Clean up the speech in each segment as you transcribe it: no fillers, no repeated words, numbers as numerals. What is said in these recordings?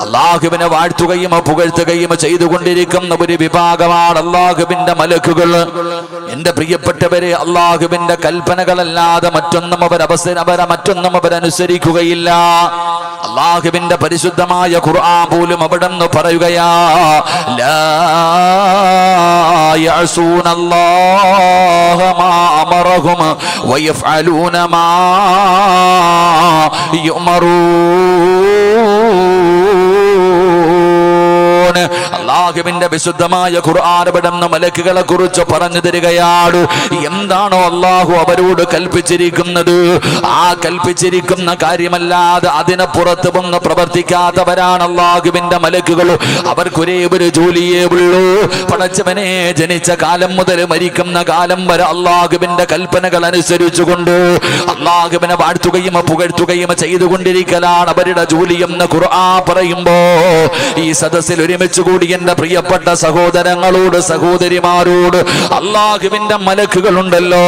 അല്ലാഹുവിനെ വാഴ്ത്തുകയും പുകഴ്ത്തുകയും ചെയ്തുകൊണ്ടിരിക്കുന്ന ഒരു വിഭാഗമാണ് അല്ലാഹുവിന്റെ മലക്കുകൾ. എന്റെ പ്രിയപ്പെട്ടവരെ, അല്ലാഹുവിന്റെ കൽപ്പനകളല്ലാതെ മറ്റൊന്നും അവരനുസരിക്കുകയില്ല. അല്ലാഹുവിന്റെ പരിശുദ്ധമായ ഖുർആൻ പോലും അവിടെന്ന് പറയുകയാ, ലാ യഅസൂനല്ലാഹ മാ അമറഹും വയഫ്അലൂന മാ യുമറൂൻ. അല്ലാഹുവിന്റെ വിശുദ്ധമായ ഖുർആൻ അവിടുന്ന് മലക്കുകളെ കുറിച്ച് പറഞ്ഞു തരികയാണ്. എന്താണോ അല്ലാഹു അവരോട് കൽപ്പിച്ചിരിക്കുന്നത്, ആ കൽപ്പിച്ചിരിക്കുന്ന കാര്യമല്ലാതെ അതിനെ പുറത്ത് വന്ന് പ്രവർത്തിക്കാത്തവരാണ് അല്ലാഹുവിന്റെ മലക്കുകൾ. അവർക്കൊരേ ഒരു ജോലിയേ ഉള്ളൂ. പടച്ചവനെ ജനിച്ച കാലം മുതൽ മരിക്കുന്ന കാലം വരെ അല്ലാഹുവിന്റെ കൽപ്പനകൾ അനുസരിച്ചുകൊണ്ട് അല്ലാഹുവിനെ വാഴ്ത്തുകയും പുകഴ്ത്തുകയും ചെയ്തുകൊണ്ടിരിക്കലാണ് അവരുടെ ജോലി എന്ന് ഖുർആൻ പറയുമ്പോ, ഈ സദസ്സിൽ ഒരുമിച്ച് കൂടി എന്റെ പ്രിയപ്പെട്ട സഹോദരങ്ങളോട് സഹോദരിമാരോട്, അല്ലാഹുവിന്റെ മലക്കുകളുണ്ടല്ലോ,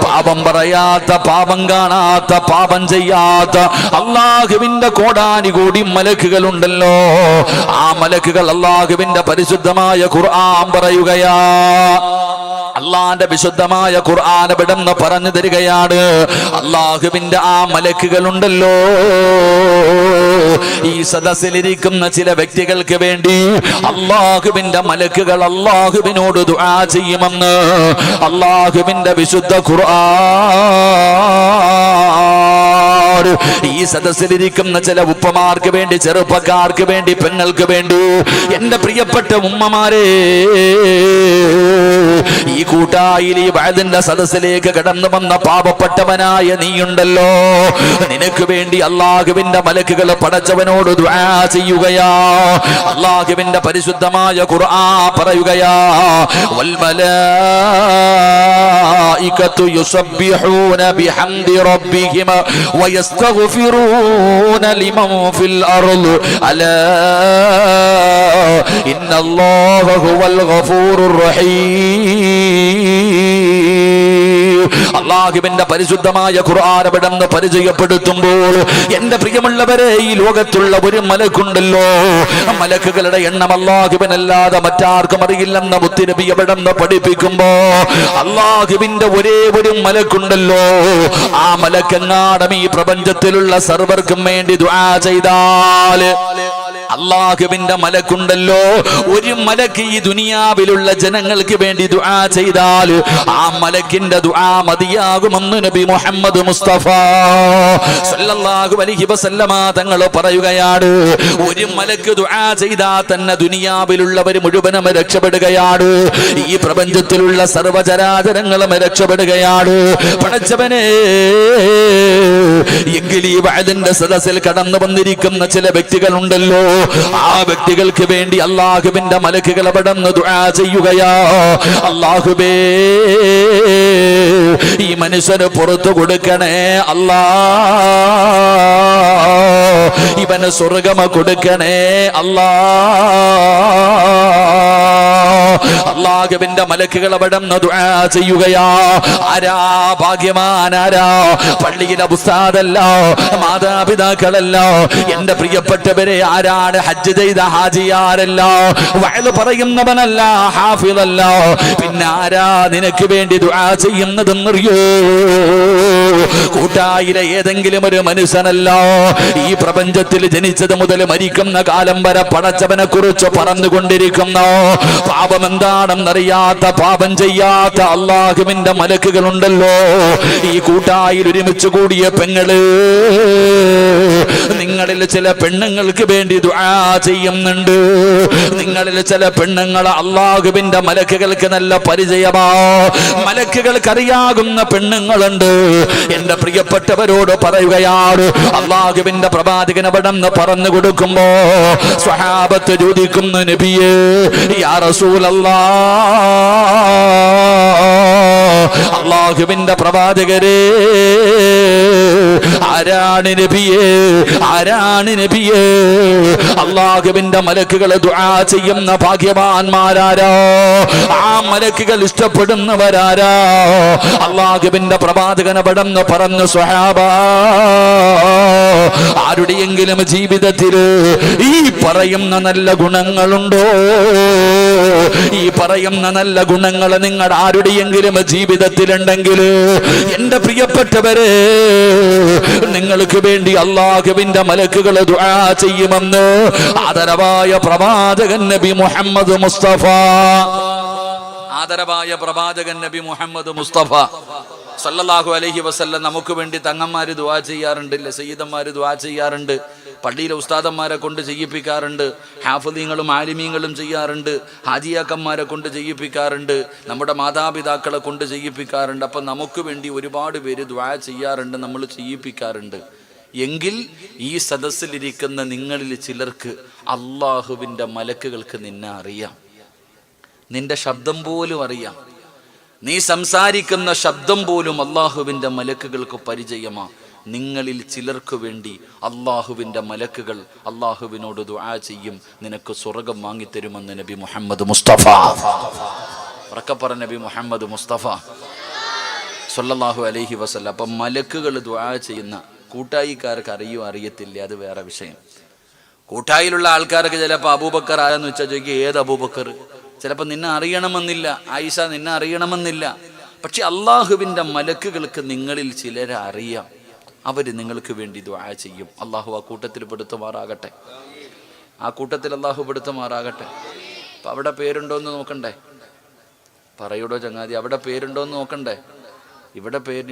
പാപം പറയാത്ത, പാപം കാണാത്ത, പാപം ചെയ്യാത്ത അല്ലാഹുവിന്റെ കോടാനുകോടി മലക്കുകളുണ്ടല്ലോ. ആ മലക്കുകൾ അല്ലാഹുവിന്റെ പരിശുദ്ധമായ ഖുർആൻ പറയുകയാ, അള്ളാന്റെ വിശുദ്ധമായ ഖുർആൻ ഇവിടെന്ന് പറഞ്ഞു തരികയാണ്. അല്ലാഹുവിന്റെ ആ മലക്കുകളുണ്ടല്ലോ, ഈ സദസ്സിലിരിക്കുന്ന ചില വ്യക്തികൾക്ക് വേണ്ടി അല്ലാഹുവിന്റെ മലക്കുകൾ അല്ലാഹുവിനോട് ദുആ ചെയ്യുമെന്ന് അല്ലാഹുവിന്റെ വിശുദ്ധ ഖുർആൻ. ഈ സദസ്സിലിരിക്കുന്ന ചില ഉപ്പമാർക്ക് വേണ്ടി, ചെറുപ്പക്കാർക്ക് വേണ്ടി, പെങ്ങൾക്ക് വേണ്ടി, എന്റെ പ്രിയപ്പെട്ട ഉമ്മമാരെ, ഈ കൂട്ടായിൽ ഈ വഅദിന്റെ സദസ്സിലേക്ക് കടന്നു വന്ന പാപപ്പെട്ടവനായ നീയുണ്ടല്ലോ, നിനക്ക് വേണ്ടി അല്ലാഹുവിന്റെ മലക്കുകൾ പടച്ചവനോട് ദുആ ചെയ്യുകയാ. അല്ലാഹുവിന്റെ പരിശുദ്ധമായ ഖുർആൻ പറയുകയാ, വൽ മലായികതു യുസബ്ബിഹൂന ബിഹംദി റബ്ബിഹിം വയസ്തഗ്ഫിറൂന ലിമൻ ഫിൽ അർള് അലാ ഇന്നല്ലാഹ ഹുവൽ ഗഫൂറുർ റഹീം. അല്ലാഹുവിന്റെ പരിശുദ്ധമായ ഖുർആൻ അവിടെന്ന് പരിചയപ്പെടുത്തുമ്പോൾ, എന്റെ പ്രിയമുള്ളവരെ, ഈ ലോകത്തുള്ള ഒരു മലക്കുണ്ടല്ലോ, മലക്കുകളുടെ എണ്ണം അല്ലാഹുവിനല്ലാതെ മറ്റാർക്കും അറിയില്ലെന്ന് മുത്തുനബി അവിടെന്ന് പഠിപ്പിക്കുമ്പോ, അല്ലാഹുവിന്റെ ഒരേ ഒരു മലക്കുണ്ടല്ലോ, ആ മലക്കെങ്ങാടും ഈ പ്രപഞ്ചത്തിലുള്ള സർവർക്കും വേണ്ടി ദുആ ചെയ്താൽ, അല്ലാഹുവിന്റെ മലക്കുണ്ടല്ലോ, ഒരു മലക്ക് ഈ ദുനിയാവിലുള്ള ജനങ്ങൾക്ക് വേണ്ടി ദുആ ചെയ്താൽ ആ മലക്കിന്റെ ദുആ മതിയാകുമെന്ന് നബി മുഹമ്മദ് മുസ്തഫ സല്ലല്ലാഹു അലൈഹി വസല്ലമ തങ്ങൾ പറയുകയാണ്. ഒരു മലക്ക് ദുആ ചെയ്താൽ തന്നെ ദുനിയാവിലുള്ളവർ മുഴുവനും രക്ഷപ്പെടുകയാണ്, ഈ പ്രപഞ്ചത്തിലുള്ള സർവ്വചരാചരങ്ങളും രക്ഷപ്പെടുകയാണ്. പടച്ചവനെ, എങ്കിൽ ഈ വഅദിന്റെ സദസ്സിൽ കടന്നു വന്നിരിക്കുന്ന ചില വ്യക്തികളുണ്ടല്ലോ, ആ വ്യക്തികൾക്ക് വേണ്ടി അല്ലാഹുവിന്റെ മലക്കുകൾ അവിടുന്ന് ദുആ ചെയ്യുകയാ. അല്ലാഹുവേ, ഈ മനുഷ്യന് പുറത്തു കൊടുക്കണേ അല്ലാ, ഇവന് സ്വർഗ്ഗം കൊടുക്കണേ അല്ലാ. അല്ലാഹുവിന്റെ മലക്കുകൾ അവിടുന്ന് ദുആ ചെയ്യുകയാ. ആരാ ഭാഗ്യവാനാരാ? പള്ളിയിലെ ഉസ്താദല്ല, മാതാപിതാക്കളല്ല, എന്റെ പ്രിയപ്പെട്ടവരെ, ആരാണ് ഹജ്ജ് ചെയ്ത ഹാജിയാരല്ല, വഅദ് പറയുന്നവനല്ല, ഹാഫിളല്ല, പിന്നെ ആരാ നിനക്ക് വേണ്ടി ദുആ ചെയ്യുന്നതെന്നറിയോ? കൂട്ടായിലെ ഏതെങ്കിലും ഒരു മനുഷ്യനല്ല. ഈ പ്രപഞ്ചത്തിൽ ജനിച്ചത് മുതൽ മരിക്കുന്ന കാലം വരെ പടച്ചവനെ കുറിച്ച് പറഞ്ഞുകൊണ്ടിരിക്കുന്ന, പാപം എന്താണെന്നറിയാത്ത, പാപം ചെയ്യാത്ത അല്ലാഹുവിന്റെ മലക്കുകളുണ്ടല്ലോ. ഈ കൂട്ടായിൽ ഒരുമിച്ച് കൂടിയ പെങ്ങള്, നിങ്ങളിൽ ചില പെണ്ണുങ്ങൾക്ക് വേണ്ടി ദുആ ചെയ്യുന്നുണ്ട്. നിങ്ങളിൽ ചില പെണ്ണുങ്ങൾ അല്ലാഹുവിന്റെ മലക്കുകൾക്ക് നല്ല പരിചയമാ, മലക്കുകൾക്ക് അറിയാകുന്ന പെണ്ണുങ്ങളുണ്ട്. എന്റെ പ്രിയപ്പെട്ടവരോട് പറയുകയാണ്, അല്ലാഹുവിന്റെ പ്രവാചകൻ അവിടെന്ന് പറഞ്ഞു കൊടുക്കുമ്പോ സ്വഹാബത്ത് ചോദിക്കുന്നു, നബിയേ, യാ റസൂലല്ലാഹ്, അല്ലാഹുവിന്റെ പ്രവാചകരെ, ആരാണ് നബിയേ, ആരാണ് നബിയേ? അല്ലാഹുവിന്റെ മലക്കുകൾ ദുആ ചെയ്യുന്ന ഭാഗ്യവാന്മാരാരോ? ആ മലക്കുകൾ ഇഷ്ടപ്പെടുന്നവരാരാ? അല്ലാഹുവിന്റെ പ്രവാചകൻ അവിടെന്ന് പറഞ്ഞു, സ്വഹാബാ, ആരുടെയെങ്കിലും ജീവിതത്തിൽ ഈ പറയുന്ന നല്ല ഗുണങ്ങളുണ്ടോ? ഈ പറയുന്ന നല്ല ഗുണങ്ങൾ നിങ്ങളുടെ ആരുടെയെങ്കിലും ജീവിതത്തിലുണ്ടെങ്കിൽ എന്റെ പ്രിയപ്പെട്ടവരെ, നിങ്ങൾക്ക് വേണ്ടി അല്ലാഹുവിന്റെ മലക്കുകൾ ദുആ ചെയ്യുമെന്ന് ആദരവായ പ്രവാചകൻ നബി മുഹമ്മദ് മുസ്തഫ, ആദരവായ പ്രവാചകൻ നബി മുഹമ്മദ് മുസ്തഫ സല്ലല്ലാഹു അലൈഹി വസല്ലം നമുക്ക് വേണ്ടി തങ്ങന്മാര് ദുആ ചെയ്യാറുണ്ട്, സയ്യിദന്മാര് ദുആ ചെയ്യാറുണ്ട്, പള്ളിയിലെ ഉസ്താദന്മാരെ കൊണ്ട് ചെയ്യിപ്പിക്കാറുണ്ട്, ഹാഫിളീങ്ങളും ആലിമീങ്ങളും ചെയ്യാറുണ്ട്, ഹാജിയാക്കന്മാരെ കൊണ്ട് ചെയ്യിപ്പിക്കാറുണ്ട്, നമ്മുടെ മാതാപിതാക്കളെ കൊണ്ട് ചെയ്യിപ്പിക്കാറുണ്ട്. അപ്പം നമുക്ക് വേണ്ടി ഒരുപാട് പേര് ദുആ ചെയ്യാറുണ്ട്, നമ്മൾ ചെയ്യിപ്പിക്കാറുണ്ട്. എങ്കിൽ ഈ സദസ്സിലിരിക്കുന്ന നിങ്ങളിൽ ചിലർക്ക് അല്ലാഹുവിൻ്റെ മലക്കുകൾക്ക് നിന്നെ അറിയാം, നിന്റെ ശബ്ദം പോലും അറിയാം, നീ സംസാരിക്കുന്ന ശബ്ദം പോലും അല്ലാഹുവിൻ്റെ മലക്കുകൾക്ക് പരിചയമാ. നിങ്ങളിൽ ചിലർക്ക് വേണ്ടി അല്ലാഹുവിൻ്റെ മലക്കുകൾ അല്ലാഹുവിനോട് ദുആ ചെയ്യും, നിനക്ക് സ്വർഗം വാങ്ങിത്തരുമെന്ന് നബി മുഹമ്മദ് മുസ്തഫ, ഉറക്കപ്പറ നബി മുഹമ്മദ് മുസ്തഫ സല്ലല്ലാഹു അലൈഹി വസല്ലം. അപ്പം മലക്കുകൾ ദുആ ചെയ്യുന്ന കൂട്ടായിക്കാർക്ക് അറിയോ അറിയത്തില്ല, അത് വേറെ വിഷയം. കൂട്ടായിലുള്ള ആൾക്കാർക്ക് ചിലപ്പോൾ അബൂബക്കർ ആരെന്ന് വെച്ചാൽ ചോദിക്കുക, ഏത് അബൂബക്കർ? ചിലപ്പോൾ നിന്നെ അറിയണമെന്നില്ല, ആയിഷ നിന്നെ അറിയണമെന്നില്ല. പക്ഷെ അള്ളാഹുവിൻ്റെ മലക്കുകൾക്ക് നിങ്ങളിൽ ചിലരെ അറിയാം, അവർ നിങ്ങൾക്ക് വേണ്ടി ദുആ ചെയ്യും. അള്ളാഹു ആ കൂട്ടത്തിൽ പെടുത്തുമാറാകട്ടെ, ആ കൂട്ടത്തിൽ അള്ളാഹു പെടുത്തുമാറാകട്ടെ. അപ്പം അവിടെ പേരുണ്ടോയെന്ന് നോക്കണ്ടേ? പറയൂടോ ചങ്ങാതി, അവിടെ പേരുണ്ടോയെന്ന് നോക്കണ്ടേ?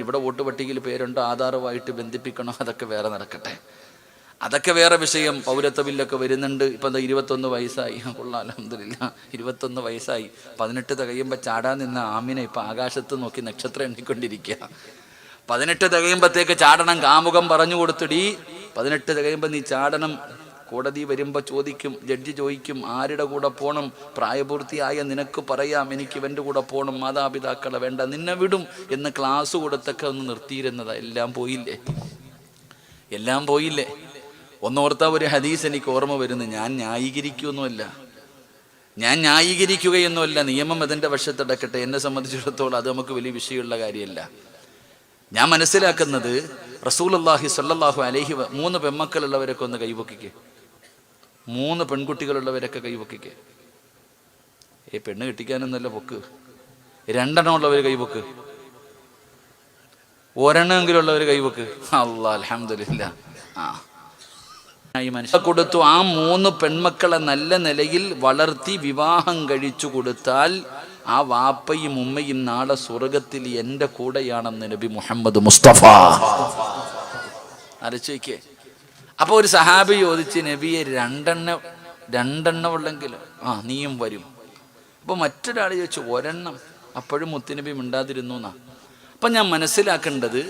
ഇവിടെ വോട്ട് പട്ടികയിൽ പേരുണ്ടോ, ആധാറുമായിട്ട് ബന്ധിപ്പിക്കണോ? അതൊക്കെ വേറെ നടക്കട്ടെ, അതൊക്കെ വേറെ വിഷയം. പൗരത്വ ബില്ലൊക്കെ വരുന്നുണ്ട്. ഇപ്പം എന്താ 21 വയസ്സായി, കൊള്ളാം അൽഹംദുലില്ലാ, 21 വയസ്സായി. 18 തികയുമ്പോൾ ചാടാൻ നിന്ന ആമിനെ ഇപ്പം ആകാശത്ത് നോക്കി നക്ഷത്രം എണ്ണിക്കൊണ്ടിരിക്കുക. 18 തികയുമ്പോഴത്തേക്ക് ചാടണം. കാമുകം പറഞ്ഞു കൊടുത്തിടി, 18 തികയുമ്പോൾ നീ ചാടണം. കോടതി വരുമ്പോൾ ചോദിക്കും, ജഡ്ജി ചോദിക്കും, ആരുടെ കൂടെ പോകണം? പ്രായപൂർത്തിയായ നിനക്ക് പറയാം, എനിക്ക് ഇവൻ്റെ കൂടെ പോകണം, മാതാപിതാക്കളെ വേണ്ട, നിന്നെ വിടും എന്ന് ക്ലാസ് കൊടുത്തൊക്കെ ഒന്ന് നിർത്തിയിരുന്നതാ. എല്ലാം പോയില്ലേ, എല്ലാം പോയില്ലേ? ഒന്നോർത്ത ഒരു ഹദീസ് എനിക്ക് ഓർമ്മ വരുന്നു. ഞാൻ ന്യായീകരിക്കുകയൊന്നുമല്ല, നിയമം അതിൻ്റെ വശത്തടക്കട്ടെ. എന്നെ സംബന്ധിച്ചിടത്തോളം അത് നമുക്ക് വലിയ വിഷയമുള്ള കാര്യമല്ല. ഞാൻ മനസ്സിലാക്കുന്നത്, റസൂലുള്ളാഹി സ്വല്ലല്ലാഹു അലൈഹി 3 പെൺമക്കളുള്ളവരൊക്കെ ഒന്ന് കൈവക്കിക്കേ, 3 പെൺകുട്ടികളുള്ളവരൊക്കെ കൈവക്കിക്കേ. പെണ്ണ് കെട്ടിക്കാനൊന്നല്ല പൊക്ക്. 2 എണ്ണം ഉള്ളവർ കൈവക്ക്, 1 എണ്ണമെങ്കിലും ഉള്ളവർ കൈവക്ക്. അല്ലാഹ് അൽഹംദുലില്ലാ. മനുഷ്യ കൊടുത്തു. ആ 3 പെൺമക്കളെ നല്ല നിലയിൽ വളർത്തി വിവാഹം കഴിച്ചു കൊടുത്താൽ ആ വാപ്പയും ഉമ്മയും നാളെ സ്വർഗത്തിൽ എൻ്റെ കൂടെയാണെന്ന് നബി മുഹമ്മദ് മുസ്തഫ. ആലോചിക്കേ. അപ്പോൾ ഒരു സഹാബി ചോദിച്ച്, നബിയെ 2 എണ്ണം ഉള്ളെങ്കിലും നീയും വരും. അപ്പോൾ മറ്റൊരാൾ ചോദിച്ചു 1 എണ്ണം. അപ്പോഴും മുത്തുനബി മിണ്ടാതിരുന്നു എന്നാ. അപ്പം ഞാൻ മനസ്സിലാക്കേണ്ടത്,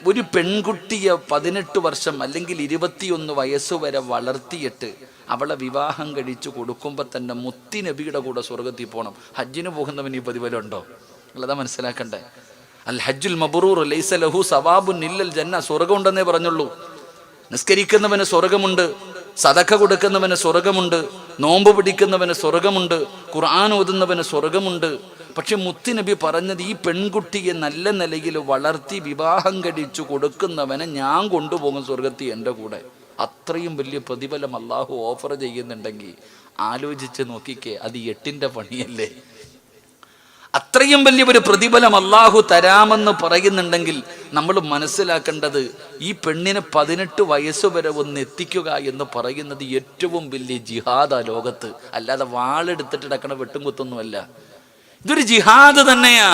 ഒരു പെൺകുട്ടിയെ 18 വർഷം അല്ലെങ്കിൽ 21 വയസ്സ് വരെ വളർത്തിയിട്ട് അവളെ വിവാഹം കഴിച്ചു കൊടുക്കുമ്പോൾ തന്നെ മുത്തുനബിയുടെ കൂടെ സ്വർഗത്തിൽ പോകണം. ഹജ്ജിന് പോകുന്നവൻ ഈ പ്രതിഫലമുണ്ടോ? അല്ലതാ മനസ്സിലാക്കണ്ടേ. അൽ ഹജ്ജുൽ മബ്റൂർ ലൈസ ലഹു സവാബുൻ ഇല്ലൽ ജന്ന. സ്വർഗം ഉണ്ടെന്നേ പറഞ്ഞുള്ളൂ. നിസ്കരിക്കുന്നവന് സ്വർഗമുണ്ട്, സദഖ കൊടുക്കുന്നവന് സ്വർഗമുണ്ട്, നോമ്പ് പിടിക്കുന്നവന് സ്വർഗമുണ്ട്, ഖുർആൻ ഓതുന്നവന് സ്വർഗമുണ്ട്. പക്ഷെ മുത്തുനബി പറഞ്ഞത്, ഈ പെൺകുട്ടിയെ നല്ല നിലയിൽ വളർത്തി വിവാഹം കഴിച്ചു കൊടുക്കുന്നവനെ ഞാൻ കൊണ്ടുപോകും സ്വർഗത്തിൽ എൻ്റെ കൂടെ. അത്രയും വലിയ പ്രതിഫലം അള്ളാഹു ഓഫർ ചെയ്യുന്നുണ്ടെങ്കിൽ ആലോചിച്ച് നോക്കിക്കേ, അത് 8ന്റെ പണിയല്ലേ? അത്രയും വലിയൊരു പ്രതിഫലം അള്ളാഹു തരാമെന്ന് പറയുന്നുണ്ടെങ്കിൽ നമ്മൾ മനസ്സിലാക്കേണ്ടത്, ഈ പെണ്ണിന് 18 വയസ്സ് വരെ ഒന്ന് എത്തിക്കുക എന്ന് പറയുന്നത് ഏറ്റവും വലിയ ജിഹാദാ ലോകത്ത്. അല്ലാതെ വാളെടുത്തിട്ട് ഇടക്കണ വെട്ടും കുത്തൊന്നുമല്ല. ഇതൊരു ജിഹാദ് തന്നെയാ.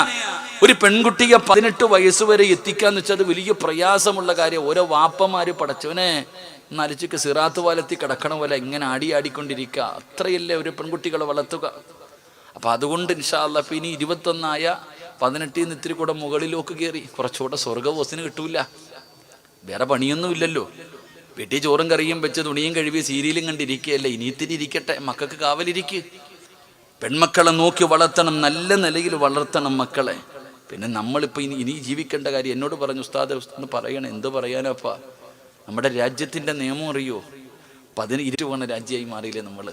ഒരു പെൺകുട്ടിയെ 18 വയസ്സ് വരെ എത്തിക്കാന്ന് വെച്ചാൽ അത് വലിയ പ്രയാസമുള്ള കാര്യം. ഓരോ വാപ്പമാര് പടച്ചവനെ നലിച്ചിക്ക് സിറാത്ത് പാലത്തിൽ കിടക്കണ പോലെ ഇങ്ങനെ ആടിക്കൊണ്ടിരിക്കുക. അത്രയല്ലേ ഒരു പെൺകുട്ടികളെ വളർത്തുക. അപ്പം അതുകൊണ്ട് ഇൻഷാ അല്ലാഹ് ഇനി 21 18 ഇത്തിരി കൂടെ മുകളിലേക്ക് കയറി കുറച്ചുകൂടെ സ്വർഗബോസിന് കിട്ടൂല. വേറെ പണിയൊന്നുമില്ലല്ലോ. വീട്ടിൽ ചോറും കറിയും വെച്ച് തുണിയും കഴുകി സീരിയലും കണ്ടിരിക്കുകയല്ലേ. ഇനി ഇത്തിരി ഇരിക്കട്ടെ, മക്കൾക്ക് കാവലിരിക്കുക. പെൺമക്കളെ നോക്കി വളർത്തണം, നല്ല നിലയിൽ വളർത്തണം മക്കളെ. പിന്നെ നമ്മളിപ്പോൾ ഇനി ജീവിക്കേണ്ട കാര്യം എന്നോട് പറഞ്ഞു, ഉസ്താദ് ഒന്ന് പറയണം. എന്ത് പറയാനപ്പാ? നമ്മുടെ രാജ്യത്തിൻ്റെ നിയമം അറിയോ? 20 പോണ രാജ്യമായി മാറിയില്ലേ നമ്മൾ?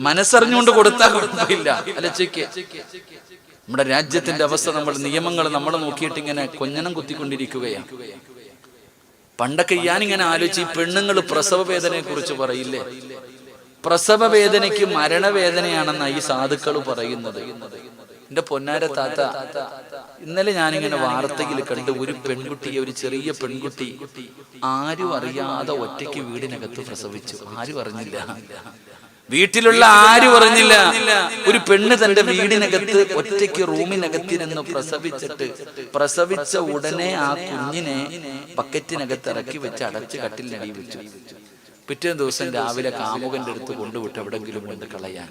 മനസ്സറിഞ്ഞുകൊണ്ട് കൊടുത്താൽ കുഴപ്പമില്ല. അലച്ചയ്ക്ക് നമ്മുടെ രാജ്യത്തിന്റെ അവസ്ഥ, നമ്മുടെ നിയമങ്ങൾ നമ്മൾ നോക്കിയിട്ട് ഇങ്ങനെ കൊഞ്ഞനം കുത്തിക്കൊണ്ടിരിക്കുകയാണ്. പണ്ടൊക്കെ ഞാനിങ്ങനെ ആലോചിച്ച്, പെണ്ണുങ്ങൾ പ്രസവ വേദനയെ കുറിച്ച് പറയില്ലേ? പ്രസവ വേദനയ്ക്ക് മരണവേദനയാണെന്നാണ് ഈ സാധുക്കൾ പറയുന്നത്. എന്റെ പൊന്നാര താത്ത, ഇന്നലെ ഞാനിങ്ങനെ വാർത്തയിൽ കണ്ട് ഒരു പെൺകുട്ടിയെ, ഒരു ചെറിയ പെൺകുട്ടി ആരും അറിയാതെ ഒറ്റയ്ക്ക് വീടിനകത്ത് പ്രസവിച്ചു. ആരും അറിഞ്ഞില്ല, വീട്ടിലുള്ള ആരും അറിഞ്ഞില്ല. ഒരു പെണ്ണ് തന്റെ വീടിനകത്ത് ഒറ്റയ്ക്ക് റൂമിനകത്തിരുന്ന് പ്രസവിച്ച ഉടനെ ആ കുഞ്ഞിനെ ബക്കറ്റിനകത്ത് ഇറക്കി വെച്ച് അടച്ച് കട്ടിലിനടി വെച്ചു. പിറ്റേ ദിവസം രാവിലെ കാമുകന്റെ അടുത്ത് കൊണ്ടുവിട്ട് എവിടെങ്കിലും കൊണ്ട് കളയാൻ.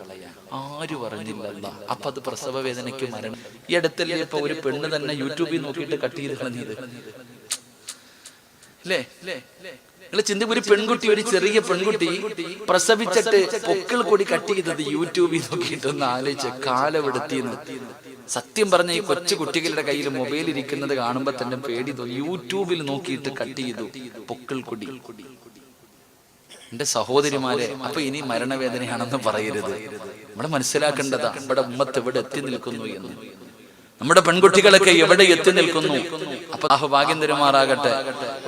ആരും അറിഞ്ഞില്ല. അപ്പൊ അത് പ്രസവ വേദനയ്ക്ക് മരണം. ഈ അടുത്തല്ലേ ഇപ്പൊ ഒരു പെണ്ണ് തന്നെ യൂട്യൂബിൽ നോക്കിയിട്ട് കട്ട് ചെയ്ത് കളഞ്ഞത് അല്ലേ? നിങ്ങൾ ചിന്തിക്കും, ഒരു പെൺകുട്ടി, ഒരു ചെറിയ പെൺകുട്ടി പ്രസവിച്ചിട്ട് പൊക്കിൾ കൊടി കട്ട് ചെയ്തത് യൂട്യൂബിൽ നോക്കിയിട്ടൊന്ന് ആലോചിച്ച് കാലമെടുത്തിന്ന്. സത്യം പറഞ്ഞ ഈ കൊച്ചു കുട്ടികളുടെ കയ്യിൽ മൊബൈൽ ഇരിക്കുന്നത് കാണുമ്പോ തന്നെ പേടി തോന്നി. യൂട്യൂബിൽ നോക്കിയിട്ട് കട്ട് ചെയ്തു പൊക്കിൾ കൊടി. എന്റെ സഹോദരിമാരെ, അപ്പൊ ഇനി മരണവേദനയാണെന്ന് പറയരുത്. നമ്മൾ മനസ്സിലാക്കേണ്ടതാ നമ്മുടെ ഉമ്മത്ത് എവിടെ എത്തി നിൽക്കുന്നു എന്ന്, നമ്മുടെ പെൺകുട്ടികളൊക്കെ എവിടെ എത്തി നിൽക്കുന്നു. അപ്പൊ ഭാഗ്യം തരുമാറാകട്ടെ.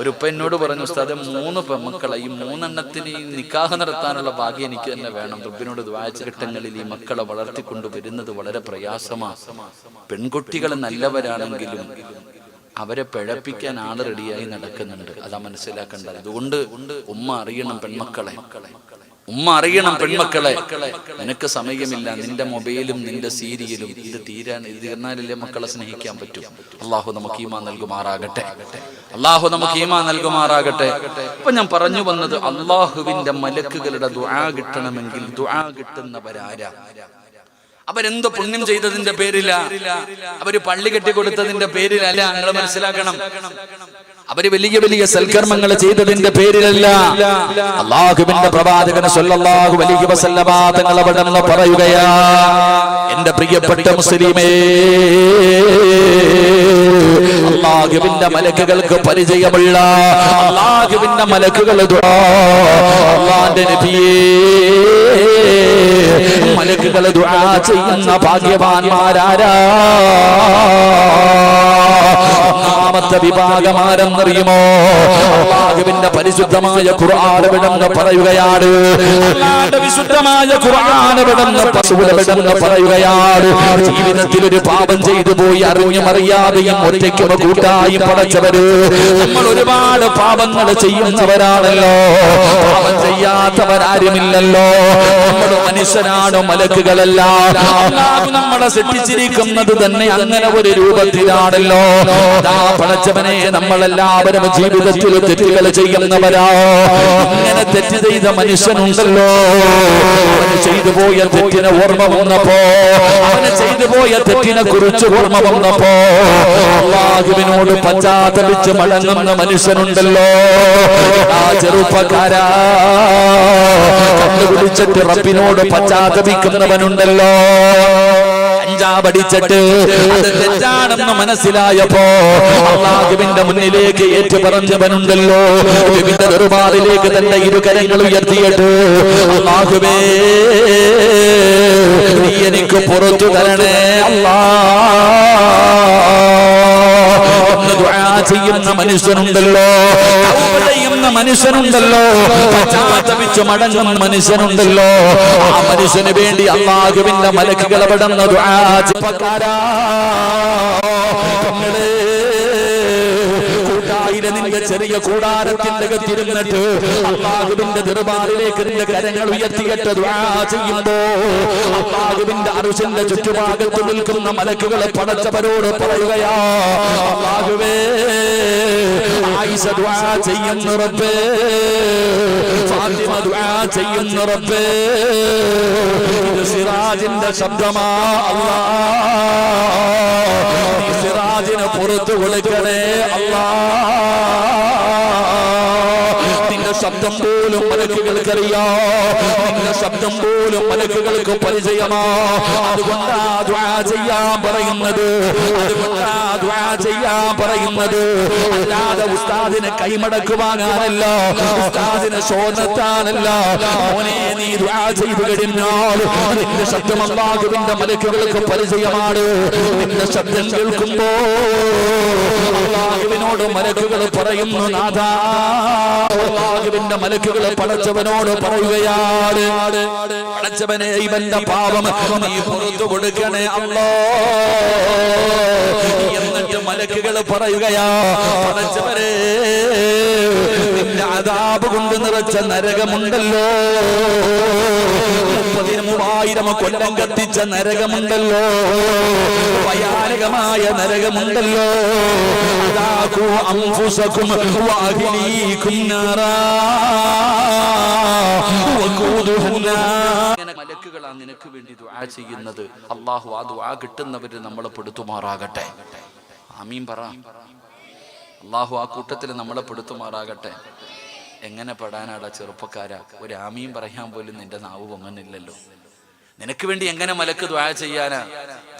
ഒരു ഉപ്പ എന്നോട് പറഞ്ഞു, ഉസ്താദേ 3 പെൺമക്കളെ, ഈ 3 നിക്കാഹ് നടത്താനുള്ള ഭാഗ്യം എനിക്ക് തന്നെ വേണം. റബ്ബിനോട് ദുആ ഘട്ടങ്ങളിൽ ഈ മക്കളെ വളർത്തിക്കൊണ്ടു വരുന്നത് വളരെ പ്രയാസമാണ്. പെൺകുട്ടികൾ നല്ലവരാണെങ്കിലും അവരെ പിഴപ്പിക്കാൻ ആള് റെഡിയായി നടക്കുന്നുണ്ട്. അതാ മനസ്സിലാക്കേണ്ടത്. അതുകൊണ്ട് ഉമ്മ അറിയണം പെൺമക്കളെ, ഉമ്മ അറിയണം പെൺമക്കളെ. നിനക്ക് സമയമില്ല, നിന്റെ മൊബൈലും നിന്റെ സീരിയലും ഇത് തീർന്നാലല്ലേ മക്കളെ സ്നേഹിക്കാൻ പറ്റും. അള്ളാഹു നമുക്ക് ഈമാൻ നൽകുമാറാകട്ടെ, അള്ളാഹു നമുക്ക് ഈമാൻ നൽകുമാറാകട്ടെ. അപ്പൊ ഞാൻ പറഞ്ഞു വന്നത്, അള്ളാഹുവിന്റെ മലക്കുകളുടെ ദുആ കിട്ടണമെങ്കിൽ ദുആ കിട്ടുന്നവരാരാ? അവരെന്തോ പുണ്യം ചെയ്തതിന്റെ പേരില, അവര് പള്ളി കെട്ടിക്കൊടുത്തതിന്റെ പേരിലല്ല. നിങ്ങൾ മനസ്സിലാക്കണം, അവര് വലിയ വലിയ സൽക്കർമ്മങ്ങൾ ചെയ്തതിന്റെ പേരിലല്ല. അല്ലാഹുവിന്റെ പ്രവാചകൻ സ്വല്ലല്ലാഹു അലൈഹി വസല്ലമ തങ്ങൾ അവിടെന്ന് പറയുകയാ, എന്റെ പ്രിയപ്പെട്ട മുസ്ലിമേ, അല്ലാഹുവിന്റെ മലക്കുകൾക്ക് പരിചയമുള്ള അല്ലാഹുവിന്റെ മലക്കുകൾ അല്ലാഹുവിന്റെ നബിയേ, മലക്കുകൾ ദുആ ചെയ്യുന്ന ഭാഗ്യവാന്മാരാരാ? ഒന്നാമത്തെ വിഭാഗമാരെന്നറിയുമോ? അല്ലാഹുവിന്റെ പരിശുദ്ധമായ ഖുർആൻ വിടന്ന് പറയുകയാണ്, അല്ലാഹുവിന്റെ വിശുദ്ധമായ ഖുർആൻ വിടന്ന് പറയുകയാണ്, ജീവിതത്തിൽ ഒരു പാപം ചെയ്തു പോയി അറിഞ്ഞും അറിയാതെയും ഒറ്റയ്ക്കും കൂട്ടായും പടച്ചവര്, നമ്മൾ ഒരുപാട് പാപങ്ങൾ ചെയ്യുന്നവരാണല്ലോ, പാപം ചെയ്യാത്തവരാരുമില്ലല്ലോ. നമ്മൾ മനുഷ്യനാണോ? മലക്കുകളല്ല. അല്ലാഹു നമ്മളെ സൃഷ്ടിച്ചിരിക്കുന്നത് തന്നെ അങ്ങനെ ഒരു രൂപത്തിലാണല്ലോ. പടച്ചവനെ, നമ്മളെല്ലാവരും ജീവിതത്തിൽ തെറ്റുകൾ ചെയ്യുന്നവരാ. ഇങ്ങനെ തെറ്റ് ചെയ്ത മനുഷ്യനുണ്ടല്ലോ, അവന് ചെയ്തു പോയ തെറ്റിനെ ഓർമ്മ വന്നപ്പോ, അവന് ചെയ്തു പോയ തെറ്റിനെ കുറിച്ച് ഓർമ്മ വന്നപ്പോ അല്ലാഹുവിനോട് പശ്ചാത്തപിച്ച് മടങ്ങുന്ന മനുഷ്യനുണ്ടല്ലോ. ആ ചെറുപ്പക്കാരാ, കണ്ടുപിടിച്ചിട്ട് റബ്ബിനോട് പശ്ചാത്തപിക്കുന്നവനുണ്ടല്ലോ. കഞ്ചാവടിച്ചിട്ട് അത് തെറ്റാണെന്ന് മനസ്സിലായപ്പോ അല്ലാഹുവിന്റെ മുന്നിലേക്ക് ഏറ്റു പറഞ്ഞവനുണ്ടല്ലോ. വിവിധ ദർബാറിലേക്ക് തന്റെ ഇരുകരങ്ങൾ ഉയർത്തിയിട്ട്, അല്ലാഹുവേ, നീ എനിക്ക് പുറത്തു തരണേ ചെയ്യുന്ന മനുഷ്യനുണ്ടല്ലോ, ചെയ്യുന്ന മനുഷ്യനുണ്ടല്ലോ, പശ്ചാത്തപിച്ച് മടങ്ങുന്ന മനുഷ്യനുണ്ടല്ലോ. ആ മനുഷ്യന് വേണ്ടി അല്ലാഹുവിന്റെ മലക്കുകൾ അവിടുന്ന് ദുആ ചെയ്യപ്പെടാ. നിന്റെ ചെറിയ കൂടാരത്തിന്റെ അകത്തിരുന്നിട്ട് അല്ലാഹുവിന്റെ ദർബാറിലേക്ക് നിന്റെ കരങ്ങൾ ഉയർത്തിയിട്ട് ദുആ ചെയ്യുമ്പോ അല്ലാഹുവിന്റെ അർശിന്റെ ചുറ്റുഭാഗത്ത് നിൽക്കുന്ന മലക്കുകളെ പടച്ചവരോട് പറയുകയാ, അല്ലാഹുവേ, ആയിഷ ദുആ ചെയ്യുന്നു റബ്ബേ, ഫാത്തിമ ദുആ ചെയ്യുന്നു റബ്ബേ, ഇത് സിറാജിന്റെ ശബ്ദമാ അല്ലാഹ്, സിറാജിന് പുറത്തു കൊടുക്കണേ അല്ലാഹ്, നിന്റെ ശബ്ദം പോലും മലക്കുകൾക്കറിയാം, നിന്റെ ശബ്ദം പോലും മലക്കുകൾക്ക് പരിചയമാ. അതുകൊണ്ടാ ദുആ ചെയ്യാൻ പറയുന്നത്, അതുകൊണ്ടാ ദുആ ചെയ്യാൻ പറയുന്നത്. അല്ലാതെ ഉസ്താദിനെ കൈമടക്കുവാനല്ല, ഉസ്താദിനെ ശോധത്താനല്ല. മോനെ നീ ദുആ ചെയ്തു കഴിഞ്ഞാൽ നിന്റെ ശബ്ദം അല്ലാഹുവിന്റെ മലക്കുകൾക്ക് പരിചയമാണ്. നിന്റെ ശബ്ദം കേൾക്കുമ്പോ അല്ലാഹുവിനോട് മലക്കുകൾ പറയുന്നു, നാഥാ, അല്ലാഹുവിന്റെ മലക്കുകൾ പടച്ചവനോട് പറയുകയാണ്, പടച്ചവനെ ഇവന്റെ പാപം നീ പുറത്തു കൊടുക്കണേ അല്ലാ. എന്നിട്ട് മലക്കുകൾ പറയുകയാ, പടച്ചവനെ നിന്റെ അദാബ് കൊണ്ട് നിറച്ച നരകമുണ്ടല്ലോ, 33,000 കൊല്ലം കത്തിച്ച നരകമുണ്ടല്ലോ, ഭയാനകമായ നരകമുണ്ടല്ലോ. അദാഖു അൻഫുസകും വഅഹ്ലീകും നാറാ വഖൂദുഹന്നാ. മലക്കുകളാണ് നിനക്ക് വേണ്ടി ദുആ ചെയ്യുന്നത്. അല്ലാഹു ആ ദുആ കിട്ടുന്നവര് നമ്മളെ പെടുത്തുമാറാകട്ടെ. ആമീൻ പറ. അല്ലാഹു ആ കൂട്ടത്തിൽ നമ്മളെ പെടുത്തുമാറാകട്ടെ. എങ്ങനെ പെടാനാടാ ചെറുപ്പക്കാരാ? ഒരു ആമീൻ പറയാൻ പോലും നിന്റെ നാവ് പൊങ്ങുന്നില്ലല്ലോ. നിനക്ക് വേണ്ടി എങ്ങനെ മലക്ക് ദുആ ചെയ്യാനാ?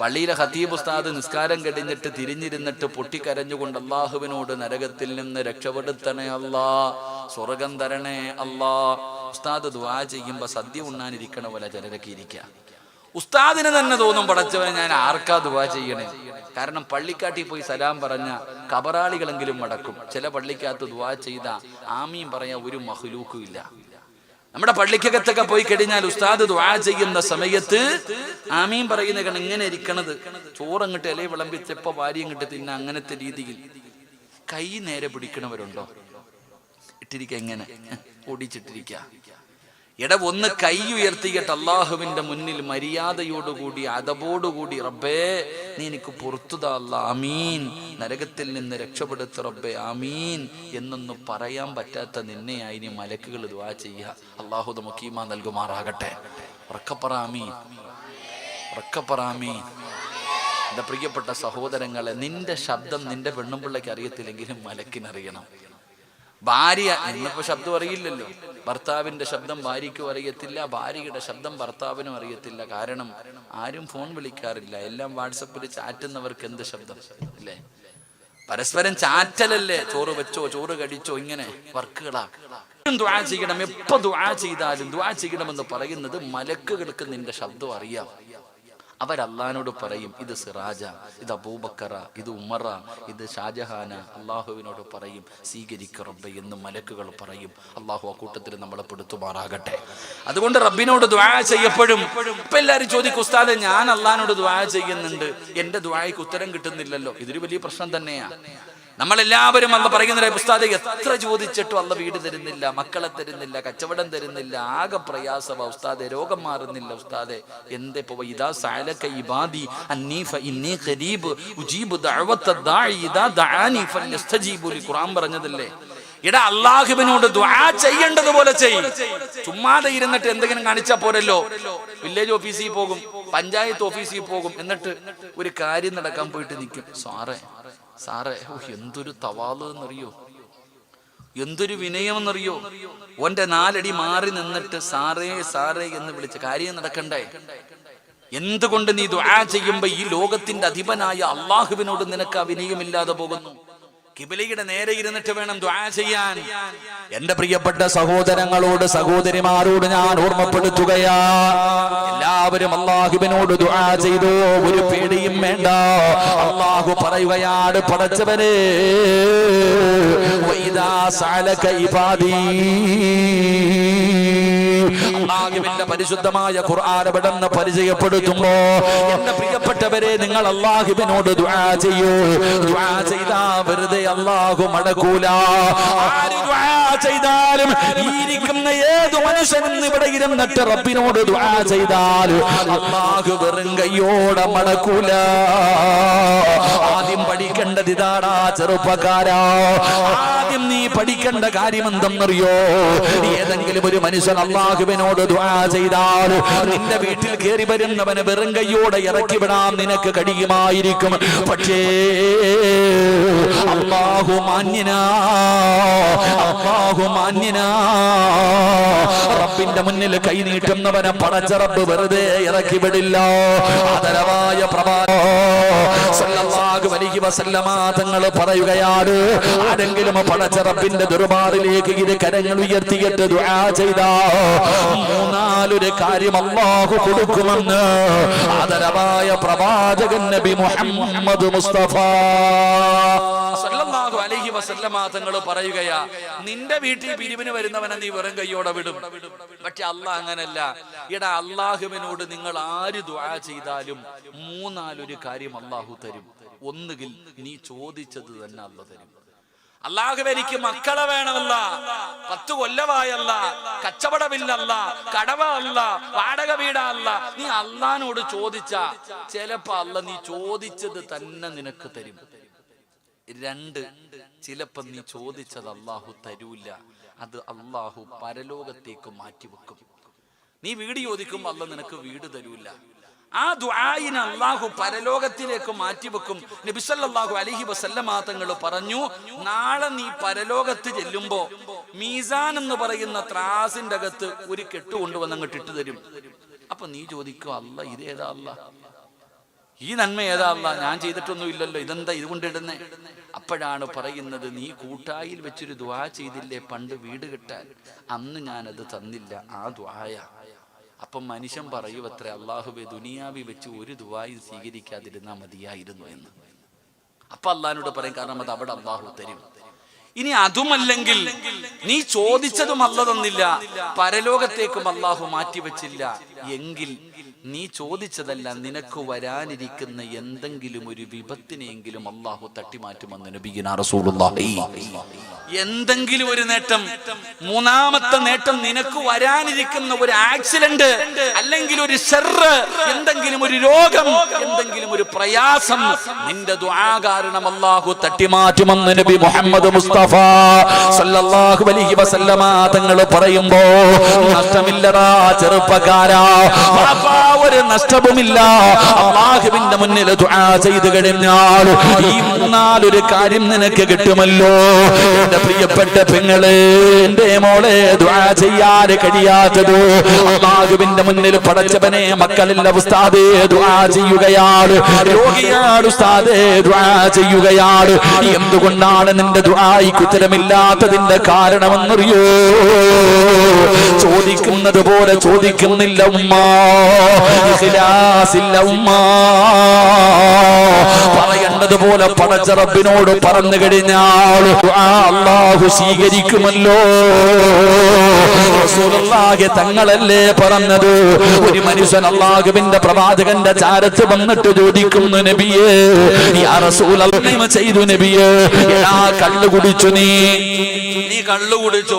പള്ളിയിലെ ഖതീബ് ഉസ്താദ് നിസ്കാരം കഴിഞ്ഞിട്ട് തിരിഞ്ഞിരുന്നിട്ട് പൊട്ടിക്കരഞ്ഞുകൊണ്ട് അല്ലാഹുവിനോട് നരകത്തിൽ നിന്ന് രക്ഷപ്പെടുത്തണേ അല്ലാ, സ്വർഗം തരണേ അല്ലാ. ഉസ്താദ് ദുആ ചെയ്യുമ്പോ സദ്യ ഉണ്ണാനിരിക്കണ പോലെ ചിലരൊക്കെ ഇരിക്കുക. ഉസ്താദിന് തന്നെ തോന്നും, പടച്ചവനെ ഞാൻ ആർക്കാ ദുആ ചെയ്യണേ? കാരണം പള്ളിക്കാട്ടിൽ പോയി സലാം പറഞ്ഞ കബറാളികളെങ്കിലും മടക്കും. ചില പള്ളിക്കകത്ത് ദുആ ചെയ്ത ആമീൻ പറയാൻ ഒരു മഖ്ലൂക്കും ഇല്ല. നമ്മുടെ പള്ളിക്കകത്തൊക്കെ പോയി കഴിഞ്ഞാൽ ഉസ്താദ് ദുആ ചെയ്യുന്ന സമയത്ത് ആമീൻ പറയുന്ന കാരണം ഇങ്ങനെ ഇരിക്കണത്, ചോറങ്ങട്ട് ഇല വിളമ്പിച്ചപ്പോ വാരി അങ്ങോട്ട് തിന്ന, അങ്ങനത്തെ രീതിയിൽ. കൈ നേരെ പിടിക്കണവരുണ്ടോ? ഇട്ടിരിക്ക, ഇങ്ങനെ ഓടിച്ചിട്ടിരിക്ക. ഒന്ന് കൈ ഉയർത്തിയിട്ട് അള്ളാഹുവിന്റെ മുന്നിൽ മര്യാദയോടുകൂടി അതബോടുകൂടി, റബ്ബേ നീ എനിക്ക് പുറത്തുതാ അല്ലാ, ആമീൻ, നരകത്തിൽ നിന്ന് രക്ഷപ്പെടുത്ത റബ്ബേ, ആമീൻ എന്നൊന്നും പറയാൻ പറ്റാത്ത നിന്നെയായി നീ മലക്കുകൾ ദുആ ചെയ്യുക. അള്ളാഹു നമുക്ക് ഈമാൻ നൽകുമാറാകട്ടെ. ഉറക്കപ്പറാമീൻ, ഉറക്കപ്പറാമീൻ. എന്റെ പ്രിയപ്പെട്ട സഹോദരങ്ങളെ, നിന്റെ ശബ്ദം നിന്റെ പെണ്ണുമ്പിള്ളയ്ക്ക് അറിയത്തില്ലെങ്കിലും മലക്കിനറിയണം. ഭാര്യ ഇന്നിപ്പോ ശബ്ദം അറിയില്ലല്ലോ. ഭർത്താവിന്റെ ശബ്ദം ഭാര്യയ്ക്കും അറിയത്തില്ല, ഭാര്യയുടെ ശബ്ദം ഭർത്താവിനും അറിയത്തില്ല. കാരണം ആരും ഫോൺ വിളിക്കാറില്ല, എല്ലാം വാട്സപ്പിൽ ചാറ്റുന്നവർക്ക് എന്ത് ശബ്ദം അല്ലേ? പരസ്പരം ചാറ്റലല്ലേ. ചോറ് വെച്ചോ, ചോറ് കഴിച്ചോ, ഇങ്ങനെ വർക്കുകളാ. ദുആ ചെയ്യണം. എപ്പോ ദുആ ചെയ്താലും ദുആ ചെയ്യണമെന്ന് പറയുന്നത് മലക്കുകൾക്ക് നിന്റെ ശബ്ദം അറിയാം. അവരല്ലാനോട് പറയും, ഇത് സിറാജ, ഇത് അബൂബക്കറ, ഇത് ഉമറ, ഇത് ഷാജഹാന. അള്ളാഹുവിനോട് പറയും, സ്വീകരിക്ക റബ്ബേ എന്ന് മലക്കുകൾ പറയും. അള്ളാഹു ആ കൂട്ടത്തിൽ നമ്മളെ പെടുത്തുമാറാകട്ടെ. അതുകൊണ്ട് റബ്ബിനോട് ദുആ ചെയ്യപ്പോഴും ഇപ്പൊ എല്ലാവരും ചോദിക്കും, ഉസ്താദെ ഞാൻ അള്ളാഹിനോട് ദുആ ചെയ്യുന്നുണ്ട്, എന്റെ ദുആയ്ക്ക് ഉത്തരം കിട്ടുന്നില്ലല്ലോ. ഇതൊരു വലിയ പ്രശ്നം തന്നെയാ. നമ്മളെല്ലാവരും അല്ല പറയുന്നില്ല, ഉസ്താദെ എത്ര ചോദിച്ചിട്ടും അല്ല വീട് തരുന്നില്ല, മക്കളെ തരുന്നില്ല, കച്ചവടം തരുന്നില്ല, ആകെ പ്രയാസമാ ഉസ്താദെ, രോഗം മാറുന്നില്ല ഉസ്താദെ, എന്തേപ്പോ ഇദാ സഅലക ഇബാദി അന്നീ ഫഇന്നീ ഖരീബ് ഉജീബു ദഅവത ദാഇ ഇദാ ദഅാനി ഫലയസ്തജീബു ലി. ഖുർആൻ പറഞ്ഞതല്ലേ. എടാ, അള്ളാഹുവിനോട് ദുആ ചെയ്യേണ്ടതുപോലെ ചെയ്യും. ചുമ്മാതെ ഇരുന്നിട്ട് എന്തെങ്കിലും കാണിച്ചാ പോരല്ലോ. വില്ലേജ് ഓഫീസിൽ പോകും, പഞ്ചായത്ത് ഓഫീസിൽ പോകും, എന്നിട്ട് ഒരു കാര്യം നടക്കാൻ പോയിട്ട് നിൽക്കും. സാറേ, എന്തൊരു തവാള് എന്നറിയോ, എന്തൊരു വിനയമെന്നറിയോ. ഓന്റെ 4 അടി മാറി നിന്നിട്ട് സാറേ സാറേ എന്ന് വിളിച്ച കാര്യം നടക്കണ്ടേ? എന്തുകൊണ്ട് നീ ദുആ ചെയ്യുമ്പോ ഈ ലോകത്തിന്റെ അധിപനായ അള്ളാഹുവിനോട് നിനക്ക് ആ വിനയമില്ലാതെ പോകുന്നു? കിബിലയുടെ നേരെ ഇരുന്നിട്ട് വേണം ദുആ ചെയ്യാൻ. എന്റെ പ്രിയപ്പെട്ട സഹോദരങ്ങളോട് സഹോദരിമാരോട് ഞാൻ ഓർമ്മപ്പെടുത്തുകയാ, എല്ലാവരും അല്ലാഹുവിനോട് ദുആ ചെയ്തോ, ഒരു പേടിയും വേണ്ട. അല്ലാഹു പറയുകയാണ്, പടച്ചവനെ വഇദാ സഅലക ഇബാദി. അല്ലാഹുവിന്റെ പരിശുദ്ധമായ ഖുർആൻ പെടുന്ന പരിചയപ്പെടുത്തുമ്പോ, എന്റെ പ്രിയപ്പെട്ടവരെ, നിങ്ങൾ അല്ലാഹുവിനോട് ദുആ ചെയ്യൂ. ദുആ ചെയ്താ വെറുതെ അല്ലാഹു മടക്കൂല. ആര് ദുആ ചെയ്താലും, ഇരിക്കുന്ന ഏതു മനുഷ്യനും ഇവിടെ ഇരുന്നിട്ട് റബ്ബിനോട് ദുആ ചെയ്താൽ അല്ലാഹു വെറും കയ്യോടെ മടക്കൂല. ആദ്യം പഠിക്കേണ്ടത് ഇതാടാ ചെറുപ്പക്കാരാ, ആദ്യം നീ പഠിക്കേണ്ട കാര്യം എന്തെന്നറിയോ? ഏതെങ്കിലും ഏതെങ്കിലും ഒരു മനുഷ്യൻ അല്ലാഹുവിനോട് ദുആ ചെയ്താൽ നിന്റെ വീട്ടിൽ കയറി വരുന്നവന് വെറും കൈയോടെ ഇറക്കി വിടാൻ നിനക്ക് കഴിയുമായിരിക്കും. പക്ഷേ അല്ലാഹു മാന്യനാ, അല്ലാഹു മാന്യനാ. റബ്ബിന്റെ മുന്നിൽ കൈ നീട്ടുന്നവനെ പടച്ച റബ്ബ് വെറുതെ ഇറക്കി വിടില്ല. ആദരവായ സല്ലല്ലാഹു അലൈഹി വസല്ലമ തങ്ങൾ പറയുകയാണ്, ആരെങ്കിലും പടച്ച റബ്ബിന്റെ ദർബാറിലേക്ക് ഇത് കരങ്ങൾ ഉയർത്തിയിട്ട് ദുആ ചെയ്താ മൂന്നാലൊരു കാര്യം അല്ലാഹു കൊടുക്കുമെന്ന് ആദരവായ പ്രവാചകൻ നബി മുഹമ്മദ് മുസ്തഫ സല്ലല്ലാഹു അലൈഹി വസല്ലമ തങ്ങൾ പറയുകയാ, നിന്റെ വീട്ടിൽ പിരിവിന് വരുന്നവനെ നീ വെറും കൈയോടെ വിടും. പക്ഷെ അല്ലാഹ് അങ്ങനല്ല. എടാ, അല്ലാഹുവിനോട് നിങ്ങൾ ആര് ദുആ ചെയ്താലും മൂന്നാലൊരു കാര്യം അല്ലാഹു തരും. ഒന്നുകിൽ നീ ചോദിച്ചത് തന്നെ അല്ലാഹു തരും. അല്ലാഹുവേ, എനിക്ക് മക്കളെ വേണമല്ല, 10 കൊല്ലമായല്ല, കച്ചവടമില്ലല്ല, കടവ അല്ല, വാടക വീടല്ല, നീ അല്ലാഹുവിനോട് ചോദിച്ചാ ചിലപ്പോ അല്ലാഹ് നീ ചോദിച്ചത് തന്നെ നിനക്ക് തരും. 2, ചിലപ്പോ നീ ചോദിച്ചത് അല്ലാഹു തരൂല, അത് അല്ലാഹു പരലോകത്തേക്ക് മാറ്റിവെക്കും. നീ വീട് ചോദിക്കുമ്പോ അല്ലാഹ് നിനക്ക് വീട് തരൂല, ആ ദുആയിനെ അല്ലാഹു പരലോകത്തിലേക്ക് മാറ്റിവെക്കും. നബി സല്ലല്ലാഹു അലൈഹി വസല്ലമ തങ്ങൾ പറഞ്ഞു, നാളെ നീ പരലോകത്ത് ചെല്ലുമ്പോ മീസാൻ എന്ന് പറയുന്ന ത്രാസിന്റെ അകത്ത് ഒരു കെട്ട് കൊണ്ടുവന്ന് അങ്ങോട്ട് ഇട്ടു തരും. അപ്പൊ നീ ചോദിക്കും, അല്ലാഹ് ഇതേതാ അല്ലാഹ്, ഈ നന്മ ഏതാ അല്ലാഹ്, ഞാൻ ചെയ്തിട്ടൊന്നും ഇല്ലല്ലോ, ഇതെന്താ ഇത് കൊണ്ടിടുന്നേ? അപ്പോഴാണ് പറയുന്നത്, നീ കൂട്ടായിൽ വെച്ചൊരു ദുആ ചെയ്തില്ലേ പണ്ട് വീട് കിട്ടാൻ, അന്ന് ഞാനത് തന്നില്ല, ആ ദുആയ. അപ്പം മനുഷ്യൻ പറയൂ അത്ര, അല്ലാഹുവേ, ദുനിയാവി വെച്ച് ഒരു ദുആയും സ്വീകരിക്കാതിരുന്നാ മതിയായിരുന്നു എന്ന്. അപ്പൊ അല്ലാഹുവിനോട് പറയും, കാരണം അത് അവിടെ അല്ലാഹു തരും. ഇനി അതുമല്ലെങ്കിൽ നീ ചോദിച്ചതും അല്ലാഹു തന്നില്ല, പരലോകത്തേക്കും അല്ലാഹു മാറ്റിവെച്ചില്ല എങ്കിൽ നീ ചോദിച്ചതല്ല, നിനക്ക് വരാനിരിക്കുന്ന എന്തെങ്കിലും ഒരു വിപത്തിനെങ്കിലും അല്ലാഹു തട്ടിമാറ്റുമെന്ന് നബിയുനാ റസൂലുള്ളാഹി. എന്തെങ്കിലും ഒരു നേട്ടം, മൂന്നാമത്തെ നേട്ടം, നിനക്ക് വരാനിരിക്കുന്ന ഒരു ആക്സിഡന്റ്, അല്ലെങ്കിൽ ഒരു ശർറ്, എന്തെങ്കിലും ഒരു രോഗം, എന്തെങ്കിലും ഒരു പ്രയാസം, നിന്റെ ദുആ കാരണം അല്ലാഹു തട്ടിമാറ്റുമെന്ന് നബി മുഹമ്മദ് മുസ്തഫ സല്ലല്ലാഹു അലൈഹി വസല്ലമ തങ്ങൾ പറയുമ്പോ, നഷ്ടമില്ലടാ ചെറുപ്പക്കാരാ, ഒരു നഷ്ടവുമില്ല. അല്ലാഹുവിന്റെ മുന്നിൽ ദുആ ചെയ്തു കഴിഞ്ഞാൽ ഈ മൂന്നാലൊരു കാര്യം നിനക്ക് കിട്ടുമല്ലോ. എന്റെ പ്രിയപ്പെട്ട പെങ്ങളെ, എന്റെ മോളെ, ദുആ ചെയ്യാൻ കഴിയാത്തത് അല്ലാഹുവിന്റെ മുന്നിൽ പടച്ചവനെ, മക്കളില്ല ഉസ്താദേ ദുആ ചെയ്യുകയാണ്, രോഗിയാണ് ഉസ്താദേ ദുആ ചെയ്യുകയാണ്. എന്തുകൊണ്ടാണ് നിന്റെ ദുആയ്ക്ക് ഉത്തരമില്ലാത്തതിന്റെ കാരണമെന്നറിയോ? ചോദിക്കുന്നത് പോലെ ചോദിക്കുന്നില്ല ഉമ്മ, ഇഖ്ലാസില്ല ഉമ്മ. പറയേണ്ടതുപോലെ പടച്ച റബ്ബിനോട് പറഞ്ഞു കഴിഞ്ഞാൽ അല്ലാഹു സ്വീകരിക്കുമല്ലോ. റസൂലുള്ളാഹി തങ്ങളല്ലേ പറഞ്ഞത്, ഒരു മനുഷ്യൻ അല്ലാഹുവിന്റെ പ്രവാചകന്റെ ചാരത്ത് വന്നിട്ട് ചോദിക്കുന്നു, നബിയേ യാ റസൂലല്ലാഹ് ചെയ്തു നബിയേ, എടാ കള്ളു കുടിച്ചു, നീ കള്ളു കുടിച്ചു,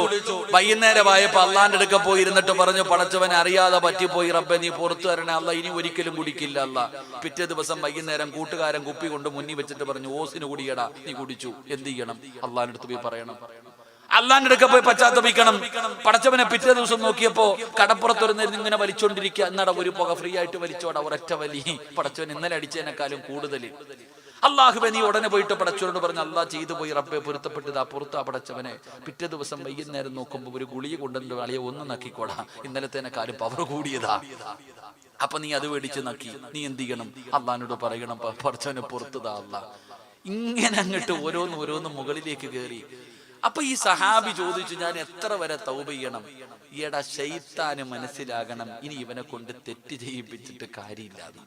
വൈകുന്നേരമായപ്പോ അള്ളാന്റെ അടുക്ക പോയി ഇരുന്നിട്ട് പറഞ്ഞു, പടച്ചവനെ അറിയാതെ പറ്റിപ്പോയി റബ്ബെ, നീ പുറത്തു തരണേ അല്ലാ, ഇനി ഒരിക്കലും കുടിക്കില്ല അല്ലാ. പിറ്റേ ദിവസം വൈകുന്നേരം കൂട്ടുകാരൻ കുപ്പി കൊണ്ട് മുന്നിൽ വെച്ചിട്ട് പറഞ്ഞു, ഓസിന് കുടിയടാ, നീ കുടിച്ചു, എന്ത് ചെയ്യണം? അള്ളാന്റെ അടുത്ത് പോയി പറയണം, അള്ളാന്റെ അടുക്ക പോയി പശ്ചാത്തപിക്കണം. പടച്ചവനെ പിറ്റേ ദിവസം നോക്കിയപ്പോ കടപ്പുറത്തൊരു നേരം ഇങ്ങനെ വലിച്ചോണ്ടിരിക്കുക, എന്നാടാ ഒരു പുക ഫ്രീ ആയിട്ട് വലിച്ചോടാ, ഒരൊറ്റ വലി. പടച്ചവൻ ഇന്നലെ അടിച്ചതിനേക്കാളും കൂടുതൽ. അല്ലാഹുവേ, നീ ഉടനെ പോയിട്ട് പടച്ചവനോട് പറഞ്ഞു, അല്ലാഹ് ചെയ്തു പോയി റബ്ബെ, പൊരുത്തപ്പെട്ടതാ, പുറത്താ പടച്ചവനെ. പിറ്റേ ദിവസം വൈകുന്നേരം നോക്കുമ്പോ ഒരു ഗുളിക കൊണ്ടുവന്ന് അളിയെ ഒന്ന് നക്കിക്കോടാ, ഇന്നലത്തേനെക്കാളും പവർ കൂടിയതാ. അപ്പൊ നീ അത് മേടിച്ച് നക്കി, നീ എന്ത് ചെയ്യണം? അള്ളാഹിനോട് പറയണം, പടച്ചവനെ പുറത്തുതാ അല്ലാഹ്. ഇങ്ങനെ അങ്ങോട്ട് ഓരോന്ന് മുകളിലേക്ക് കയറി. അപ്പൊ ഈ സഹാബി ചോദിച്ചു, ഞാൻ എത്ര വരെ തൗബ ചെയ്യണം? ഈടാ, ശൈത്താന് മനസ്സിലാകണം ഇനി ഇവനെ കൊണ്ട് തെറ്റ് ചെയ്യിപ്പിച്ചിട്ട് കാര്യമില്ലാതെ.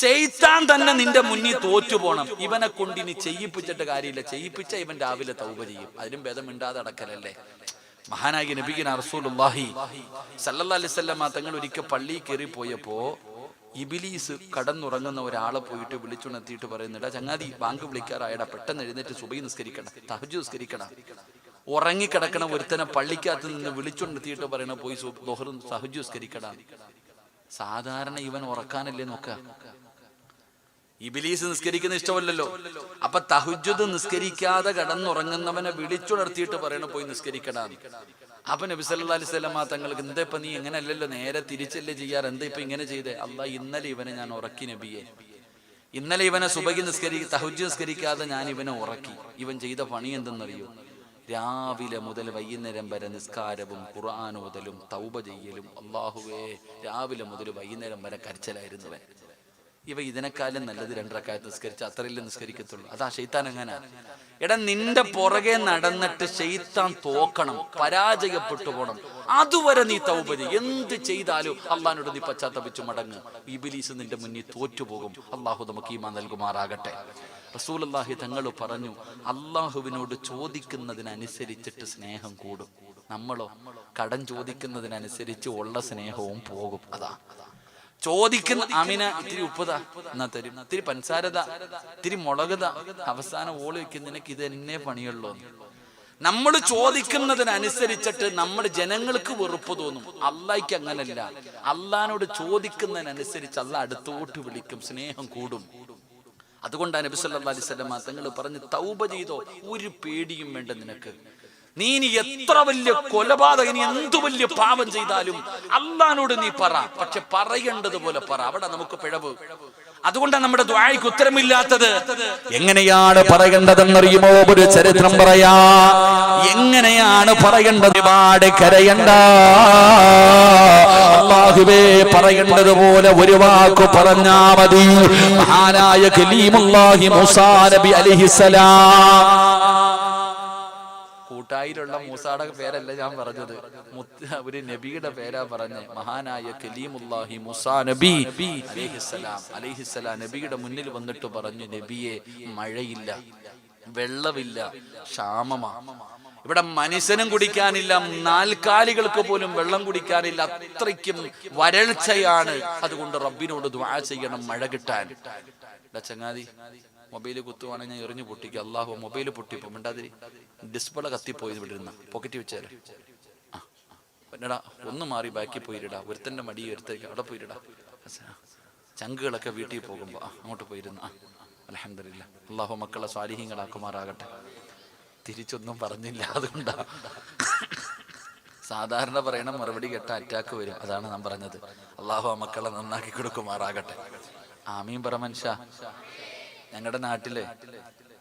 ശൈത്താൻ തന്നെ നിന്റെ മുന്നിൽ തോറ്റു പോണം. ഇവനെ കൊണ്ട് ഇനി ചെയ്യിപ്പിച്ചിട്ട് കാര്യമില്ല. ചെയ്യിപ്പിച്ച ഇവൻ രാവിലെ തൗബ ചെയ്യും. അതിലും ഭേദം മിണ്ടാതെ അടക്കലല്ലേ. മഹാനായ നബിയുനാ റസൂലുള്ളാഹി സല്ലല്ലാഹു അലൈഹി വസല്ലം തങ്ങൾ ഒരിക്കൽ പള്ളിയിൽ കയറി പോയപ്പോ ഇബ്ലീസ് കടന്നുറങ്ങുന്ന ഒരാളെ പോയിട്ട് വിളിച്ചുണർത്തിയിട്ട് പറയുന്നുണ്ട്, ചങ്ങാതി ബാങ്ക് വിളിക്കാറായടാ, പെട്ടെന്ന് എഴുന്നേറ്റ് സുബഹി നിസ്കരിക്കണം, തഹജ്ജുദ് നിസ്കരിക്കണം. ഉറങ്ങിക്കിടക്കണ ഒരുത്തനെ പള്ളിക്കകത്ത് നിന്ന് വിളിച്ചുണർത്തിയിട്ട് പറയണ, പോയി ദുഹറും തഹജ്ജുദ് നിസ്കരിക്കണം. സാധാരണ ഇവൻ ഉറക്കാനല്ലേ നോക്ക, ഇബ്ലീസ് നിസ്കരിക്കുന്ന ഇഷ്ടമല്ലല്ലോ. അപ്പൊ തഹജ്ജുദ് നിസ്കരിക്കാതെ കടന്നുറങ്ങുന്നവനെ വിളിച്ചുണർത്തിയിട്ട് പറയണ, പോയി നിസ്കരിക്കടാ. അപ്പൊ നബി സല്ലല്ലാഹു അലൈഹി വസല്ലമ തങ്ങൾക്ക് എന്താ ഇപ്പൊ നീ എങ്ങനെയല്ലല്ലോ, നേരെ തിരിച്ചല്ലേ ചെയ്യാറ്, എന്താ ഇപ്പൊ ഇങ്ങനെ ചെയ്തേ? അല്ലാഹ് ഇന്നലെ ഇവനെ ഞാൻ ഉറക്കി നബിയെ, ഇന്നലെ ഇവനെ സുബഹി തഹജ്ജുദ് നിസ്കരിക്കാതെ ഞാൻ ഇവനെ ഉറക്കി. ഇവൻ ചെയ്ത പണി എന്തെന്നറിയോ? രാവിലെ മുതൽ വൈകുന്നേരം വരെ നിസ്കാരവും ഖുർആൻ ഓതലും തൗബ ചെയ്യലും. അല്ലാഹുവേ, രാവിലെ മുതൽ വൈകുന്നേരം വരെ കരച്ചിലായിരുന്നവൻ. ഇവ ഇതിനെക്കാളും നല്ലത് 2 റക്അത്ത് നിസ്കരിച്ച് അത്രയല്ലേ നിസ്കരിക്കത്തുള്ളൂ. അതാ ശൈത്താൻ എങ്ങനെ? എടാ, നിന്റെ പുറകെ നടന്നിട്ട് ശൈത്താൻ തോക്കണം, പരാജയപ്പെട്ടു പോണം, അതുവരെ നീ തൗബ ചെയ്യ്. എന്ത് ചെയ്താലും അള്ളാഹിനോട് നീ പശ്ചാത്തപിച്ചു മടങ്ങ്. ഇബ്ലീസ് നിന്റെ മുന്നിൽ തോറ്റുപോകും. അള്ളാഹു നമുക്ക് ഈമാൻ നൽകുമാറാകട്ടെ. റസൂലുള്ളാഹി തങ്ങൾ പറഞ്ഞു, അള്ളാഹുവിനോട് ചോദിക്കുന്നതിനനുസരിച്ചിട്ട് സ്നേഹം കൂടും. നമ്മളോ കടം ചോദിക്കുന്നതിനനുസരിച്ച് ഉള്ള സ്നേഹവും പോകും. അതാ ചോദിക്കുന്ന അമിന ഇത്തിരി ഉപ്പതാ എന്നാ തരും, ഇത്തിരി പഞ്ചസാരതാ, ഇത്തിരി മുളകതാ, അവസാനം ഓള് വെക്കും, നിനക്ക് ഇത് എന്നെ പണിയുള്ളൂ. നമ്മൾ ചോദിക്കുന്നതിനനുസരിച്ചിട്ട് നമ്മൾ ജനങ്ങൾക്ക് വെറുപ്പ് തോന്നും. അള്ളാഹിക്ക് അങ്ങനല്ല. അള്ളാഹിനോട് ചോദിക്കുന്നതിനനുസരിച്ച് അള്ളാഹ് അടുത്തോട്ട് വിളിക്കും, സ്നേഹം കൂടും. അതുകൊണ്ടാണ് നബി സല്ലല്ലാഹു അലൈഹി വസല്ലം തങ്ങൾ പറഞ്ഞ്, തൗബ ചെയ്തോ, ഒരു പേടിയും വേണ്ട നിനക്ക്. നീ ഇനി എത്ര വലിയ കൊലപാതകൻ, എന്തു വലിയ പാപം ചെയ്താലും അള്ളാഹിനോട് നീ പറ, പക്ഷെ പറയേണ്ടതുപോലെ പറ. അവിടെ നമുക്ക് പിഴവ്. അതുകൊണ്ടാണ് നമ്മുടെ ദുആയ്ക്ക് ഉത്തരമില്ലാത്തത്. എങ്ങനെയാണ് പറയേണ്ടതെന്നറിയുമോ? ഒരു ചരിത്രം പറയാ. എങ്ങനെയാണ് പറയേണ്ടത്? ഒരുപാട് കരയണ്ട. അല്ലാഹുവേ, പറയേണ്ടതുപോലെ ഒരു വാക്ക് പറഞ്ഞാ മതി. മഹാനായ കലീമുല്ലാഹി മൂസാ നബി അലൈഹിസ്സലാം, കൂട്ടായിലുള്ള മൂസായുടെ പേരല്ല ഞാൻ പറഞ്ഞത്, ഒരു നബിയുടെ പേരാ പറഞ്ഞ്. മഹാനായ കലീമുല്ലാഹി മൂസാ നബി അലൈഹിസ്സലാം നബിയുടെ മുന്നിൽ വന്നിട്ട് പറഞ്ഞു, നബിയെ, മഴയില്ല, വെള്ളമില്ല, ക്ഷാമമാ. ഇവിടെ മനുഷ്യനും കുടിക്കാനില്ല, നാൽക്കാലികൾക്ക് പോലും വെള്ളം കുടിക്കാനില്ല, അത്രയ്ക്കും വരൾച്ചയാണ്. അതുകൊണ്ട് റബ്ബിനോട് ദുആ ചെയ്യണം മഴ കിട്ടാൻ. ചങ്ങാതി, മൊബൈല് കുത്തുവാണെങ്കിൽ ഞാൻ എറിഞ്ഞു പൊട്ടിക്കുക. അല്ലാഹു മൊബൈല് പൊട്ടിപ്പോ മിണ്ടാതിരി, ഡിസ്പ്ലേ കത്തിപ്പോയി ഇവിടെ ഇരുന്ന പോക്കറ്റ് വെച്ചാല്. എടാ, ഒന്ന് മാറി ബാക്കി പോയിടാ, ഒരുത്തന്റെ മടി ഒരുത്തേക്ക് അവിടെ പോയിടാ. ചങ്കുകളൊക്കെ വീട്ടിൽ പോകുമ്പോ അങ്ങോട്ട് പോയിരുന്നു. അൽഹംദുലില്ലാ, അല്ലാഹു മക്കളെ സ്വാലിഹീങ്ങളാക്കുമാറാകട്ടെ. തിരിച്ചൊന്നും പറഞ്ഞില്ല, അതുകൊണ്ടാ. സാധാരണ പറയണം, മറുപടി കേട്ട അറ്റാക്ക് വരും. അതാണ് ഞാൻ പറഞ്ഞത്. അല്ലാഹു മക്കളെ നന്നാക്കി കൊടുക്കുമാറാകട്ടെ. ആമീൻ പറ മനുഷ്യ. ഞങ്ങളുടെ നാട്ടിലെ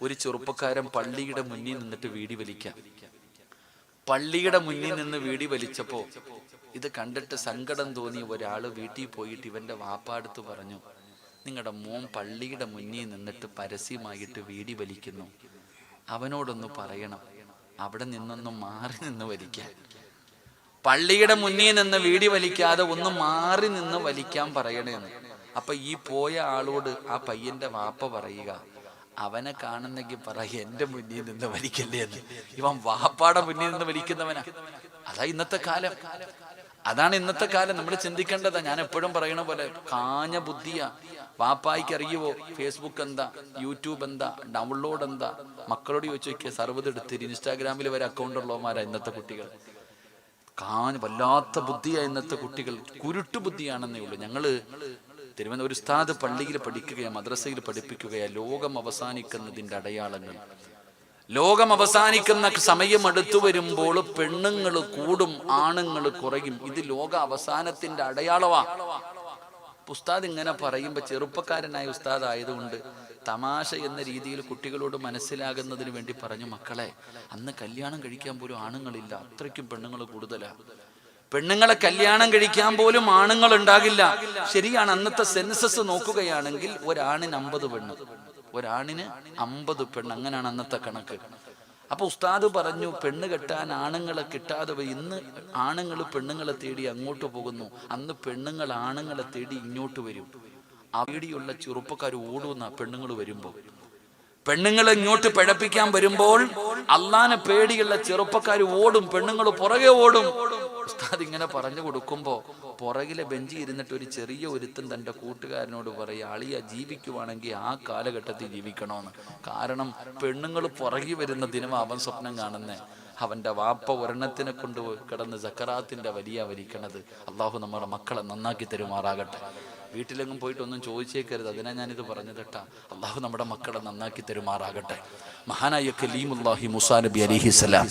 ഒരു ചെറുപ്പക്കാരൻ പള്ളിയുടെ മുന്നിൽ നിന്നിട്ട് വീടി വലിക്കാം. പള്ളിയുടെ മുന്നിൽ നിന്ന് വീടി വലിച്ചപ്പോ ഇത് കണ്ടിട്ട് സങ്കടം തോന്നി ഒരാള് വീട്ടിൽ പോയിട്ട് ഇവന്റെ വാപ്പാടുത്ത് പറഞ്ഞു, നിങ്ങളുടെ മോൻ പള്ളിയുടെ മുന്നിൽ നിന്നിട്ട് പരസ്യമായിട്ട് വീടി വലിക്കുന്നു, അവനോടൊന്ന് പറയണം അവിടെ നിന്നൊന്ന് മാറി നിന്ന് വലിക്കാൻ. പള്ളിയുടെ മുന്നിൽ നിന്ന് വീടി വലിക്കാതെ ഒന്ന് മാറി നിന്ന് വലിക്കാൻ പറയണേന്ന്. അപ്പൊ ഈ പോയ ആളോട് ആ പയ്യന്റെ വാപ്പ പറയുക, അവനെ കാണുന്നെങ്കിൽ പറ എന്റെ മുന്നിൽ നിന്ന് വലിക്കല്ലേ എന്ന്. ഇവൻ വാപ്പാടെ മുന്നിൽ നിന്ന് വലിക്കുന്നവനാ. അതാ ഇന്നത്തെ കാലം. അതാണ് ഇന്നത്തെ കാലം. നമ്മൾ ചിന്തിക്കേണ്ടതാ. ഞാൻ എപ്പോഴും പറയണ പോലെ കാഞ്ഞ ബുദ്ധിയാ. വാപ്പായിക്ക് അറിയുവോ ഫേസ്ബുക്ക് എന്താ, യൂട്യൂബ് എന്താ, ഡൗൺലോഡ് എന്താ? മക്കളോട് ചോദിച്ചു നോക്കിയാൽ സർവ്വത് എടുത്തിരി. ഇൻസ്റ്റാഗ്രാമിൽ വരെ അക്കൗണ്ട് ഉള്ളവന്മാരാ ഇന്നത്തെ കുട്ടികൾ. വല്ലാത്ത ബുദ്ധിയാ ഇന്നത്തെ കുട്ടികൾ. കുരുട്ടു ബുദ്ധിയാണെന്നേ ഉള്ളൂ. ഞങ്ങള് തിരുവനന്തപുരം ഉസ്താദ് പള്ളിയിൽ പഠിക്കുകയാ, മദ്രസയിൽ പഠിപ്പിക്കുകയാ, ലോകം അവസാനിക്കുന്നതിന്റെ അടയാളങ്ങൾ. ലോകം അവസാനിക്കുന്ന സമയം അടുത്തു വരുമ്പോൾ പെണ്ണുങ്ങൾ കൂടും, ആണുങ്ങൾ കുറയും. ഇത് ലോക അവസാനത്തിന്റെ അടയാളമാ. ഉസ്താദ് ഇങ്ങനെ പറയുമ്പോ ചെറുപ്പക്കാരനായ ഉസ്താദ് ആയതുകൊണ്ട് തമാശ എന്ന രീതിയിൽ കുട്ടികളോട് മനസ്സിലാകുന്നതിന് വേണ്ടി പറഞ്ഞു, മക്കളെ, അന്ന് കല്യാണം കഴിക്കാൻ പോലും ആണുങ്ങളില്ല, അത്രയ്ക്കും പെണ്ണുങ്ങൾ കൂടുതലാ. പെണ്ണുങ്ങളെ കല്യാണം കഴിക്കാൻ പോലും ആണുങ്ങൾ ഉണ്ടാകില്ല. ശരിയാണ്. അന്നത്തെ സെൻസസ് നോക്കുകയാണെങ്കിൽ ഒരാണിന് 50 പെണ്ണ്, ഒരാണിന് 50 പെണ്ണ്, അങ്ങനെയാണ് അന്നത്തെ കണക്ക്. അപ്പൊ ഉസ്താദ് പറഞ്ഞു, പെണ്ണ് കെട്ടാൻ ആണുങ്ങളെ കിട്ടാതെ പോയി. ഇന്ന് ആണുങ്ങൾ പെണ്ണുങ്ങളെ തേടി അങ്ങോട്ട് പോകുന്നു, അന്ന് പെണ്ണുങ്ങൾ ആണുങ്ങളെ തേടി ഇങ്ങോട്ട് വരും. അവിടെയുള്ള ചെറുപ്പക്കാർ ഓടുന്ന പെണ്ണുങ്ങൾ വരുമ്പോ, പെണ്ണുങ്ങളെ ഇങ്ങോട്ട് പിഴപ്പിക്കാൻ വരുമ്പോൾ അള്ളാനെ പേടിയുള്ള ചെറുപ്പക്കാർ ഓടും, പെണ്ണുങ്ങൾ പുറകെ ഓടും. ഉസ്താദ് ഇങ്ങനെ പറഞ്ഞു കൊടുക്കുമ്പോ പുറകിലെ ബെഞ്ചി ഇരുന്നിട്ട് ഒരു ചെറിയ ഒരുത്തൻ തന്റെ കൂട്ടുകാരനോട് പറയാ, അളിയ ജീവിക്കുവാണെങ്കിൽ ആ കാലഘട്ടത്തിൽ ജീവിക്കണോന്ന്. കാരണം പെണ്ണുങ്ങൾ പുറകി വരുന്ന ദിനം അവൻ സ്വപ്നം കാണുന്നേ. അവന്റെ വാപ്പ ഒരെണ്ണത്തിനെ കൊണ്ട് കിടന്ന് സക്കറാത്തിന്റെ വലിയ വലിക്കണത്. അള്ളാഹു നമ്മുടെ മക്കളെ നന്നാക്കി തരുമാറാകട്ടെ. വീട്ടിലെങ്ങും പോയിട്ടൊന്നും ചോദിച്ചേക്കരുത്. അതിനാ ഞാനിത് പറഞ്ഞതട്ടാ. അള്ളാഹു നമ്മുടെ മക്കളെ നന്നാക്കി തരുമാറാകട്ടെ. മഹാനായ കലീമുല്ലാഹി മൂസാ നബി അലൈഹിസ്സലാം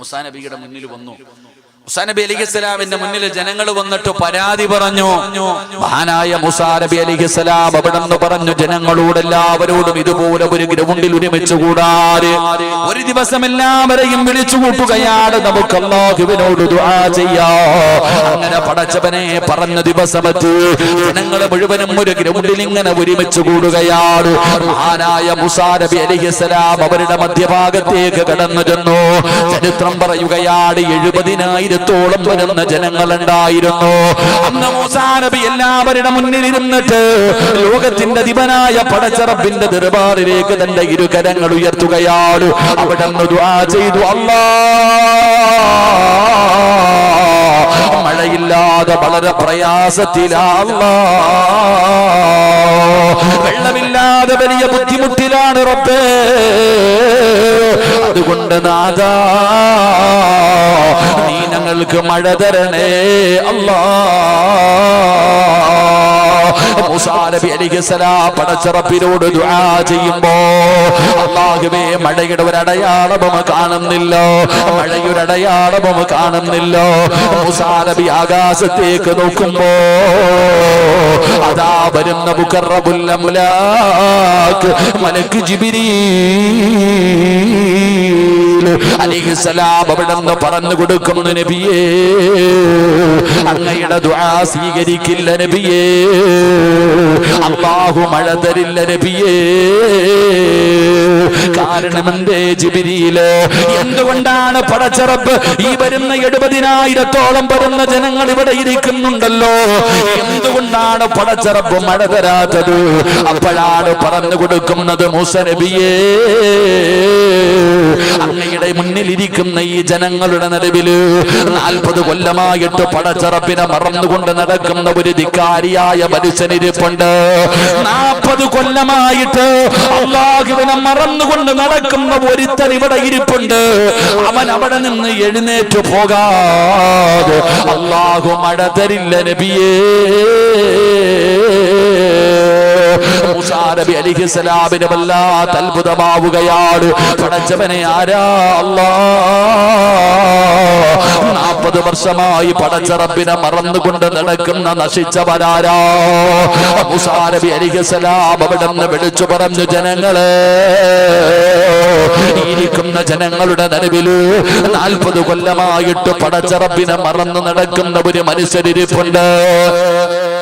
മൂസാ നബിയുടെ മുന്നിൽ വന്നു. മൂസാ നബി അലൈഹിസ്സലാമിന്റെ മുന്നിൽ ജനങ്ങൾ വന്നിട്ട് പരാതി പറഞ്ഞു. മഹാനായ മൂസാ നബി അലൈഹിസ്സലാം അവിടെന്ന് പറഞ്ഞു, ജനങ്ങളോട് എല്ലാവരോടും ഇതുപോലെ ഒരു ഗ്രൗണ്ടിൽ ഒരുമിച്ച് കൂടാറ് ഒരു ദിവസം എല്ലാവരെയും വിളിച്ചു കൂട്ടുകയാണ്, നമുക്ക് അല്ലാഹുവിനോട് ദുആ ചെയ്യാം. അങ്ങനെ പടച്ചവനെ പറഞ്ഞ ദിവസമത്ത് ജനങ്ങളെ മുഴുവനും ഒരു ഗ്രൗണ്ടിൽ ഇങ്ങനെ ഒരുമിച്ച് കൂടുകയാണ്. മഹാനായ മൂസാ നബി അലൈഹിസ്സലാം അവരുടെ മധ്യഭാഗത്തേക്ക് കടന്നു ചെന്നു. ചരിത്രം പറയുകയാണ് 70,000-ഓളം വരുന്ന ജനങ്ങളുണ്ടായിരുന്നു. അന്ന് മൂസാ നബി എല്ലാവരുടെ മുന്നിൽ ഇരുന്നിട്ട് ലോകത്തിന്റെ അധിപനായ പടച്ച റബ്ബിന്റെ ദർബാറിലേക്ക് തന്റെ ഇരുകരങ്ങൾ ഉയർത്തുകയാണ്. അവിടെ നിന്ന് ദുആ ചെയ്തു, അല്ലാഹ് മഴയില്ലാതെ വളരെ പ്രയാസത്തിലാ, വെള്ളമില്ലാതെ വലിയ ബുദ്ധിമുട്ടിലാണ് റബ്ബേ, അതുകൊണ്ട് നാഥാ നീ ഞങ്ങൾക്ക് മഴ തരണേ അല്ലാഹ്. മൂസാ നബി അലൈഹിസ്സലാം പടച്ച റബ്ബിനോട് ദുആ ചെയ്യുമ്പോ അല്ലാഹുവേ മഴയുടെ ഒരടയാളവും കാണുന്നില്ല, മഴയുടെ അടയാളവും കാണുന്നില്ല. മൂസാ നബി ആകാശത്തേക്ക് നോക്കുമ്പോ അതാ വരുന്ന മുഖറബുൽ അംലാക്ക് മലക്ക് ജിബ്രീൽ അലൈഹിസ്സലാം അവിടെന്ന് പറഞ്ഞു കൊടുക്കുന്നു, നബിയേ അങ്ങയുടെ ദുആ സ്വീകരിക്കില്ല നബിയേ, അല്ലാഹു മഴ തരില്ല നബിയേ. കാരണം എന്തേ ജിബ്രീല്, എന്തുകൊണ്ടാണ് പടച്ച റബ്ബ് ഈ വരുന്ന 70,000-ഓളം വരുന്ന ജനങ്ങൾ ഇവിടെ ഇരിക്കുന്നുണ്ടല്ലോ, എന്തുകൊണ്ടാണ് പടച്ച റബ്ബ് മഴ തരാത്തത്? അപ്പോഴാണ് പറഞ്ഞു കൊടുക്കുന്നത്, മൂസ നബിയേ അങ്ങയുടെ മുന്നിൽ ഇരിക്കുന്ന ഈ ജനങ്ങളുടെ നടുവില് 40 കൊല്ലമായിട്ട് പടച്ച റബ്ബിനെ മറന്നുകൊണ്ട് നടക്കുന്ന ഒരു ധിക്കാരിയായ മനുഷ്യനിരിപ്പുണ്ട്. 40 കൊല്ലമായിട്ട് അല്ലാഹുവിനെ മറന്നുകൊണ്ട് നടക്കുന്ന ഒരുത്തൻ ഇവിടെ ഇരിപ്പുണ്ട്. അവൻ അവിടെ നിന്ന് എഴുന്നേറ്റ് പോകാതെ അല്ലാഹു മഴ തരില്ല നബിയേ. മൂസാ നബി അലൈഹിസ്സലാമിന് വല്ലാത്ത അത്ഭുതമാവുകയാണ്. പടച്ചവനെ ആരാ അല്ലാഹ് 40 വർഷമായി പടച്ച റബ്ബിനെ മറന്നുകൊണ്ട് നടക്കുന്ന നശിച്ചവരാരാ? മൂസാ നബി അലൈഹിസ്സലാം അവിടെ നിന്ന് വിളിച്ചു പറഞ്ഞു, ജനങ്ങളെ ഇരിക്കുന്ന ജനങ്ങളുടെ നടുവില് 40 കൊല്ലമായിട്ട് പടച്ച റബ്ബിനെ മറന്നു നടക്കുന്ന ഒരു മനുഷ്യരിപ്പുണ്ട്.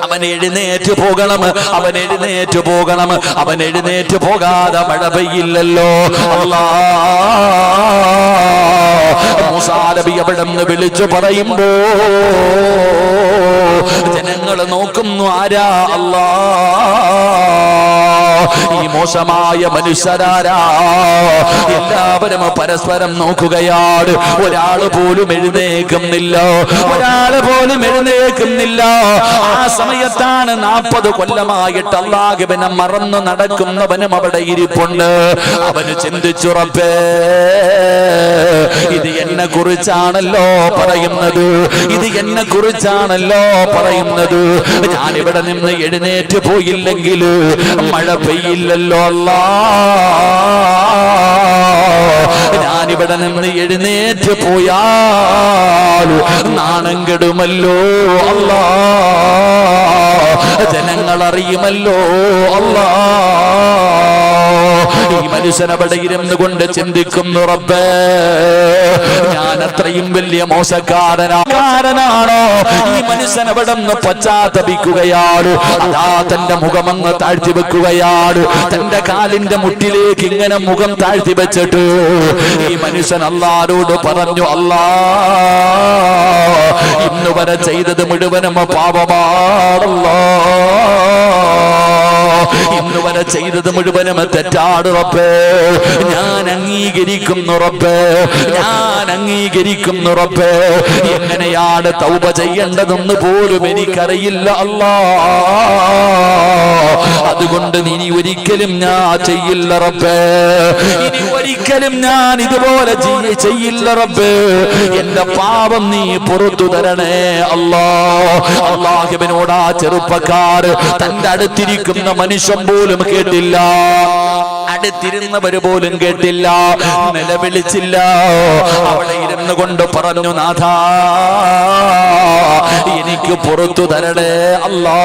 അവൻ എഴുന്നേറ്റ് പോകണം, അവൻ എഴുന്നേറ്റ് പോകണം, അവൻ എഴുന്നേറ്റ് പോകാതെ മഴ പെയ്യില്ലല്ലോ അല്ലാഹ്. മൂസാ നബി അവിടെ നിന്ന് വിളിച്ചു പറയുമ്പോ ജനങ്ങൾ നോക്കുന്നു, ആരാ അല്ലാഹ്, ഈ മോശമായ മനുഷ്യരാരാ? എല്ലാവരും പരസ്പരം നോക്കുകയാണ്. ഒരാൾ പോലും എഴുന്നേക്കുന്നില്ല, ഒരാൾ പോലും എഴുന്നേക്കുന്നില്ല. ആ സമയത്താണ് 40 കൊല്ലമായിട്ട് അല്ലാഹുവിനെ മറന്നു നടക്കുന്നവനും അവിടെ ഇരിപ്പുണ്ട്. അവന് ചിന്തിച്ചു, റബ്ബേ ഇത് എന്നെ കുറിച്ചാണല്ലോ പറയുന്നത്, ഇത് എന്നെ കുറിച്ചാണല്ലോ പറയുന്നത്. ഞാനിവിടെ നിന്ന് എഴുന്നേറ്റ് പോയില്ലെങ്കിൽ മഴ പെയ്യില്ലല്ലോ അല്ലാഹ്. ഞാനിവിടെ നിന്ന് എഴുന്നേറ്റ് പോയാൽ നാണം കെടുമല്ലോ അല്ലാഹ്, ജനങ്ങൾ അറിയുമല്ലോ അല്ലാഹ്. ഈ മനുഷ്യൻ അവിടെ ഇരുന്ന് കൊണ്ട് ചിന്തിക്കുന്നു, റബ്ബേ ഞാൻ അത്രയും വലിയ മോശക്കാരനാണോ? ഈ മനുഷ്യൻ അവിടെ നിന്ന് പശ്ചാത്തപിക്കുകയാണ്. അതാ തന്റെ മുഖമങ്ങ് താഴ്ത്തി വെക്കുകയാണ്. തന്റെ കാലിന്റെ മുട്ടിലേക്ക് ഇങ്ങനെ മുഖം താഴ്ത്തി വെച്ചിട്ട് ഈ മനുഷ്യൻ അല്ലാഹുവോട് പറഞ്ഞു, അല്ലാഹ് ഇന്ന് വരെ ചെയ്തത് മുഴുവനും പാപമാണല്ലോ, ഇന്ന് വരെ ചെയ്തത് മുഴുവനും തെറ്റാണ് റബ്ബേ. ഞാൻ അംഗീകരിക്കുന്നു റബ്ബേ, ഞാൻ അംഗീകരിക്കുന്നു റബ്ബേ. എങ്ങനെയാണ് തൗബ ചെയ്യേണ്ടതെന്ന് പോലും എനിക്കറിയില്ല അല്ലാഹ്. അതുകൊണ്ട് ഇനി ഒരിക്കലും ഞാൻ ചെയ്യില്ല റബ്ബേ, ഇനി ഒരിക്കലും ഞാൻ ഇതുപോലെ ചെയ്യില്ല റബ്ബേ. എന്റെ പാപം നീ പുറത്തു തരണേ അല്ലാഹ്. അല്ലാഹുവിനോട് ആ ചെറുപ്പക്കാർ തന്റെ അടുത്തിരിക്കുന്ന മനുഷ്യൻ പോലും കേട്ടില്ല. അടുത്തിരുന്നവര് പോലും കേട്ടില്ല, നിലവിളിച്ചില്ല. അവിടെ ഇരുന്നു കൊണ്ട് പറഞ്ഞു, നാഥാ എനിക്ക് പുറത്തു തരണേ അല്ലാ,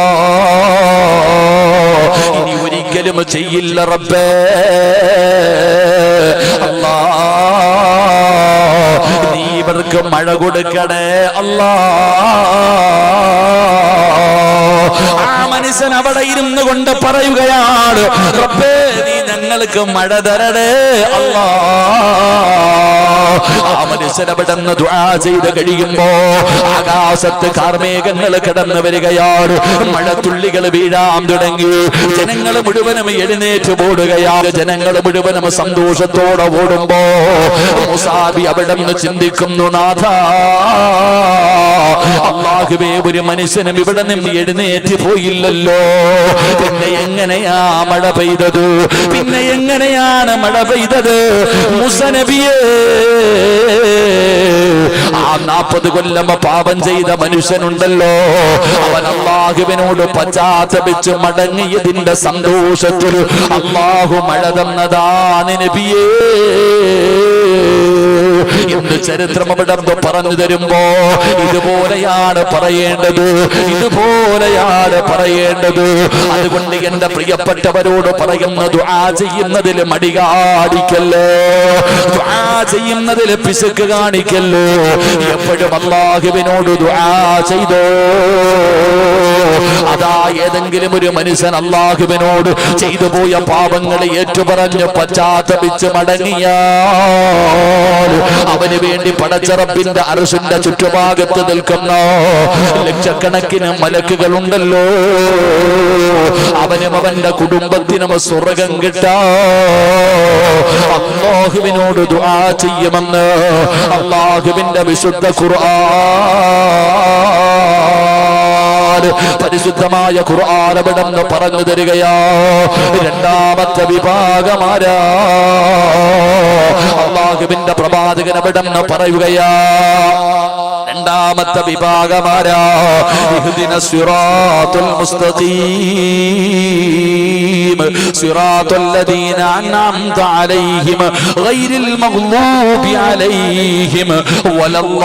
ഇനി ഒരിക്കലും ചെയ്യില്ല റബ്ബേ. അല്ലാ നീ ഇവർക്ക് മഴ കൊടുക്കണേ അല്ലാ. ആ മനുഷ്യൻ അവിടെ ഇരുന്നു കൊണ്ട് പറയുകയാണ്, റബ്ബേ നീ ഞങ്ങൾക്ക് മഴ തരണേ അല്ലാ. ആ മനുഷ്യൻ അവിടെ നിന്ന് ദുആ ചെയ്ത് കഴിയുമ്പോ ആകാശത്ത് കാർമേഘങ്ങൾ കടന്നു വരികയാണ്, മഴത്തുള്ളികൾ വീഴാൻ തുടങ്ങി. ജനങ്ങൾ മുഴുവനും എഴുന്നേറ്റ് ഓടുകയാണ്. ജനങ്ങൾ മുഴുവനും സന്തോഷത്തോടെ ഓടുമ്പോ മുസാബി അവിടെ നിന്ന് ചിന്തിക്കുന്നു, നാഥാ അല്ലാഹുവേ ഒരു മനുഷ്യനും ഇവിടെ നിന്ന് എഴുന്നേറ്റ് പോയില്ലല്ലോ, പിന്നെ എങ്ങനെയാ മഴ പെയ്തത്? പിന്നെ എങ്ങനെയാണ് മഴ പെയ്തത്? മൂസാ നബിയേ, ആ 40 കൊല്ലം പാപം ചെയ്ത മനുഷ്യനുണ്ടല്ലോ, അവൻ അല്ലാഹുവിനോട് പശ്ചാത്തപിച്ച് മടങ്ങിയതിന്റെ സന്തോഷത്തിൽ അല്ലാഹു മഴ തന്നതാണ് നബിയേ എന്ന് ചരിത്രം അവിടെ പറഞ്ഞു തരുമ്പോ ഇതുപോലെയാണ് പറയേണ്ടത്, ഇതുപോലെയാണ് പറയേണ്ടത്. അതുകൊണ്ട് എന്റെ പ്രിയപ്പെട്ടവരോട് പറയുന്ന ദുആ ചെയ്യുന്നതിൽ മടി കാണിക്കല്ലേ, ദുആ ചെയ്യുന്നതിൽ പിശുക്ക് കാണിക്കല്ലേ. എപ്പോഴും അല്ലാഹുവിനോട് ദുആ ചെയ്തോ. അതാ ഏതെങ്കിലും ഒരു മനുഷ്യൻ അല്ലാഹുവിനോട് ചെയ്തു പോയ പാപങ്ങളെ ഏറ്റുപറഞ്ഞ് പശ്ചാത്തപിച്ച് മടങ്ങിയാൽ അവന് വേണ്ടി പടച്ച റബ്ബിന്റെ അർശിന്റെ ചുറ്റുഭാഗത്ത് നിൽക്കുന്ന ലക്ഷക്കണക്കിന് മലക്കുകൾ ഉണ്ടല്ലോ, അവനും അവന്റെ കുടുംബത്തിനും സ്വർഗ്ഗം കിട്ടാ. അല്ലാഹുവിനോട് ദുആ ചെയ്യുമെന്ന് അല്ലാഹുവിന്റെ വിശുദ്ധ ഖുർആൻ, പരിശുദ്ധമായ ഖുർആൻ അവിടെ നിന്ന് പറഞ്ഞു തരികയാ. രണ്ടാമത്തെ വിഭാഗമാരാ അല്ലാഹുവിന്റെ പ്രവാചകൻ അവിടെ നിന്ന് പറയുകയാ. രണ്ടാമത്തെ വിഭാഗമാരാ, ഇഹ്ദിനസ് സിറാത്തുൽ മുസ്തഖീം സിറാത്തുൽ ലദീന അൻഅംത അലൈഹിം ഗൈറിൽ മഗ്ദൂബി അലൈഹിം വലല്ലാലീൻ.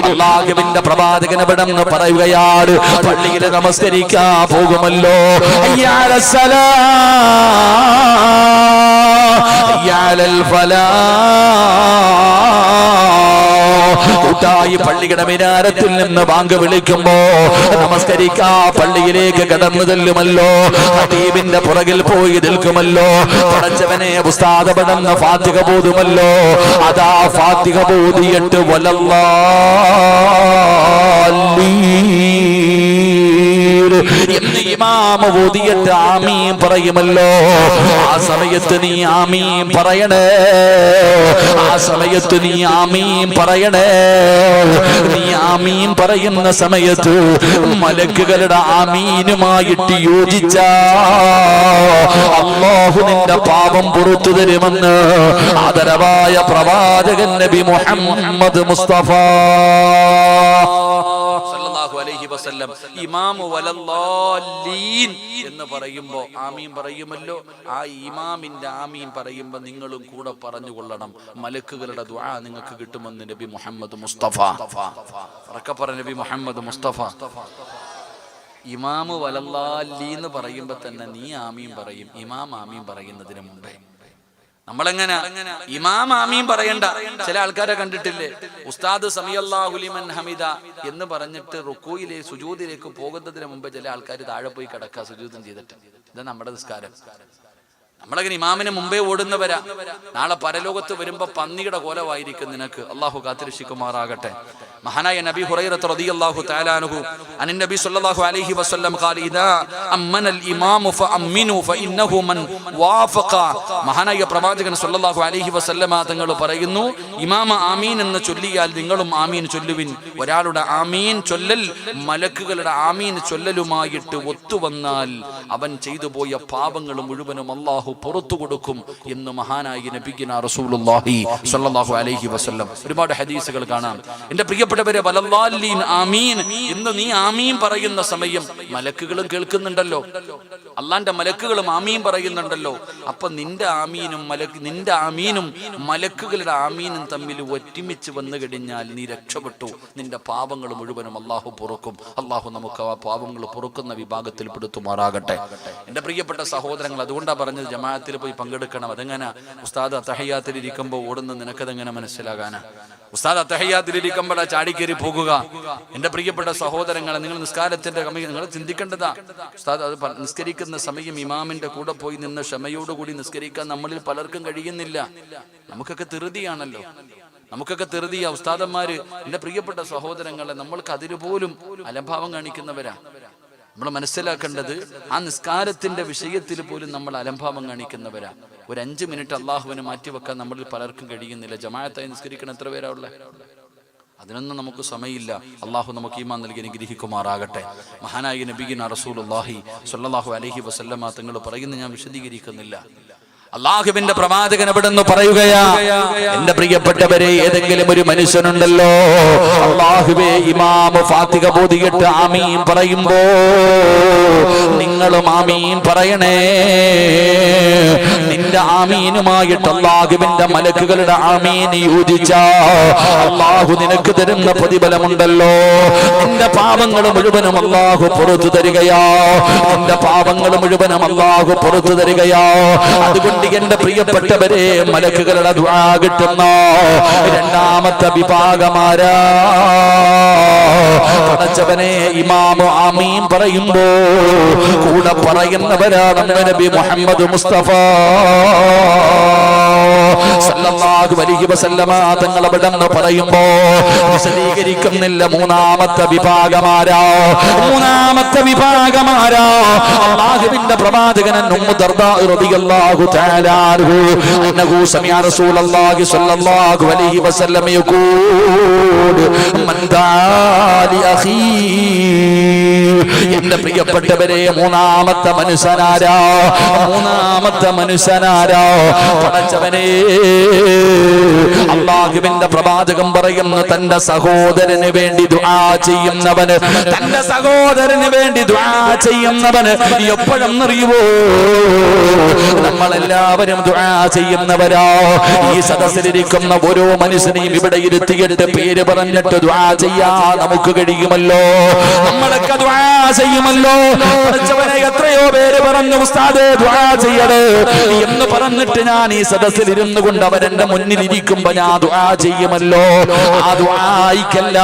അല്ലാഹുവിന്റെ പ്രവാചകൻ അവിടെ നിന്ന് പറയുകയാണ്, പള്ളിയിൽ നമസ്കരിക്കാൻ പോകുമല്ലോ, കൂട്ടായി പള്ളിയുടെ മിനാരത്തിൽ നിന്ന് ബാങ്ക് വിളിക്കുമ്പോ നമസ്കരിക്കാ പള്ളിയിലേക്ക് കടന്നു ചെല്ലുമല്ലോ, ഹബീബിന്റെ പുറകിൽ പോയി നിൽക്കുമല്ലോ, പടച്ചവനെ ഉസ്താദ് പടന്ന ഫാത്തിഹ ബോധുമല്ലോ. അതാ ഫാത്തിഹ ബോധിയിട്ട് വലല്ലാലീൻ എന്ന് ഇമാം ഓതിയിട്ട് ആമീൻ പറയുമല്ലോ. ആ സമയത്ത് നീ ആമീൻ പറയണേ, ആ സമയത്ത് നീ ആമീൻ പറയണേ. നീ ആമീൻ പറയുന്ന സമയത്ത് മലക്കുകളുടെ ആമീനുമായിട്ട് യോജിച്ച അല്ലാഹു നിന്റെ പാപം പുറത്തു തരുമെന്ന് ആദരവായ പ്രവാചകൻ നബി മുഹമ്മദ് മുസ്തഫ സല്ലല്ലാഹു അലൈഹി വസല്ലം ഇമാമു വലല്ലാലീൻ എന്ന് പറയുമ്പോ ആമീൻ പറയുമല്ലോ. ആ ഇമാമിന്റെ ആമീൻ പറയുമ്പോ നിങ്ങളും കൂടെ പറഞ്ഞുകൊള്ളണം, മലക്കുകളുടെ ദുആ നിങ്ങൾക്ക് കിട്ടുമെന്ന് നബി മുഹമ്മദ് മുസ്തഫ. ഉറക്കെ പറ, നബി മുഹമ്മദ് മുസ്തഫ. ഇമാമു വലല്ലാലീൻ എന്ന് പറയുമ്പോ തന്നെ നീ ആമീൻ പറയും, ഇമാം ആമീൻ പറയുന്നതിന് മുമ്പേ. നമ്മളെങ്ങനെ ഇമാം ആമീൻ പറയണ്ട. ചില ആൾക്കാരെ കണ്ടിട്ടില്ലേ, ഉസ്താദ് സമിയല്ലാഹു ലിമൻ ഹമിദ എന്ന് പറഞ്ഞിട്ട് റുക്കൂയിലെ സുജൂദിലേക്ക് പോകുന്നതിന് മുമ്പ് ചില ആൾക്കാർ താഴെ പോയി കിടക്കുക സുജൂദും ചെയ്തിട്ട്. ഇത് നമ്മുടെ നിസ്കാരം. നമ്മളങ്ങനെ ഇമാമിന് മുമ്പേ ഓടുന്നവരാ. നാളെ പരലോകത്ത് വരുമ്പോ പന്നിയുടെ കോലമായിരിക്കും നിനക്ക്. അള്ളാഹു കാത്തിരക്ഷിക്കുമാറാകട്ടെ. മഹാനായ നബി ഹുറൈറത്ത് റളിയല്ലാഹു തആല അൻഹു അൻ നബി സല്ലല്ലാഹു അലൈഹി വസല്ലം ഖാല ഇദാ അമ്മനൽ ഇമാമു ഫഅമ്മിനു ഫഇന്നഹു മൻ വാഫഖ. മഹാനായ പ്രവാചകൻ സല്ലല്ലാഹു അലൈഹി വസല്ലമ തങ്ങൾ പറയുന്നു, ഇമാമ ആമീൻ എന്ന് ചൊല്ലിയാൽ നിങ്ങളും ആമീൻ ചൊല്ലുവിൻ. ഒരാളുടെ ആമീൻ ചൊല്ലൽ മലക്കുകളുടെ ആമീൻ ചൊല്ലലുമായിട്ട് ഒത്തുവന്നാൽ അവൻ ചെയ്തു പോയ പാപങ്ങൾ മുഴുവനും അല്ലാഹു പുറത്തു കൊടുക്കും എന്ന് മഹാനായ നബിഗിന റസൂലുള്ളാഹി സ്വല്ലല്ലാഹു അലൈഹി വസല്ലം. ഒരുപാട് ഹദീസുകൾ കാണാം. എന്റെ പ്രിയപ്പെട്ട പ്രിയപ്പെട്ടവരെ, വലല്ലാലീൻ ആമീൻ എന്ന് നീ ആമീൻ പറയുന്ന സമയം മലക്കുകളും കേൾക്കുന്നുണ്ടല്ലോ, അള്ളാന്റെ മലക്കുകളും ആമീൻ പറയുന്നുണ്ടല്ലോ. അപ്പൊ നിന്റെ ആമീനും മലക്കുകളുടെ ആമീനും തമ്മിൽ ഒരുമിച്ച് വന്നു കഴിഞ്ഞാൽ നീ രക്ഷപ്പെട്ടു. നിന്റെ പാപങ്ങൾ മുഴുവനും അള്ളാഹു പൊറുക്കും. അള്ളാഹു നമുക്ക് ആ പാപങ്ങൾ പൊറുക്കുന്ന വിഭാഗത്തിൽ പെടുത്തുമാറാകട്ടെ. എന്റെ പ്രിയപ്പെട്ട സഹോദരങ്ങൾ, അതുകൊണ്ടാണ് പറഞ്ഞത് ജമാഅത്തിൽ പോയി പങ്കെടുക്കണം. അതെങ്ങനെ ഉസ്താദ് അത്തഹിയ്യാത്തിൽ ഇരിക്കുമ്പോൾ ഓടുന്ന നിനക്കതെങ്ങനെ മനസ്സിലാകാനാ? ഉസ്താദ് അത്തഹിയ്യാത്തിലിരിക്കുമ്പോഴാ ചാടിക്കേറി പോകുക. എന്റെ പ്രിയപ്പെട്ട സഹോദരങ്ങളെ, നിങ്ങൾ നിസ്കാരത്തിന്റെ നിങ്ങൾ ചിന്തിക്കേണ്ടതാ. ഉസ്താദ് അത് നിസ്കരിക്കുന്ന സമയം ഇമാമിന്റെ കൂടെ പോയി നിന്ന് ക്ഷമയോടുകൂടി നിസ്കരിക്കാൻ നമ്മളിൽ പലർക്കും കഴിയുന്നില്ല. നമുക്കൊക്കെ ധൃതിയാണല്ലോ, നമുക്കൊക്കെ ധൃതിയാ. ഉസ്താദന്മാര്, എന്റെ പ്രിയപ്പെട്ട സഹോദരങ്ങളെ, നമ്മൾക്ക് അതിന് പോലും അലംഭാവം കാണിക്കുന്നവരാ. നമ്മൾ മനസ്സിലാക്കേണ്ടത്, ആ നിസ്കാരത്തിന്റെ വിഷയത്തിൽ പോലും നമ്മൾ അലംഭാവം കാണിക്കുന്നവരാ. ഒരു 5 മിനിറ്റ് അള്ളാഹുവിനെ മാറ്റിവെക്കാൻ നമ്മളിൽ പലർക്കും കഴിയുന്നില്ല. ജമാഅത്തായി നിസ്കരിക്കണം എത്ര പേരാ ഉള്ളത്? അതിനൊന്നും നമുക്ക് സമയമില്ല. അള്ളാഹു നമുക്ക് ഈമാൻ നൽകി അനുഗ്രഹിക്കുമാറാകട്ടെ. മഹാനായ നബിയിന റസൂലുള്ളാഹി സ്വല്ലല്ലാഹു അലൈഹി വസല്ലമ തങ്ങൾ പറയുന്നത് ഞാൻ വിശദീകരിക്കുന്നില്ല. അള്ളാഹുവിന്റെ പ്രവാചകൻ എവിടെന്ന് പറയുകയാ, എന്റെ പ്രിയപ്പെട്ടവരെ, ഏതെങ്കിലും ഒരു മനുഷ്യനുണ്ടല്ലോ, അള്ളാഹുവേ ഇമാം ഫാത്തിഹ ഓതിയിട്ട് ആമീൻ പറയുമ്പോ നിങ്ങളും ആമീൻ പറയണേ. നിന്റെ ആമീനുമായിട്ട് അള്ളാഹുവിന്റെ മലക്കുകളുടെ ആമീൻ യോജിച്ച അള്ളാഹു നിനക്ക് തരുന്ന പ്രതിഫലമുണ്ടല്ലോ. നിന്റെ പാപങ്ങൾ മുഴുവനും അള്ളാഹു പുറത്തു തരികയാ. നിന്റെ പാപങ്ങൾ മുഴുവനും അള്ളാഹു പുറത്തു തരികയാ. അതുകൊണ്ട് എന്റെ പ്രിയപ്പെട്ടവരെ, മലക്കുകളുടെ ദുആ കിട്ടുന്ന രണ്ടാമത്തെ വിഭാഗമാരാ. പടച്ചവനെ, ഇമാമു ആമീൻ പറയുമ്പോ കൂടെ പറയുന്നവരാണ് നബി മുഹമ്മദ് മുസ്തഫ സല്ലല്ലാഹു അലൈഹി വസല്ലമ തങ്ങൾ അവിടെന്ന് പറയുമ്പോ വിശദീകരിക്കുന്നില്ല. മൂന്നാമത്തെ വിഭാഗമാരാ അല്ലാഹുവിന്റെ പ്രവാചകൻ ഉമ്മു ദർദാ റളിയല്ലാഹു തആല അൻഹു സമിഅ റസൂലുള്ളാഹി സ്വല്ലല്ലാഹു അലൈഹി വസല്ലം യഖൂൽ മൻ ദാലി അഖീ. എന്റെ പ്രിയപ്പെട്ടവരെ, മൂന്നാമത്തെ മനുഷ്യനാരാ? പടച്ചവനെ, അല്ലാഹുവിന്റെ പ്രവാചകൻ പറയുന്നു, തന്റെ സഹോദരന് വേണ്ടി ദുആ ചെയ്യുന്നവന്, എപ്പോഴെന്നറിയുവോ? നമ്മളെല്ലാവരും ദുആ ചെയ്യുന്നവരാ. ഈ സദസ്സിലിരിക്കുന്ന ഓരോ മനുഷ്യനെയും ഇവിടെ ഇരുത്തിയിട്ട് പേര് പറഞ്ഞിട്ട് ദുആ ചെയ്യാൻ നമുക്ക് കഴിയുമല്ലോ. നമ്മളൊക്കെ ദുആ ചെയ്യുമല്ലോ. എത്രയോ പേര് പറഞ്ഞു, ഉസ്താദേ ദുആ ചെയ്യണേ എന്ന് പറഞ്ഞിട്ട് ഞാൻ ഈ സദസ്സിൽ ഇരുന്നു കൊണ്ട് അവരെന്റെ മുന്നിൽ ഇരിക്കുമ്പോ ഞാൻ ദുആ ചെയ്യുമല്ലോ. ആ ദുആയിക്കല്ല,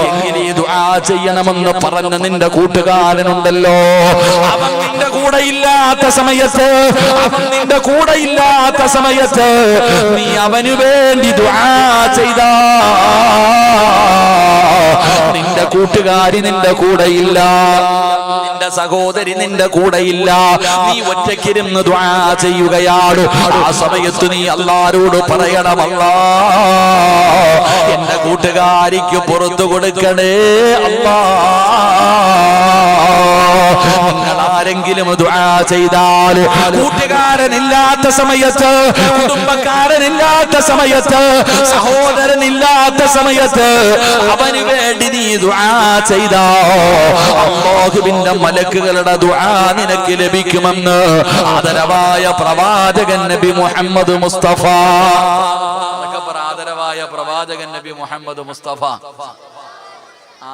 എങ്ങനെ ദുആ ചെയ്യണമെന്ന് പറഞ്ഞ നിന്റെ കൂട്ടുകാരനുണ്ടല്ലോ, അവൻ നിന്റെ കൂടെ ഇല്ലാത്ത സമയത്ത് നീ അവന് വേണ്ടി ദുആ ചെയ്താ, നിന്റെ കൂട്ടുകാരി നിന്റെ കൂടെയില്ല, നിന്റെ സഹോദരി നിന്റെ കൂടെയില്ല, നീ ഒറ്റയ്ക്കിരുന്ന് ദുആ ചെയ്യുകയാണ്. ആ സമയത്ത് നീ അല്ലാഹുവോട് പറയണം, അല്ലാഹ് എന്റെ കൂട്ടുകാരിക്ക് പുറത്തു കൊടുക്കണേ അല്ലാഹ്. നിങ്ങൾ ആരെങ്കിലും ദുആ ചെയ്താൽ, കൂട്ടുകാരനില്ലാത്ത സമയത്ത്, കുടുംബക്കാരനില്ലാത്ത സമയത്ത്, സഹോദരനില്ലാത്ത സമയത്ത് അവന് വേണ്ടി നീ ദുആ ചെയ്താ, അല്ലാഹുവിന്റെ മലക്കുകളുടെ ദുആ നിനക്ക് ലഭിക്കുമെന്ന് ആദരവായ പ്രവാചകൻ നബി മുഹമ്മദ് മുസ്തഫ. ആദരവായ പ്രവാചകൻ നബി മുഹമ്മദ് മുസ്തഫ.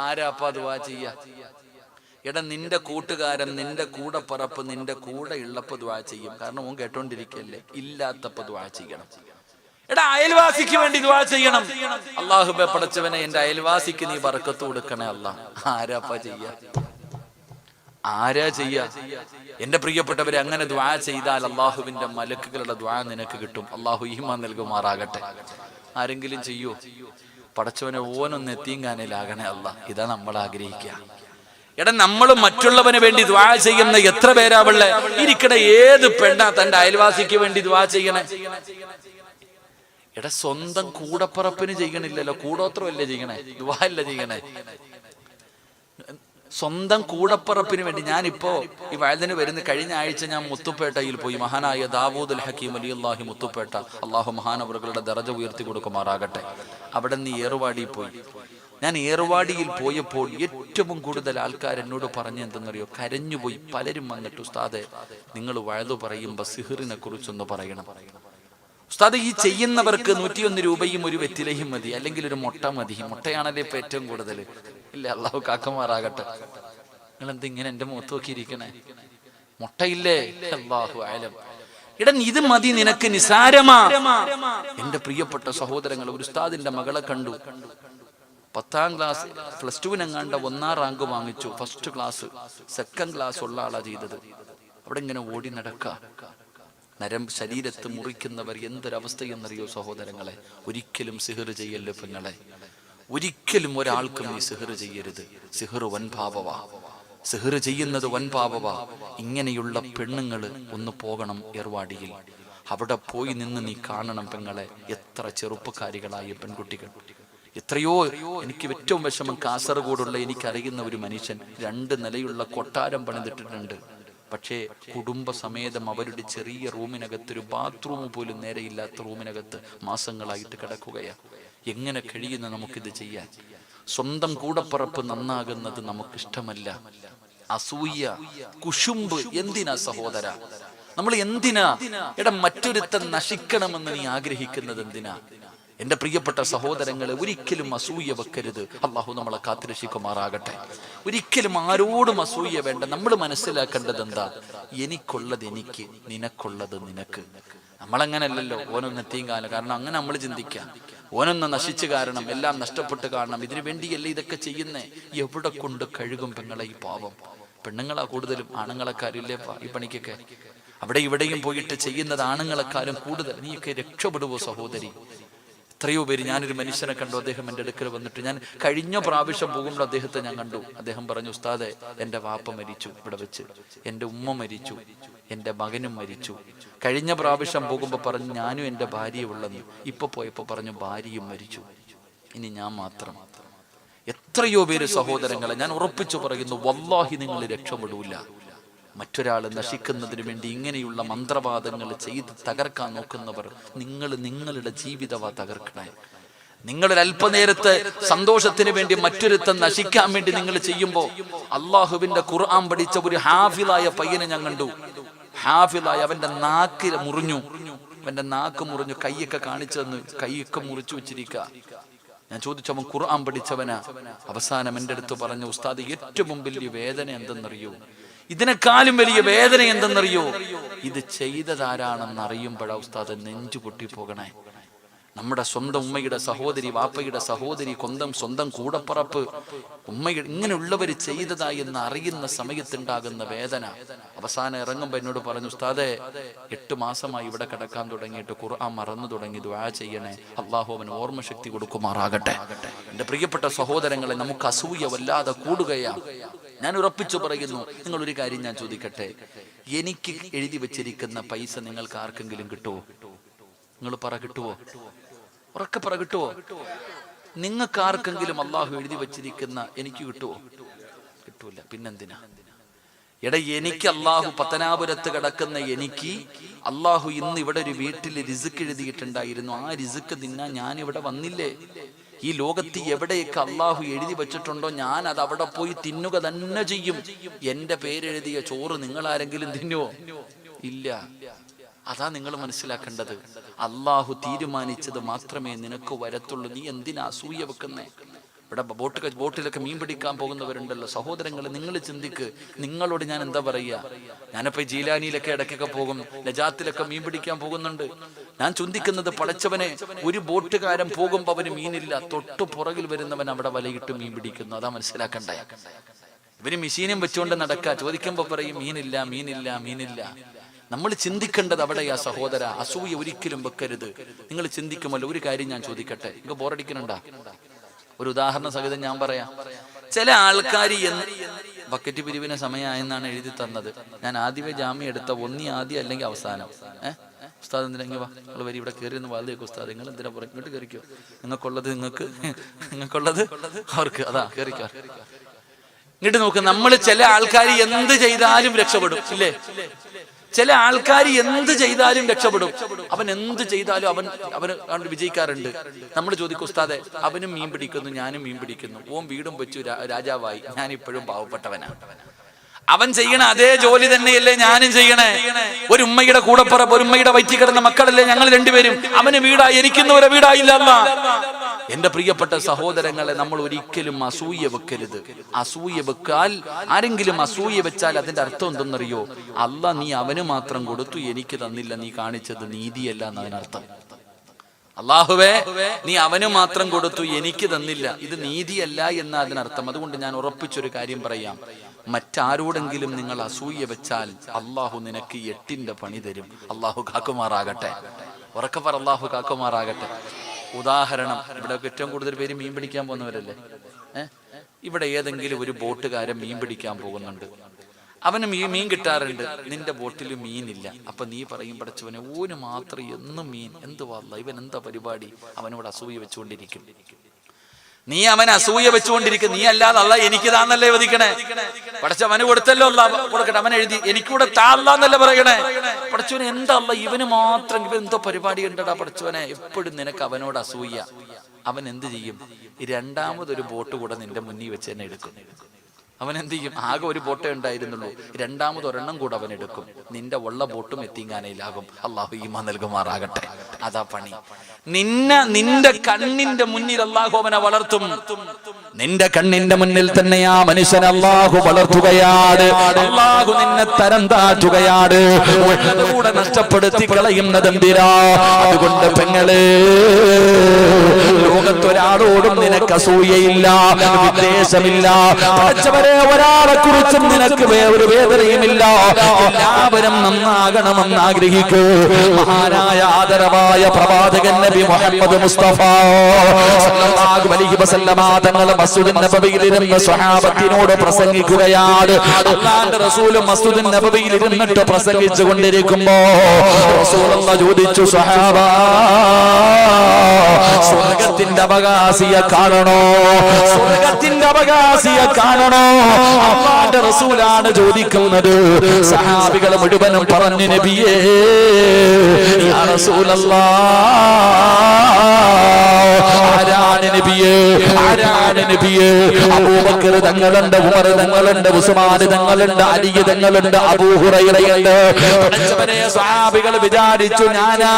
ആരാപ്പ ദുആ ചെയ്യാ? എടാ, നിന്റെ കൂട്ടുകാരൻ, നിന്റെ കൂടെ പറപ്പ് നിന്റെ കൂടെ ഉള്ളപ്പോ ദുആ ചെയ്യും. കാരണം ഓൻ കേട്ടോണ്ടിരിക്കല്ലേ. ഇല്ലാത്തപ്പോ ദുആ ചെയ്യണം. എടാ, അയൽവാസിക്ക് വേണ്ടി ദുആ ചെയ്യണം. അല്ലാഹുവേ പടച്ചവനെ, എന്റെ അയൽവാസിക്ക് നീ ബർക്കത്ത് കൊടുക്കണേ അല്ലാഹ്. ആരാ ചെയ്യാ? എന്റെ പ്രിയപ്പെട്ടവരെ, അങ്ങനെ ദുആ ചെയ്താൽ അല്ലാഹുവിന്റെ മലക്കുകളുടെ ദുആ നിനക്ക് കിട്ടും. അല്ലാഹു ഈമാൻ നൽകുമാറാകട്ടെ. ആരെങ്കിലും ചെയ്യൂ? പടച്ചവനെ, ഓനൊന്ന് എത്തിങ്ങാനിലാകണേ അല്ലാഹ്. ഇതാ നമ്മൾ ആഗ്രഹിക്കുക. എടാ, നമ്മൾ മറ്റുള്ളവന് വേണ്ടി ദുആ ചെയ്യുന്ന എത്ര പേരാവുള്ള ഇരിക്കണ? ഏത് പെണ്ണാ തന്റെ അയൽവാസിക്ക് വേണ്ടി ദുആ ചെയ്യണേ? എടാ, സ്വന്തം കൂടപ്പറപ്പിന് ചെയ്യണില്ലല്ലോ, കൂടോത്രമല്ലേ ചെയ്യണേ, ദുആ അല്ലേ ചെയ്യണേ? സ്വന്തം കൂടപ്പറപ്പിന് വേണ്ടി. ഞാനിപ്പോ ഈ വയലിന് വരുന്ന കഴിഞ്ഞ ആഴ്ച ഞാൻ മുത്തുപ്പേട്ടയിൽ പോയി. മഹാനായ ദാവൂദുൽ ഹക്കീം വലിയുല്ലാഹി മുത്തുപ്പേട്ട, അള്ളാഹു മഹാനവറുകളുടെ ദറജ ഉയർത്തി കൊടുക്കുമാറാകട്ടെ. അവിടെ നിന്ന് ഏറുവാടി പോയി. ഞാൻ ഏറുവാടിയിൽ പോയപ്പോൾ ഏറ്റവും കൂടുതൽ ആൾക്കാർ എന്നോട് പറഞ്ഞു എന്തെന്നറിയോ, കരഞ്ഞുപോയി. പലരും വന്നിട്ട് ഉസ്താദെ നിങ്ങൾ വയലു പറയുമ്പോൾ സിഹിറിനെ കുറിച്ചൊന്ന് പറയണം ഉസ്താദ്. ഈ ചെയ്യുന്നവർക്ക് 101 രൂപയും ഒരു വെറ്റിലയും മതി, അല്ലെങ്കിൽ ഒരു മുട്ട മതി. മുട്ടയാണല്ലേ ഇപ്പൊ ഏറ്റവും കൂടുതൽ. ഇല്ല, അള്ളാഹു കാക്കമാറാകട്ടെ. നിങ്ങൾ എന്തിങ്ങനെ എന്റെ മുഖത്ത് നോക്കിയിരിക്കണേ? മുട്ടയില്ലേ? അല്ലാഹു അഅലം. ഇടൻ ഇത് മതി നിനക്ക്, നിസാരമാ. എന്റെ പ്രിയപ്പെട്ട സഹോദരങ്ങൾ, ഒരു ഉസ്താദിന്റെ മകളെ കണ്ടു. 10ാം ക്ലാസ് +2 1ാം റാങ്ക് വാങ്ങിച്ചു. ഫസ്റ്റ് ക്ലാസ്, സെക്കൻഡ് ക്ലാസ് ഉള്ള ആളാ ചെയ്തത്. അവിടെ ഇങ്ങനെ ഓടി നടക്ക. നരം ശരീരത്ത് മുറിക്കുന്നവർ എന്തൊരവസ്ഥയെന്നറിയോ സഹോദരങ്ങളെ? ഒരിക്കലും സിഹിർ ചെയ്യല്ലോ പെങ്ങളെ, ഒരിക്കലും ഒരാൾക്കും നീ സിഹിർ ചെയ്യരുത്. സിഹിർ വൻപാപവാ, സിഹിർ ചെയ്യുന്നത് വൻപാപവാ. ഇങ്ങനെയുള്ള പെണ്ണുങ്ങൾ ഒന്ന് പോകണം ഏർവാടിയിൽ. അവിടെ പോയി നിന്ന് നീ കാണണം പെങ്ങളെ, എത്ര ചെറുപ്പക്കാരികളായ പെൺകുട്ടികൾ. എത്രയോ. എനിക്ക് ഏറ്റവും വിഷമം, കാസർഗോഡുള്ള എനിക്കറിയുന്ന ഒരു മനുഷ്യൻ 2 നിലയുള്ള കൊട്ടാരം പണിതിട്ടിട്ടുണ്ട്. പക്ഷേ കുടുംബസമേതം അവരുടെ ചെറിയ റൂമിനകത്ത്, ഒരു ബാത്റൂം പോലും നേരെയില്ലാത്ത റൂമിനകത്ത് മാസങ്ങളായിട്ട് കിടക്കുകയാണ്. എങ്ങനെ കഴിയുന്ന നമുക്കിത് ചെയ്യാൻ? സ്വന്തം കൂടപ്പറപ്പ് നന്നാകുന്നത് നമുക്കിഷ്ടമല്ല. അസൂയ, കുശുമ്പ് എന്തിനാ സഹോദര? നമ്മൾ എന്തിനാ മറ്റൊരുത്തൻ നശിക്കണമെന്ന് നീ ആഗ്രഹിക്കുന്നത് എന്തിനാ? എന്റെ പ്രിയപ്പെട്ട സഹോദരങ്ങളെ, ഒരിക്കലും അസൂയ വെക്കരുത്. അള്ളാഹു നമ്മളെ കാത്തുരക്ഷിക്കുമാറാകട്ടെ. ഒരിക്കലും ആരോടും അസൂയ വേണ്ട. നമ്മൾ മനസ്സിലാക്കേണ്ടത് എന്താ? എനിക്കുള്ളത് എനിക്ക്, നിനക്കുള്ളത് നിനക്ക്. നമ്മളങ്ങനല്ലല്ലോ. ഓനൊന്ന് എത്തിയും കാലം, കാരണം അങ്ങനെ നമ്മൾ ചിന്തിക്കാം. ഓനൊന്ന് നശിച്ചു കാരണം, എല്ലാം നഷ്ടപ്പെട്ട് കാണണം, ഇതിനു വേണ്ടിയല്ലേ ഇതൊക്കെ ചെയ്യുന്നേ? എവിടെ കൊണ്ട് കഴുകും പെങ്ങളെ ഈ പാവം? പെണ്ണുങ്ങളാ കൂടുതലും, ആണുങ്ങളെക്കാരില്ലേ ഈ പണിക്കൊക്കെ? അവിടെ ഇവിടെയും പോയിട്ട് ചെയ്യുന്നത് ആണുങ്ങളെക്കാരും കൂടുതൽ. നീയൊക്കെ രക്ഷപ്പെടുവോ സഹോദരി? എത്രയോ പേര്. ഞാനൊരു മനുഷ്യനെ കണ്ടു, അദ്ദേഹം എൻ്റെ അടുക്കൽ വന്നിട്ട്, ഞാൻ കഴിഞ്ഞ പ്രാവശ്യം പോകുമ്പോൾ അദ്ദേഹത്തെ ഞാൻ കണ്ടു. അദ്ദേഹം പറഞ്ഞു, ഉസ്താദെ എൻ്റെ വാപ്പ മരിച്ചു ഇവിടെ വെച്ച്, എൻ്റെ ഉമ്മ മരിച്ചു, എൻ്റെ മകനും മരിച്ചു. കഴിഞ്ഞ പ്രാവശ്യം പോകുമ്പോൾ പറഞ്ഞു ഞാനും എൻ്റെ ഭാര്യയും ഉള്ളെന്ന്. ഇപ്പൊ പോയപ്പോൾ പറഞ്ഞു ഭാര്യയും മരിച്ചു, ഇനി ഞാൻ മാത്രം. എത്രയോ പേര് സഹോദരങ്ങളെ, ഞാൻ ഉറപ്പിച്ചു പറയുന്നു, വല്ലാഹി നിങ്ങൾ രക്ഷപ്പെടൂല. മറ്റൊരാൾ നശിക്കുന്നതിന് വേണ്ടി ഇങ്ങനെയുള്ള മന്ത്രവാദങ്ങൾ ചെയ്ത് തകർക്കാൻ നോക്കുന്നവർ, നിങ്ങളുടെ ജീവിതവാ തകർക്കണേ. നിങ്ങളുടെ അല്പനേരത്തെ സന്തോഷത്തിന് വേണ്ടി മറ്റൊരുത്തൻ നശിക്കാൻ വേണ്ടി നിങ്ങൾ ചെയ്യുമ്പോൾ, അള്ളാഹുവിന്റെ ഖുർആൻ പഠിച്ച ഒരു ഹാഫിളായ പയ്യനെ ഞാൻ കണ്ടു. ഹാഫിളായ, അവന്റെ നാക്ക് മുറിഞ്ഞു, കൈയൊക്കെ കാണിച്ചെന്ന്, കൈയൊക്കെ മുറിച്ചു വെച്ചിരിക്കുക. ഞാൻ ചോദിച്ചു, അവൻ ഖുർആൻ പഠിച്ചവനാ. അവസാനം എൻ്റെ അടുത്ത് പറഞ്ഞു, ഉസ്താദ് ഏറ്റവും വലിയ വേദന എന്തെന്നറിയോ? ഇതിനേക്കാളും വലിയ വേദന എന്തെന്നറിയോ? ഇത് ചെയ്തതാരാണെന്ന് അറിയുമ്പോഴാ ഉസ്താദ് നെഞ്ചു പൊട്ടിപ്പോകണേ. നമ്മുടെ സ്വന്തം ഉമ്മയുടെ സഹോദരി, വാപ്പയുടെ സഹോദരി, സ്വന്തം കൂടപ്പറപ്പ്, ഉമ്മയുടെ ഇങ്ങനെയുള്ളവർ ചെയ്തതായി എന്ന് അറിയുന്ന സമയത്തുണ്ടാകുന്ന വേദന. അവസാനം ഇറങ്ങുമ്പോൾ എന്നോട് പറഞ്ഞു, ഉസ്താദെ 8 മാസമായി ഇവിടെ കിടക്കാൻ തുടങ്ങിയിട്ട് ഖുർആൻ മറന്നു തുടങ്ങി, ദുആ ചെയ്യണേ, അള്ളാഹു അവന് ഓർമ്മശക്തി കൊടുക്കുമാറാകട്ടെ. എൻ്റെ പ്രിയപ്പെട്ട സഹോദരങ്ങളെ, നമുക്ക് അസൂയ വല്ലാതെ കൂടുകയാണ്. ഞാൻ ഉറപ്പിച്ചു പറയുന്നു, നിങ്ങളൊരു കാര്യം ഞാൻ ചോദിക്കട്ടെ, എനിക്ക് എഴുതി വെച്ചിരിക്കുന്ന പൈസ നിങ്ങൾക്ക് ആർക്കെങ്കിലും കിട്ടുമോ? നിങ്ങൾ പറ, കിട്ടുവോ? ഉറക്കെ പറ, കിട്ടുവോ? നിങ്ങൾക്ക് ആർക്കെങ്കിലും അള്ളാഹു എഴുതി വെച്ചിരിക്കുന്ന എനിക്ക് കിട്ടുവോ? കിട്ടൂല. പിന്നെന്തിനാ? എനിക്ക് അള്ളാഹു പത്തനാപുരത്ത് കിടക്കുന്ന എനിക്ക് അള്ളാഹു ഇന്ന് ഇവിടെ ഒരു വീട്ടിൽ റിസ്ക് എഴുതിയിട്ടുണ്ടായിരുന്നു. ആ റിസ്ക് തിന്നാൻ ഞാൻ ഇവിടെ വന്നില്ലേ? ഈ ലോകത്ത് എവിടെയൊക്കെ അള്ളാഹു എഴുതി വെച്ചിട്ടുണ്ടോ, ഞാൻ അത് അവിടെ പോയി തിന്നുക തന്നെ ചെയ്യും. എന്റെ പേരെഴുതിയ ചോറ് നിങ്ങൾ ആരെങ്കിലും തിന്നുവോ? ഇല്ല. അതാ നിങ്ങൾ മനസ്സിലാക്കേണ്ടത്. അള്ളാഹു തീരുമാനിച്ചത് മാത്രമേ നിനക്ക് വരത്തുള്ളൂ. നീ എന്തിനാ അസൂയ വെക്കുന്നേ? ഇവിടെ ബോട്ടിലൊക്കെ മീൻ പിടിക്കാൻ പോകുന്നവരുണ്ടല്ലോ സഹോദരങ്ങൾ, നിങ്ങൾ ചിന്തിക്ക്. നിങ്ങളോട് ഞാൻ എന്താ പറയുക? ഞാനിപ്പോ ജീലാനിയിലൊക്കെ ഇടയ്ക്കൊക്കെ പോകും, ലജാത്തിലൊക്കെ മീൻ പിടിക്കാൻ പോകുന്നുണ്ട്. ഞാൻ ചിന്തിക്കുന്നത്, പടച്ചവനെ, ഒരു ബോട്ടുകാരൻ പോകുമ്പോ അവന് മീനില്ല, തൊട്ടു പുറകിൽ വരുന്നവൻ അവിടെ വലയിട്ട് മീൻ പിടിക്കുന്നു. അതാ മനസ്സിലാക്കണ്ടേ? ഇവര് മെഷീനും വെച്ചുകൊണ്ട് നടക്കുക, ചോദിക്കുമ്പോ പറയും മീനില്ല, മീനില്ല, മീനില്ല. നമ്മൾ ചിന്തിക്കേണ്ടത് അവിടെയാ സഹോദര. അസൂയ ഒരിക്കലും വെക്കരുത്. നിങ്ങൾ ചിന്തിക്കുമല്ലോ. ഒരു കാര്യം ഞാൻ ചോദിക്കട്ടെ, നിങ്ങൾക്ക് ബോറടിക്കണുണ്ടാ? ഒരു ഉദാഹരണ സഹിതം ഞാൻ പറയാം. ചില ആൾക്കാർ ബക്കറ്റ് പിരിവിന് സമയമായെന്നാണ് എഴുതി തന്നത്. ഞാൻ ആദ്യമേ ജാമ്യം എടുത്ത ഒന്നി ആദ്യം അല്ലെങ്കിൽ അവസാനം. ഉസ്താദ് എന്തിനാ വാ, നിങ്ങൾ വരി, ഇവിടെ കയറി ഒന്ന് വാതിലേക്ക്. ഉസ്താദ് നിങ്ങൾ എന്തിനാ പറയും? ഇങ്ങോട്ട് കയറിക്കോ, നിങ്ങൾക്കുള്ളത് അവർക്ക്, അതാ കയറിക്കോ. ഇങ്ങോട്ട് നോക്ക്, നമ്മൾ ചില ആൾക്കാർ എന്ത് ചെയ്താലും രക്ഷപ്പെടും ഇല്ലേ? ചില ആൾക്കാർ എന്ത് ചെയ്താലും രക്ഷപ്പെടും. അവൻ എന്ത് ചെയ്താലും അവന് വിജയിക്കാറുണ്ട്. നമ്മൾ ചോദിക്കും, ഉസ്താദെ അവനും മീൻ പിടിക്കുന്നു ഞാനും മീൻ പിടിക്കുന്നു, ഓൻ വീടും വെച്ചു രാജാവായി, ഞാൻ ഇപ്പോഴും പാവപ്പെട്ടവനാണ്. അവൻ ചെയ്യണ അതേ ജോലി തന്നെയല്ലേ ഞാനും ചെയ്യണേ? ഒരു ഉമ്മയുടെ കൂടപ്പുറപ്പ്, ഒരു ഉമ്മയുടെ വയറ്റിൽ കിടന്ന മക്കളല്ലേ ഞങ്ങൾ രണ്ടുപേരും. അവന് വീടായി, എനിക്കുന്നവരെ വീടായില്ല. എന്റെ പ്രിയപ്പെട്ട സഹോദരങ്ങളെ, നമ്മൾ ഒരിക്കലും അസൂയ വെക്കരുത്. അസൂയ വെക്കാൽ, ആരെങ്കിലും അസൂയ വെച്ചാൽ അതിന്റെ അർത്ഥം എന്തെന്നറിയോ? അല്ലാഹ് നീ അവന് മാത്രം കൊടുത്തു എനിക്ക് തന്നില്ല, നീ കാണിച്ചത് നീതിയല്ല എന്നതിനർത്ഥം. അല്ലാഹുവേ നീ അവന് മാത്രം കൊടുത്തു എനിക്ക് തന്നില്ല, ഇത് നീതിയല്ല എന്ന അതിനർത്ഥം. അതുകൊണ്ട് ഞാൻ ഉറപ്പിച്ചൊരു കാര്യം പറയാം, മറ്റാരോടെങ്കിലും നിങ്ങൾ അസൂയ വെച്ചാൽ അള്ളാഹു നിനക്ക് 8ന്റെ പണി തരും. അള്ളാഹു കാക്കുമാറാകട്ടെ. ഉറക്കപ്പറ, അള്ളാഹു കാക്കുമാറാകട്ടെ. ഉദാഹരണം, ഇവിടെ ഏറ്റവും കൂടുതൽ പേര് മീൻ പിടിക്കാൻ പോകുന്നവരല്ലേ? ഇവിടെ ഏതെങ്കിലും ഒരു ബോട്ടുകാരൻ മീൻ പിടിക്കാൻ പോകുന്നുണ്ട്, അവന് മീൻ കിട്ടാറുണ്ട്, നിന്റെ ബോട്ടിൽ മീനില്ല. അപ്പൊ നീ പറയും, പടച്ചവനെ ഓന് മാത്രം എന്നും മീൻ, എന്തുവാ ഇവൻ എന്താ പരിപാടി? അവനോട് അസൂയ വെച്ചുകൊണ്ടിരിക്കും. നീ അവനെ അസൂയ വെച്ചുകൊണ്ടിരിക്കും. നീ അല്ലാതെ അല്ലാഹ് എനിക്ക് താന്നല്ലേ വധിക്കണേ? പടച്ചവന് കൊടുത്തല്ലോ, അല്ലാഹ് കൊടുക്കട്ടെ. അവൻ എഴുതി എനിക്കൂടെ താന്നല്ലേ പറയണേ? പടച്ചവനെ എന്താ അല്ലാഹ് ഇവന് മാത്രം, ഇവൻ എന്തോ പരിപാടി ഉണ്ടടാ പടച്ചവനെ, എപ്പോഴും നിനക്ക് അവനോട് അസൂയ. അവൻ എന്ത് ചെയ്യും? രണ്ടാമതൊരു ബോട്ട് കൂടെ നിന്റെ മുന്നിൽ വെച്ച് തന്നെ എടുക്കും. അവൻ എന്ത് ചെയ്യും? ആകെ ഒരു ബോട്ടേ ഉണ്ടായിരുന്നുള്ളൂ, രണ്ടാമതൊരെണ്ണം കൂടെ അവൻ എടുക്കും. നിന്റെ ഉള്ള ബോട്ടും എത്തിങ്ങാനയിലാകും. അള്ളാഹു ഈമാൻ നൽകുമാറാകട്ടെ. അതാ പണി. നിന്റെ കണ്ണിന്റെ മുന്നിൽ അള്ളാഹു അവനെ വളർത്തും. നിന്റെ കണ്ണിന്റെ മുന്നിൽ തന്നെ ആ മനുഷ്യൻ അള്ളാഹു വളർത്തുകയാണ്. അള്ളാഹു നിന്നെ തരം താറ്റുകയാണ്. കൂടെ നഷ്ടപ്പെടുത്തി കളയുന്നതെന്തിനാ? അതുകൊണ്ട് പെങ്ങളെ, ലോകത്തൊരാളോടും നിനക്ക് അസൂയയില്ല, വിദ്വേഷമില്ല. ഒരാളെ കുറിച്ചും നിനക്ക് ഒരു വേദനയുമില്ല. എല്ലാവരും നന്നാകണമെന്ന് ആഗ്രഹിക്കൂ. മഹാനായ ആദരവായ പ്രവാചകൻ നബി മുഹമ്മദ് മുസ്തഫ സല്ലല്ലാഹു അലൈഹി വസല്ലമ തങ്ങൾ മസ്ജിദുൻ നബവിയിൽ ഇരുന്ന് സ്വഹാബത്തിനോട് പ്രസംഗിക്കുകയാണ്. അല്ലാഹുവിന്റെ റസൂൽ മസ്ജിദുൻ നബവിയിൽ ഇരുന്നിട്ട് പ്രസംഗിച്ചു കൊണ്ടിരിക്കുമ്പോ റസൂലുള്ളാഹി ചോദിച്ചു, സ്വഹാബ, സ്വർഗ്ഗത്തിന്റെ അവകാശിയെ കാണണോ? സ്വർഗ്ഗത്തിന്റെ അവകാശിയെ കാണണോ? അല്ലാഹുവിന്റെ റസൂലാണ് ചോദിക്കുന്നത്. സഹാബികൾ മുഴുവനും പറഞ്ഞു, നബിയേ, യാ റസൂലല്ലാഹ്, ആരാണ് നബിയേ? ആരാണ് നബിയേ? അബൂബക്കർ തങ്ങളുണ്ട്, ഉമർ തങ്ങളുണ്ട്, ഉസ്മാൻ തങ്ങളുണ്ട്, അലി തങ്ങളുണ്ട്, അബൂ ഹുറൈറയുണ്ട്. സഹാബികൾ വിചാരിച്ചു, ഞാനാ.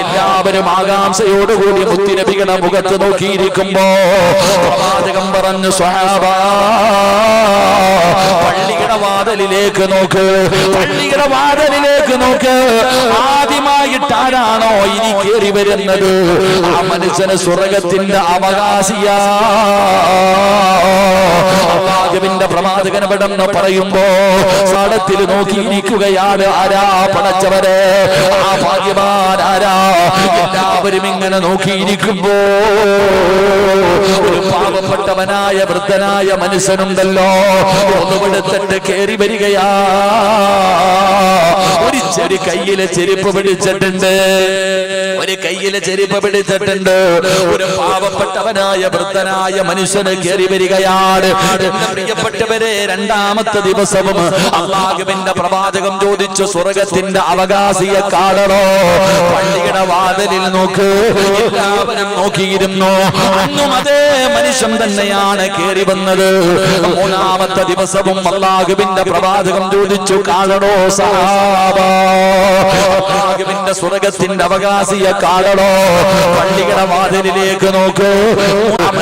എല്ലാവരും ആകാംക്ഷയോടുകൂടി മുത്തുനബിയുടെ മുഖത്ത് നോക്കിയിരിക്കുമ്പോ പ്രവാചകൻ പറഞ്ഞു, സ്വഹാബാ, പള്ളിയുടെ വാതിലിലേക്ക് നോക്ക്, പള്ളിയുടെ വാതിലിലേക്ക് നോക്ക്. ആദ്യമായിട്ട് ആരാണോ ഇനി കയറി വരുന്നത്, ആ മനുഷ്യന് സ്വർഗ്ഗത്തിന്റെ അവകാശിയാ. അല്ലാഹുവിന്റെ പ്രവാചകൻ പെട്ടെന്ന് പറയുമ്പോ സാടത്തിൽ നോക്കിയിരിക്കുകയാണ്. ആരാ പടച്ചവരെ? ആ ഭാഗ്യവാൻ ആരാ? എല്ലാവരും ഇങ്ങനെ നോക്കിയിരിക്കുമ്പോ ഒരു പാവപ്പെട്ടവനായ വൃദ്ധനായ മനുഷ്യനുണ്ടല്ലോ, ഒന്നുമെടുത്തിട്ട് കയറി വരികയാ. ഒരു കയ്യിലെ ചെരുപ്പ് പിടിച്ചിട്ടുണ്ട്, ഒരു കയ്യിലെ ചെരുപ്പ് പിടിച്ചിട്ടുണ്ട്. ഒരു പാവപ്പെട്ടവനായ വൃദ്ധനായ മനുഷ്യന് കയറി വരികയാണ്. എന്റെ പ്രിയപ്പെട്ടവരെ, രണ്ടാമത്തെ ദിവസവും അല്ലാഹുവിന്റെ പ്രവാചകം ചോദിച്ചു, സ്വർഗ്ഗത്തിന്റെ അവകാശിയെ കാണണോ? പള്ളിയുടെ വാതിലിൽ നോക്ക്. എല്ലാവരും നോക്കിയിരുന്നു. അന്നും അതേ മനുഷ്യൻ തന്നെയാണ് കയറി വന്നത്. മൂന്നാമത്തെ ദിവസവും അല്ലാഹുവിന്റെ പ്രവാചകം ചോദിച്ചു, കാണണോ സഹാബ? അല്ലാഹുവിന്റെ സ്വർഗ്ഗത്തിന്റെ അവകാശിയെ കാണണോ? പള്ളിയുടെ വാതിലിലേക്ക് നോക്ക്.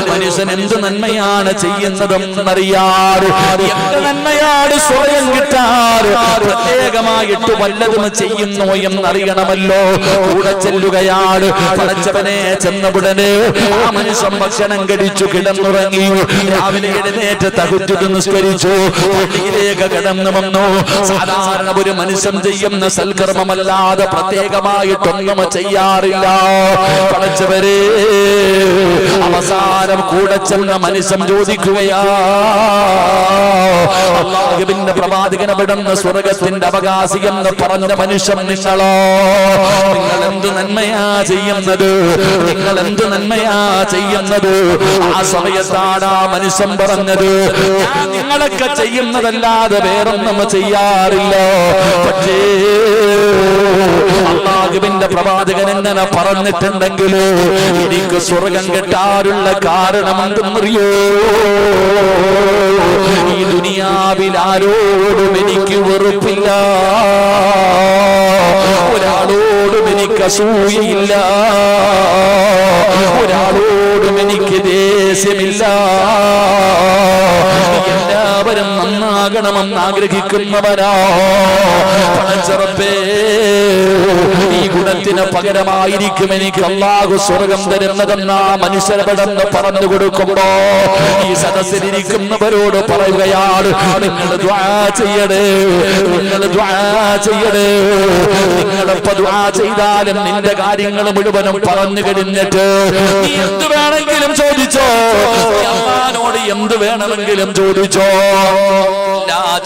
മനുഷ്യൻ എന്ത് നന്മയാണ് ചെയ്യുന്നതെന്നറിയാറ്, എന്ത് നന്മയാണ് സ്വയം കിട്ടാറ്, പ്രത്യേകമായിട്ട് വല്ലതും ചെയ്യുന്നു എന്നറിയണമല്ലോ. കൂടെ ചെല്ലുകയാണ്. പടച്ചവനെ ചെന്നയുടനെ ആ മനുഷ്യൻ ഭക്ഷണം കഴിച്ചു കിടന്നുറങ്ങി. രാവിലെ എഴുന്നേറ്റ് തഹജ്ജുദ് നിസ്കരിച്ചു, പള്ളിയിലേക്ക് കടന്നു വന്നു. സാധാരണ ഒരു മനുഷ്യൻ ചെയ്യുന്ന ചെയ്യുന്ന സൽക്കർമ്മമല്ലാതെ പ്രത്യേകമായിട്ടൊന്നും ചെയ്യാറില്ല. പടച്ചവരെ, അവസാനം കൂടെ ചെന്ന മനുഷ്യൻ ചോദിക്കുകയാ, അല്ലാഹുവിന്റെ പ്രവാചകൻ അവിടുന്ന് സ്വർഗത്തിന്റെ അവകാശി എന്ന് പറഞ്ഞ മനുഷ്യൻ നിങ്ങളോ? നിങ്ങൾ എന്ത് നന്മയാ ചെയ്യുന്നത്? നിങ്ങൾ എന്ത് നന്മയാ ചെയ്യുന്നത്? ആ സമയത്താണ് ആ മനുഷ്യൻ പറഞ്ഞത്, ഞാൻ നിങ്ങളൊക്കെ ചെയ്യുന്നതല്ലാതെ വേറൊന്നും ചെയ്യാറില്ല. പക്ഷേ അല്ലാഹുവിന്റെ പ്രവാചകൻ എങ്ങനെ പറഞ്ഞിട്ടുണ്ടെങ്കിൽ എനിക്ക് സ്വർഗം കിട്ടാനുള്ള കാരണം എന്തെന്നറിയോ? ഈ ദുനിയാവിൽ ആരോടും എനിക്ക് വെറുപ്പില്ല, ഒരാളോടും എനിക്ക് അസൂയയില്ല, ഒരാളോടും എനിക്ക് ദേഷ്യമില്ല. എല്ലാവരും നന്നാകണമെന്ന് ആഗ്രഹിക്കുന്നവരാ. പടച്ചറപ്പേ, ഈ ഗുണത്തിന് പകരമായിരിക്കും എനിക്ക് അല്ലാഹു സ്വർഗം തരുന്നതെന്ന് ആ മനുഷ്യരവിടെന്ന് പറഞ്ഞു കൊടുക്കുമ്പോ ഈ സദസ്സിലിരിക്കുന്നവരോട് പറയുകയാണ്, നിങ്ങൾ ദുആ ചെയ്യണേ, നിങ്ങൾ ദുആ ചെയ്യണേ. നിങ്ങളിപ്പോ ദുആ ചെയ്താലും നിന്റെ കാര്യങ്ങൾ മുഴുവനും പറഞ്ഞു കഴിഞ്ഞിട്ട് നീ എന്ത് വേണമെങ്കിലും ചോദിച്ചോ, അല്ലാഹുവോട് എന്ത് വേണമെങ്കിലും ചോദിച്ചോ.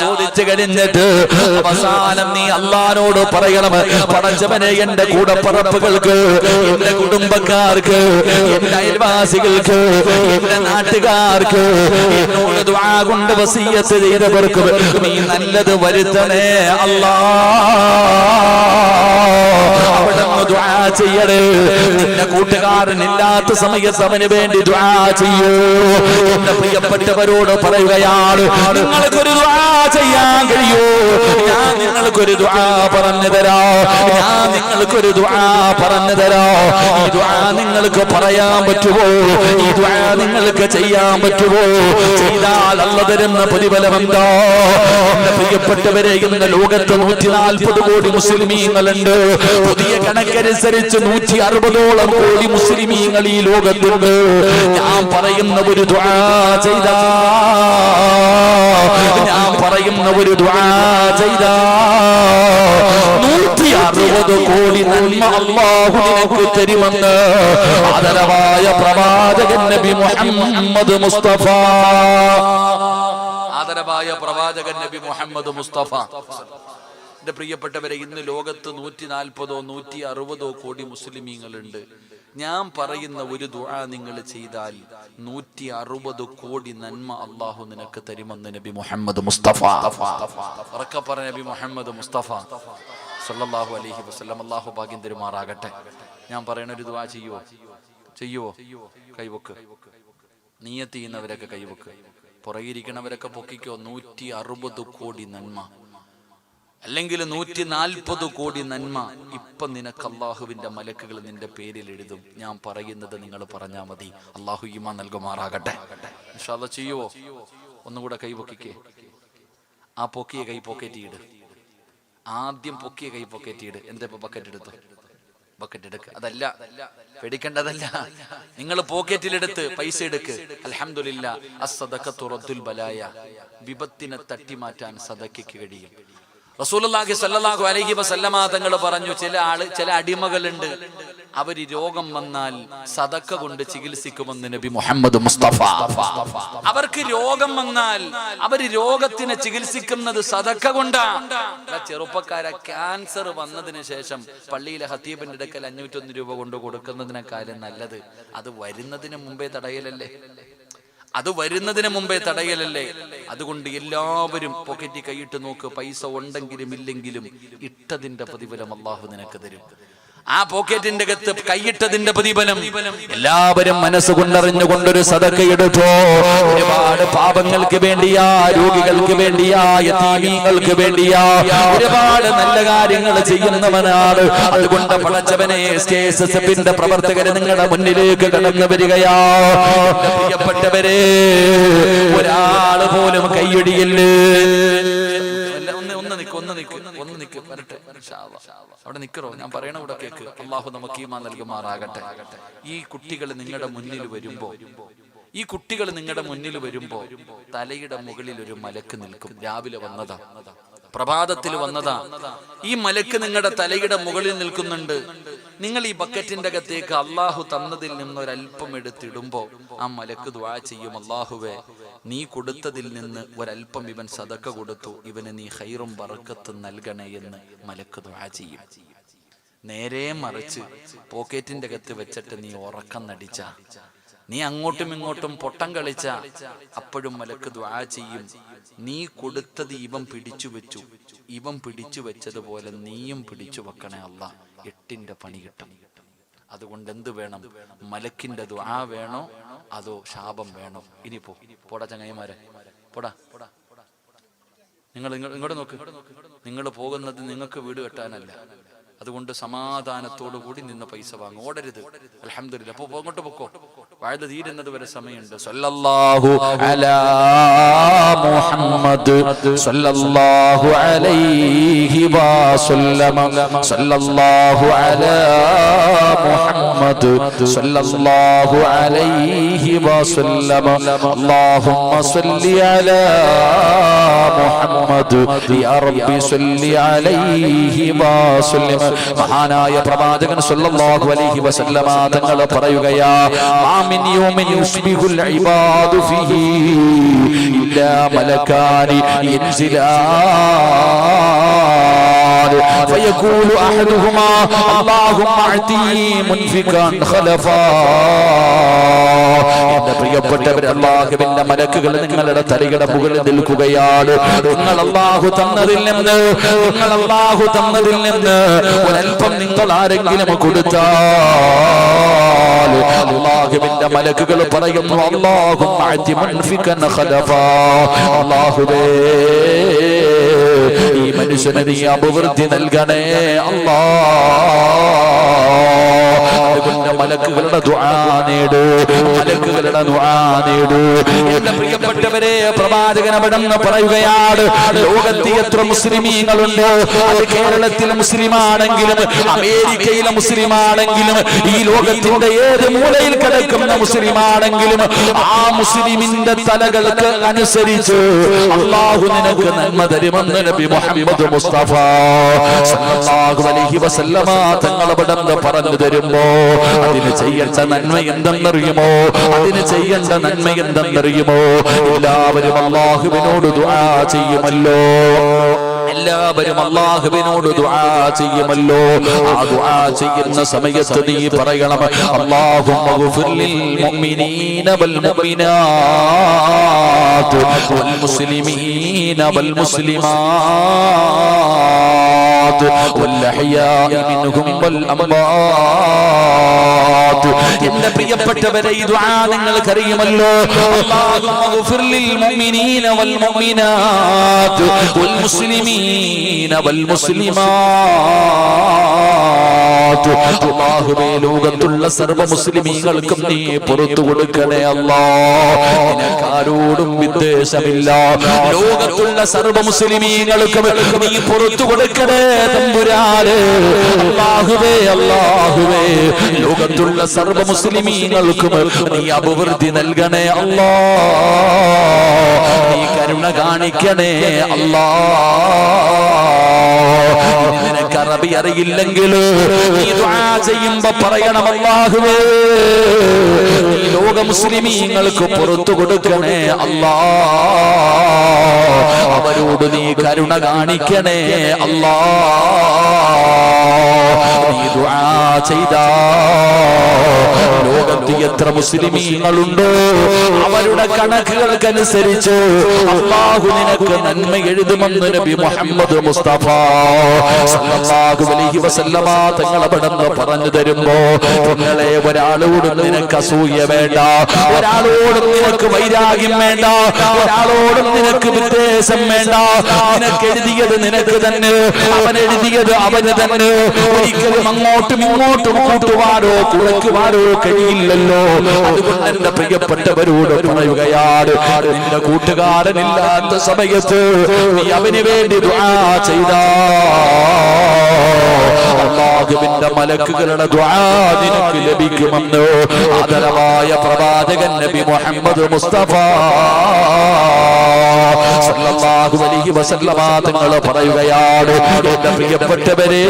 ചോദിച്ചു കഴിഞ്ഞിട്ട് അവസാനം നീ അല്ലാഹുവോട് പറയണം, പടച്ചവനെ, എന്റെ കൂടപ്പറപ്പുകൾക്ക്, എന്റെ കുടുംബക്കാർക്ക്, എന്റെ അയൽവാസികൾക്ക്, എന്റെ നാട്ടുകാർക്ക്, എന്നോട് ദുആ കൊണ്ട് വസിയ്യത്ത് ചെയ്തവർക്ക് നീ നല്ലത് വരുത്തണേ അല്ലാഹ്. അവിടുന്ന് ദുആ ചെയ്യണേ. നിന്റെ കൂട്ടുകാരനില്ലാത്ത സമയത്ത് അവന് വേണ്ടി ദുആ ചെയ്യൂ. എന്റെ പ്രിയപ്പെട്ടവരോട് പറയുകയാണ്, നിങ്ങൾക്കൊരു ദുആ ചെയ്യാൻ കഴിയൂ, ഞാൻ നിങ്ങൾക്കൊരു ദുആ പറഞ്ഞു തരാം, ഞാൻ നിങ്ങൾക്കൊരു ദുആ പറഞ്ഞു തരാം. ഈ ദുആ നിങ്ങൾക്ക് പറയാൻ പറ്റുമോ? ഈ ദുആ നിങ്ങൾക്ക് ചെയ്യാൻ പറ്റുമോ? ചെയ്താൽ അല്ലാഹു തരുന്ന പ്രതിഫലം എന്താ? എന്റെ പ്രിയപ്പെട്ടവരെ, ഇന്ന് ലോകത്ത് 140 കോടി മുസ്ലിമീങ്ങളുണ്ട്. പുതിയ കണക്കനുസരിച്ച് 160ഓളം കോടി മുസ്ലിമീങ്ങൾ ഈ ലോകത്തുണ്ട്. ഞാൻ പറയുന്ന ഒരു ദുആ ചെയ്താ, ഞാൻ പറയുന്ന ഒരു ദുആ ചെയ്താ 160 കോടി നന്മ അല്ലാഹു നിനക്ക് തരുമെന്ന് ആദരവായ പ്രവാചകൻ നബി മുഹമ്മദ് മുസ്തഫ. ആദരവായ പ്രവാചകൻ നബി മുഹമ്മദ് മുസ്തഫ. എന്റെ പ്രിയപ്പെട്ടവരെ, ഇന്ന് ലോകത്ത് 140ഓ 160ഓ കോടി മുസ്ലിമീങ്ങളുണ്ട്. ഞാൻ പറയുന്ന ഒരു ദുആ നിങ്ങൾ ചെയ്താൽ 160 കോടി നന്മ അല്ലാഹു നിനക്ക് തരുമെന്ന് നബി മുഹമ്മദ് മുസ്തഫ. ഉറക്കെ പറ, നബി മുഹമ്മദ് മുസ്തഫ സല്ലല്ലാഹു അലൈഹി വസല്ലം. അല്ലാഹു ഭാഗ്യം തരുമാറാകട്ടെ. ഞാൻ പറയുന്ന ഒരു ദുആ ചെയ്യുവോ? ചെയ്യുവോ? കൈവക്ക്. നിയ്യത്ത് ചെയ്യുന്നവരൊക്കെ കൈവക്ക്. പുറകിരിക്കണവരൊക്കെ പൊക്കിക്കോ. 160 കോടി നന്മ, അല്ലെങ്കിൽ 140 കോടി നന്മ ഇപ്പൊ നിനക്ക് അല്ലാഹുവിന്റെ മലക്കുകൾ നിന്റെ പേരിൽ എഴുതും. ഞാൻ പറയുന്നത് നിങ്ങൾ പറഞ്ഞാൽ മതി. അല്ലാഹു ഈമാൻ നൽകുമാറാകട്ടെ. ഇൻഷാ അല്ലാഹ് ചെയ്യുവോ? ഒന്നുകൂടെ കൈ പൊക്കിക്കേ. ആ പൊക്കിയ കൈ പോക്കറ്റിയിട്. ആദ്യം പൊക്കിയ കൈ പോക്കറ്റിയിട്. എന്താ ഇപ്പൊ ബക്കറ്റ് എടുത്തു? ബക്കറ്റ് എടുക്ക്. അതല്ല, പേടിക്കേണ്ടതല്ല. നിങ്ങൾ പോക്കറ്റിലെടുത്ത് പൈസ എടുക്ക്. അൽഹംദുലില്ലാഹ്, അസ്സദഖത്തു റദ്ദുൽ ബലായ. വിപത്തിനെ തട്ടിമാറ്റാൻ സദഖയ്ക്ക് കഴിയും. റസൂലുള്ളാഹി സ്വല്ലല്ലാഹു അലൈഹി വസല്ലമ തങ്ങൾ പറഞ്ഞു, ചില അടിമകളുണ്ട്, അവര് രോഗം വന്നാൽ സദഖ കൊണ്ട് ചികിത്സിക്കുമെന്ന് നബി മുഹമ്മദ് മുസ്തഫ. അവർക്ക് രോഗം വന്നാൽ അവര് രോഗത്തിനെ ചികിത്സിക്കുന്നത് സദഖ കൊണ്ടാണ്. ചെറുപ്പക്കാരെ, ക്യാൻസർ വന്നതിന് ശേഷം പള്ളിയിലെ ഖതീബിന്റെ അടുക്കൽ 501 രൂപ കൊണ്ട് കൊടുക്കുന്നതിനേക്കാളും നല്ലത് അത് വരുന്നതിന് മുമ്പേ തടയലല്ലേ? അത് വരുന്നതിന് മുമ്പേ തടയലല്ലേ? അതുകൊണ്ട് എല്ലാവരും പോക്കറ്റിൽ കൈയിട്ട് നോക്ക്. പൈസ ഉണ്ടെങ്കിലും ഇല്ലെങ്കിലും ഇട്ടതിന്റെ പ്രതിഫലം അല്ലാഹു നിനക്ക് തരും. ആ പോക്കറ്റിന്റെ അകത്ത് കൈയിട്ടതിന്റെ പ്രതിഫലം എല്ലാവരും മനസ്സുകൊണ്ടറിഞ്ഞുകൊണ്ടൊരു സദഖ എടുത്തോ. ഒരുപാട് പാപങ്ങൾക്ക് വേണ്ടിയാ, രോഗികൾക്ക് വേണ്ടിയാ, യതീമീങ്ങൾക്ക് വേണ്ടിയാ ഒരുപാട് നല്ല കാര്യങ്ങൾ ചെയ്യുന്നവനാണ്. അതുകൊണ്ട് പടച്ചവനെ, SKSSFന്റെ പ്രവർത്തകരെ നിങ്ങളുടെ മുന്നിലേക്ക് കടന്നു വരികയാ. പ്രിയപ്പെട്ടവരെ, ഒരാള് പോലും കൈയൊടിയല്ലേ. ഒന്ന് നിക്ക് വരട്ടെ. അവിടെ നിക്കറോ? ഞാൻ പറയണ ഇവിടെ കേക്ക്. അല്ലാഹു നമുക്ക് ഈമാൻ നൽകുമാറാകട്ടെ. ഈ കുട്ടികൾ നിങ്ങളുടെ മുന്നിൽ വരുമ്പോ തലയുടെ മുകളിൽ ഒരു മലക്ക് നിൽക്കും. രാവിലെ വന്നതാ. പ്രഭാതത്തിൽ വന്നതാ. ഈ മലക്ക് നിങ്ങളുടെ തലയുടെ മുകളിൽ നിൽക്കുന്നുണ്ട്. നിങ്ങൾ ഈ ബക്കറ്റിന്റെ അകത്തേക്ക് അള്ളാഹു തന്നതിൽ നിന്ന് ഒരല്പം എടുത്തിടുമ്പോ ആ മലക്ക് ദുആ ചെയ്യും, അള്ളാഹുവേ നീ കൊടുത്തതിൽ നിന്ന് ഒരല്പം ഇവൻ സദക്ക കൊടുത്തു, ഇവന് നീ ഖൈറും ബറക്കത്തും നൽകണേ എന്ന് മലക്ക് ദുആ ചെയ്യും. നേരെ മറിച്ച് പോക്കറ്റിന്റെ അകത്ത് വെച്ചിട്ട് നീ ഉറക്കം നടിച്ച, നീ അങ്ങോട്ടും ഇങ്ങോട്ടും പൊട്ടം കളിച്ച, അപ്പോഴും മലക്ക് ദുആ ചെയ്യും, നീ കൊടുത്തത് ഇവൻ പിടിച്ചു വെച്ചു, ഇവൻ പിടിച്ചു വെച്ചതുപോലെ നീയും പിടിച്ചു വെക്കണേ അല്ലാ, 8ന്റെ പണി കിട്ടും. അതുകൊണ്ട് എന്ത് വേണം? മലക്കിന്റെ ദുആ വേണോ അതോ ശാപം വേണോ? ഇനി പോടാ ചങ്ങായിമാരെ, പോടാ. നിങ്ങൾ ഇങ്ങോട്ട് നോക്ക്. നിങ്ങൾ പോകുന്നത് നിങ്ങൾക്ക് വീട് കെട്ടാനല്ല. അതുകൊണ്ട് സമാധാനത്തോടു കൂടി നിന്ന് പൈസ വാങ്ങും, ഓടരുത്. അൽഹംദുലില്ലാ. അപ്പൊ അങ്ങോട്ട് പൊക്കോ, വഅദ തീരുന്നത് വരെ സമയമുണ്ട്. സല്ലല്ലാഹു അലാ മുഹമ്മദ് സല്ലല്ലാഹു അലൈഹി വസല്ലം. സല്ലല്ലാഹു അലാ മുഹമ്മദ് സല്ലല്ലാഹു അലൈഹി വസല്ലം. അല്ലാഹുമ്മ സല്ലി അലാ മുഹമ്മദ് യാ റബ്ബി സല്ലി അലൈഹി വസല്ലം. മഹാനായ പ്രവാചകൻ സല്ലല്ലാഹു അലൈഹി വസല്ലമ തങ്ങൾ പറയുകയാ, മാമിൻ യൗമിൻ യുസ്ബിഹുൽ ഇബാദു ഫീഹി ഇല്ലാ മലകാനി യൻസിലാൻ ഫയഖൂലു അഹദുഹുമാ അല്ലാഹുമ്മ അഅതി മുൻഫികാൻ ഖലഫാ. എന്റെ പ്രിയപ്പെട്ടവർ, അല്ലാഹുവിന്റെ മലക്കുകൾ നിങ്ങളുടെ തലയുടെ മുകളിൽ നിൽക്കുകയാണ്. നിങ്ങൾ അല്ലാഹു തന്നതിൽ നിന്ന് ഒരൽപ്പം നിങ്ങൾ ആരെങ്കിലും കൊടുത്താൽ അല്ലാഹുവിന്റെ മലക്കുകൾ പറയുന്നു, അല്ലാഹുമ്മ അഅതി മുൻഫികൻ ഖലഫാ. അല്ലാഹുവേ ഈ മനുഷ്യന് നീ അഭിവൃദ്ധി നൽകണേ അല്ലാഹ്. മലക്കുകളുടെ ദുആ നേടൂ, മലക്കുകളുടെ ദുആ നേടൂ. എന്റെ പ്രിയപ്പെട്ടവരെ, പ്രവാചകൻ അവിടെന്ന് പറയുകയാണ്, ലോകത്ത് എത്ര മുസ്ലിമീങ്ങളുണ്ട്, അത് കേരളത്തിലെ മുസ്ലിമാണെങ്കിലും അമേരിക്കയിലെ മുസ്ലിമാണെങ്കിലും ഈ ലോകത്തിന്റെ ഏത് മൂലയിൽ കിടക്കുന്ന മുസ്ലിമാണെങ്കിലും ആ മുസ്ലിമിന്റെ തലകൾക്ക് അനുസരിച്ച് അല്ലാഹു നിനക്ക് നന്മ തരുമെന്ന് നബി മുഹമ്മദ് മുസ്തഫ സല്ലല്ലാഹു അലൈഹി വസല്ലമ തങ്ങൾ അവിടെന്ന് പറഞ്ഞു തരുമ്പോ അതിന് ചെയ്യേണ്ട നന്മ എന്തെന്നറിയുമോ? എല്ലാവരും അല്ലാഹുവിനോട് ദുആ ചെയ്യുമല്ലോ. ആ ദുആ ചെയ്യുന്ന സമയത്ത് നീ പറയണം, അല്ലാഹുമ്മ ഗ്ഫിർ ലിൽ മുഅ്മിനീന വൽ മുഅ്മിനാത്ത് വൽ മുസ്ലിമീന വൽ മുസ്ലിമാത്ത് വൽ അഹ്യാഇ മിൻഹും വൽ അംവാത്ത്. എന്റെ പ്രിയപ്പെട്ടവരെ, ഈ ദുആ നിങ്ങൾക്കറിയുമല്ലോ. അല്ലാഹുമ്മ ഗ്ഫിർ ലിൽ മുഅ്മിനീന വൽ മുഅ്മിനാത്ത് വൽ മുസ്ലിമീന വൽ മുസ്ലിമാത്ത്. അല്ലാഹുവേ, ലോകത്തുള്ള സർവ്വ മുസ്ലിമീങ്ങൾക്കും നീ പുറത്തു കൊടുക്കണേ അല്ലാഹ്. നിനക്കാരോടും വിദ്വേഷമില്ല. ലോകത്തുള്ള സർവ്വ മുസ്ലിമീങ്ങൾക്കും നീ പുറത്തു കൊടുക്കണേ തമ്പുരാനെ. അല്ലാഹുവേ ലോകത്തുള്ള സർവ്വ മുസ്ലിമീങ്ങൾക്കും നീ അഭിവൃദ്ധി നൽകണേ അല്ലാഹ്. നീ കരുണ കാണിക്കണേ അല്ലാഹ്. നിനക്ക് അറബി അറിയില്ലെങ്കിൽ നീ ദുആ ചെയ്യുമ്പോ പറയണം, അല്ലാഹുവേ ഈ ലോക മുസ്ലിമീങ്ങൾക്ക് പുറത്തു കൊടുക്കണേ അല്ലാഹ്. അവരോട് നീ കരുണ കാണിക്കണേ അല്ലാഹ്. നീ ദുആ ചെയ്താ ലോകത്ത് എത്ര മുസ്ലിമീങ്ങളുണ്ടോ അവരുടെ കണക്കുകൾക്കനുസരിച്ച് അല്ലാഹു നിനക്ക് നന്മ എഴുതുമെന്ന് നബി മുഹമ്മദ് മുസ്തഫ സല്ലല്ലാഹു അലൈഹി വസല്ലമ തങ്ങൾ അവിടെന്ന് പറഞ്ഞു തരുമ്പോ, നിങ്ങളെ ഒരാളോടും നിനക്ക് അസൂയ വേണ്ട, ഒരാളോടും നിനക്ക് വൈരാഗ്യം വേണ്ട, ഒരാളോടും നിനക്ക് വിദ്വേഷം വേണ്ട. നിനക്ക് എഴുതിയത് നിനക്ക് തന്നെ, അവൻ എഴുതിയത് അവന് തന്നെ. ഒരിക്കലും അങ്ങോട്ടും ഇങ്ങോട്ടും കൂട്ടുവാനോ കുറയ്ക്കുവാനോ കഴിയില്ലല്ലോ. അതുകൊണ്ട് എന്റെ പ്രിയപ്പെട്ടവരോട് പറയുകയാണ്, നിന്റെ കൂട്ടുകാരനില്ലാത്ത സമയത്ത് നീ അവന് വേണ്ടി ദുആ ചെയ്താ അല്ലാഹുവിന്റെ മലക്കുകളുടെ ദുആ നിനക്ക് ലഭിക്കുമെന്ന് ആദരവായ പ്രവാചകൻ നബി മുഹമ്മദ് മുസ്തഫ സല്ലല്ലാഹു അലൈഹി വസല്ലമ തങ്ങൾ പറയുകയാണ്, എന്റെ പ്രിയപ്പെട്ടവരെ,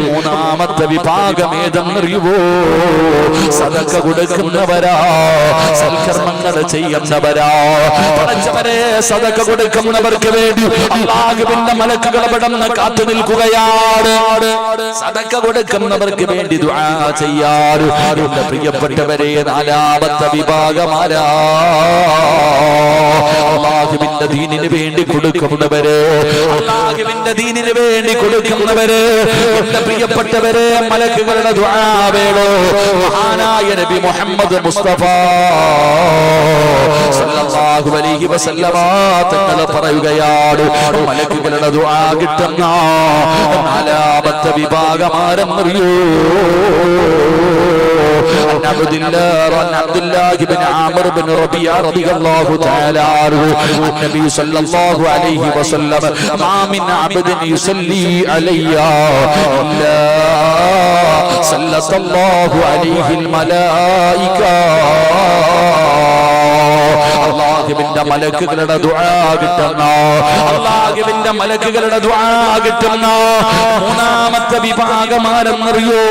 മൂന്നാമത്തെ വിഭാഗം ഏതെന്നറിയുവോ? സദഖ കൊടുക്കുന്നവരാ, സൽക്കർമ്മങ്ങൾ ചെയ്യുന്നവരാ. പടച്ചവരെ, സദഖ കൊടുക്കുന്നവർക്ക് വേണ്ടി അല്ലാഹുവിന്റെ മലക്കുകൾ അവിടുന്ന് കാത്തു നിൽക്കുകയാണ്. സദഖ കൊടുക്കുന്നവർക്ക് വേണ്ടി ദുആ ചെയ്യാറ്. എന്റെ പ്രിയപ്പെട്ടവരെ, നാലാമത്തെ വിഭാഗമാരാ? അല്ലാഹുവിന്റെ ദീനിന് വേണ്ടി കൊടുക്കുന്നവര്, അല്ലാഹുവിന്റെ ദീനിന് വേണ്ടി കൊടുക്കുന്നവര്. എന്റെ പ്രിയപ്പെട്ടവരെ, മലക്കുകളുടെ ദുആ വേണോ? മഹാനായ നബി മുഹമ്മദ് മുസ്തഫ സല്ലല്ലാഹു അലൈഹി വസല്ലമ തങ്ങൾ പറയുകയാണ്, മലക്കുകളുടെ ദുആ കിട്ടുന്ന നാലാമത്തെ വിഭാഗമാരെന്നറിയോ? عبد الله بن عامر بن ربيعة رضي الله تعالى عنه النبي صلى الله عليه وسلم ما من عبد يصلي علي إلا سلط الله عليه الملائكة. അല്ലാഹുവിന്റെ മലക്കുകളുടെ ദുആ കിട്ടുന്ന, അല്ലാഹുവിന്റെ മലക്കുകളുടെ ദുആ കിട്ടുന്ന മൂന്നാമത്തെ വിഭാഗമാരെന്നറിയോ?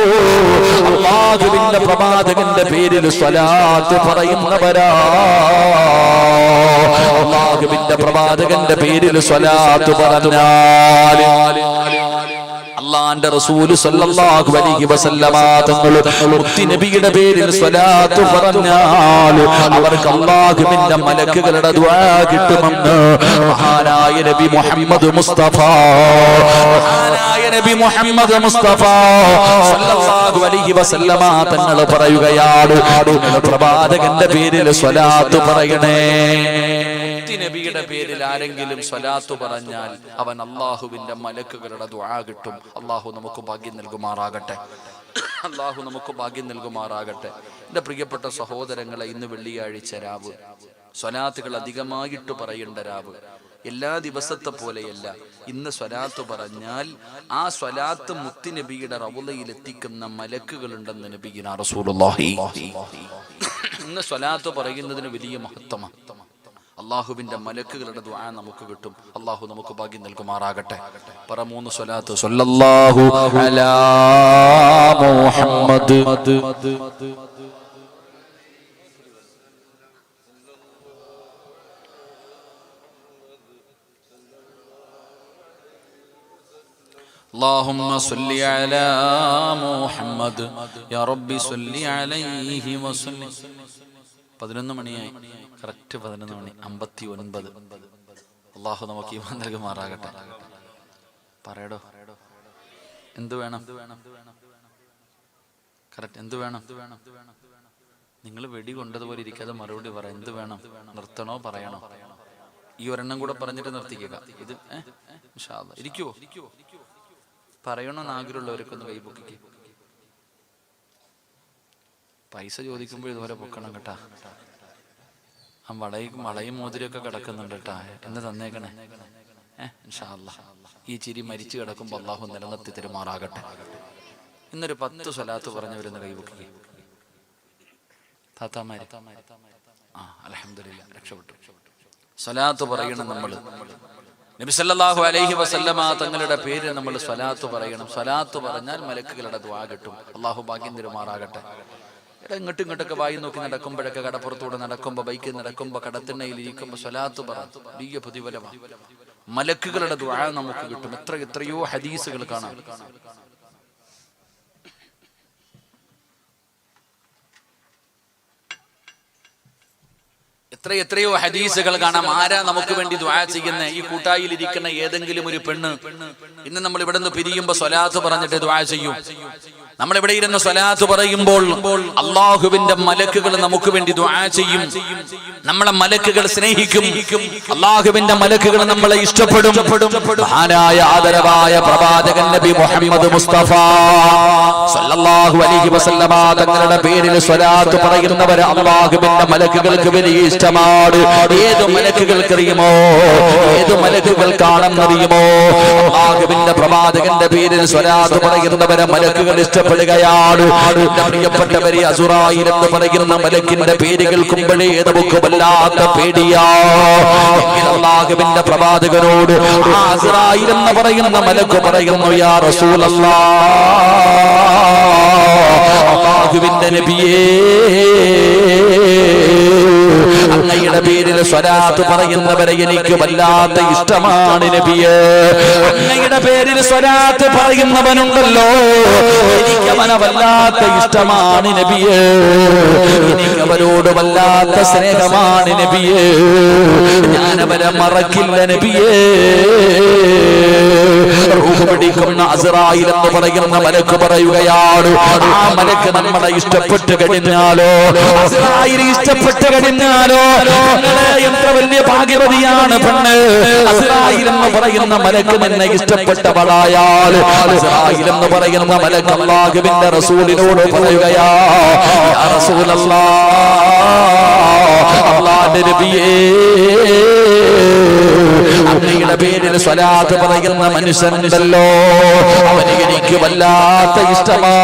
അല്ലാഹുവിന്റെ പ്രവാചകന്റെ പേരിൽ സ്വലാത്ത് പറയുന്നവരാ. അല്ലാഹുവിന്റെ പ്രവാചകന്റെ പേരിൽ സ്വലാത്ത് പറഞ്ഞാൽ അല്ലാഹുവിന്റെ റസൂൽ സല്ലല്ലാഹു അലൈഹി വസല്ലമ തങ്ങൾ മുത്തുനബിയുടെ പേരിൽ സ്വലാത്ത് പറഞ്ഞാൽ അവർക്ക് അല്ലാഹുവിന്റെ മലക്കുകളുടെ ദുആ കിട്ടുമെന്ന് മഹാനായ നബി മുഹമ്മദ് മുസ്തഫ, മഹാനായ നബി മുഹമ്മദ് മുസ്തഫ സല്ലല്ലാഹു അലൈഹി വസല്ലമ തങ്ങൾ പറയുകയാണ്, പ്രവാചകന്റെ പേരിൽ സ്വലാത്ത് പറയണേ. നബിയുടെ പേരിൽ ആരെങ്കിലും സ്വലാത്ത് പറഞ്ഞാൽ അവൻ അല്ലാഹുവിന്റെ മലക്കുകളുടെ ദുആ കിട്ടും. അല്ലാഹു നമുക്ക് ഭാഗ്യം നൽകുമാറാകട്ടെ. അല്ലാഹു നമുക്ക് ഭാഗ്യം നൽകുമാറാകട്ടെ. എൻ്റെ പ്രിയപ്പെട്ട സഹോദരങ്ങളെ, ഇന്ന് വെള്ളിയാഴ്ച രാവ്, സ്വലാത്തുകൾ അധികമായിട്ട് പറയേണ്ട രാവ്. എല്ലാ ദിവസത്തെ പോലെയല്ല. ഇന്ന് സ്വലാത്ത് പറഞ്ഞാൽ ആ സ്വലാത്ത് മുത്തുനബിയുടെ റൗളയിൽ എത്തിക്കുന്ന മലക്കുകളുണ്ടെന്ന് നബിയിന റസൂലുള്ളാഹി. ഇന്ന് സ്വലാത്ത് പറയുന്നതിന് വലിയ മഹത്വമാണ്. അല്ലാഹുവിന്റെ മലക്കുകളുടെ ദുആ നമുക്ക് കിട്ടും. അല്ലാഹു നമുക്ക് ഭാഗ്യം നൽകുമാറാകട്ടെ. പറ മൂന്ന് സ്വലാത്ത്. സ്വല്ലല്ലാഹു അലാ മുഹമ്മദ് اللهم صل على محمد يا ربي صل عليه وسلم. 11 മണിയായി. കറക്റ്റ് 11 മണി 59. അല്ലാഹു നമുക്ക് ഈമാൻ നൽകുമാറാകട്ടെ. പറയടോ, എന്ത് വേണം? കറക്റ്റ് എന്ത് വേണം? നിങ്ങൾ വെടി കൊണ്ടതുപോലെ ഇരിക്കാതെ മറുപടി പറ. എന്ത് വേണം? നിർത്തണോ പറയണോ? ഈ ഒരെണ്ണം കൂടെ പറഞ്ഞിട്ട് നിർത്തിക്കുക. ഇത് ഇൻഷാ അല്ലാഹ് ഇരിക്കുവോ? പറയണമെന്ന് ആഗ്രഹമുള്ളവർക്കൊന്ന് കൈപൊക്കിക്ക്. പൈസ ചോദിക്കുമ്പോൾ ഇതുപോലെ പൊക്കണം കേട്ടാ. ആ വളയും മോതിരൊക്കെ കിടക്കുന്നുണ്ട് കേട്ടാ. എന്ന് തന്നേക്കണേ. ഇൻഷാ അല്ലാഹ് ഈ ചിരി മരിച്ചു കിടക്കുമ്പോൾ അല്ലാഹു നിലനിർത്തി തരുമാറാകട്ടെ. ഇന്നൊരു 10 സ്വലാത്ത് പറഞ്ഞവരെന്ന് കൈപൊക്കിക്ക്. താത്താമാര് അൽഹംദുലില്ലാഹ് രക്ഷപ്പെട്ടു. സ്വലാത്ത് പറയണം നമ്മൾ. നബി സല്ലല്ലാഹു അലൈഹി വസല്ലമ തങ്ങളുടെ പേര് നമ്മൾ സ്വലാത്ത് പറയണം. സ്വലാത്ത് പറഞ്ഞാൽ മലക്കുകളുടെ ദുആ കിട്ടും. അല്ലാഹു ഭാഗ്യം തരുമാറാകട്ടെ. ഇങ്ങോട്ടും ഇങ്ങോട്ടൊക്കെ വായി നോക്കി നടക്കുമ്പോഴൊക്കെ, കടപ്പുറത്തൂടെ നടക്കുമ്പോ, ബൈക്കിൽ നടക്കുമ്പോ, കടത്തിണ്ണയിൽ ഇരിക്കുമ്പോ സ്വലാത്ത് പറ. വലിയ പ്രതിഫലമാണ്. മലക്കുകളുടെ ദുആ നമുക്ക് കിട്ടും. എത്രയോ ഹദീസുകൾ കാണാം. എത്രയോ ഹദീസുകൾ കാണാം. ആരാ നമുക്ക് വേണ്ടി ദുആ ചെയ്യുന്ന? ഈ കൂട്ടായിൽ ഇരിക്കുന്ന ഏതെങ്കിലും ഒരു പെണ്ണ് ഇന്ന് നമ്മൾ ഇവിടെ നിന്ന് പിരിയുമ്പോ സ്വലാത്ത് പറഞ്ഞിട്ട് ദുആ ചെയ്യും. നമ്മളിവിടെ ഇരുന്ന് സ്വലാത്ത് പറയുമ്പോൾ അള്ളാഹുവിന്റെ മലക്കുകൾ നമുക്ക് വേണ്ടി ദുആ ചെയ്യും. നമ്മളെ മലക്കുകൾ സ്നേഹിക്കും. അള്ളാഹുവിന്റെ മലക്കുകൾ നമ്മളെ ഇഷ്ടപ്പെടും. മഹാനായ ആദരവായ പ്രവാചകൻ നബി മുഹമ്മദ് മുസ്തഫ സല്ലല്ലാഹു അലൈഹി വസല്ലമ തങ്ങളുടെ പേരിൽ സ്വലാത്ത് പറയുന്നവരെ അള്ളാഹുവിന്റെ മലക്കുകൾക്ക് വലിയ ഇഷ്ടമാണ്. ഏത് മലക്കുകൾക്കറിയുമോ? ഏത് മലക്കുകൾക്കാണെന്നറിയുമോ? അള്ളാഹുവിന്റെ പ്രവാചകന്റെ പേരിൽ സ്വലാത്ത് പറയുന്നവരെ മലക്കുകൾ ഇഷ്ടപ്പെടുകയാണ്. പ്രിയപ്പെട്ടവരെ, അസുറായിൽ എന്ന് പറയുന്ന മലക്കിന്റെ പേര് കേൾക്കുമ്പോഴേ നമുക്ക് വല്ലാത്ത പേടിയാ. അള്ളാഹുവിന്റെ പ്രവാചകനോട് അസുറായിൽ എന്ന് പറയുന്ന മലക്ക് പറയുന്നു, യാ റസൂലല്ലാഹ്, അല്ലാഹുവിന്റെ നബിയേ, അങ്ങയുടെ പേരിൽ സ്വലാത്ത് പറയുന്നവരെ എനിക്ക് വല്ലാത്ത ഇഷ്ടമാണ് നബിയേ. അങ്ങയുടെ പേരിൽ സ്വലാത്ത് പറയുന്നവനുണ്ടല്ലോ, എനിക്കവനെ വല്ലാത്ത ഇഷ്ടമാണ് നബിയേ. എനിക്കവരോട് വല്ലാത്ത സ്നേഹമാണ് നബിയേ. ഞാനവരെ മറക്കില്ല നബിയേ. റൂഹ് പിടിക്കുന്ന അസ്റായിൽ എന്ന് പറയുന്ന മലക്ക് പറയുകയാണ്, ആ മലക്ക് നമ്മളെ ഇഷ്ടപ്പെട്ട് കഴിഞ്ഞാലോ, അസ്റായിൽ ഇഷ്ടപ്പെട്ട് കഴിഞ്ഞാലോ, എത്ര വലിയ ഭാഗ്യവതിയാണ് പെണ്ണ്. അസ്റായിൽ എന്ന് പറയുന്ന മലക്ക് നിന്നെ ഇഷ്ടപ്പെട്ടവളായാൽ, അസ്റായിൽ എന്ന് പറയുന്ന മലക്ക് അല്ലാഹുവിന്റെ റസൂലിനോട് പറയുകയാ, യാ റസൂലല്ലാഹ്, അല്ലാഹുവിന്റെ നബിയേ, അങ്ങയുടെ പേരിൽ സ്വലാത്ത് പറയുന്ന മനുഷ്യനുണ്ടല്ലോ, അവന് എനിക്ക് വല്ലാത്ത ഇഷ്ടമാ.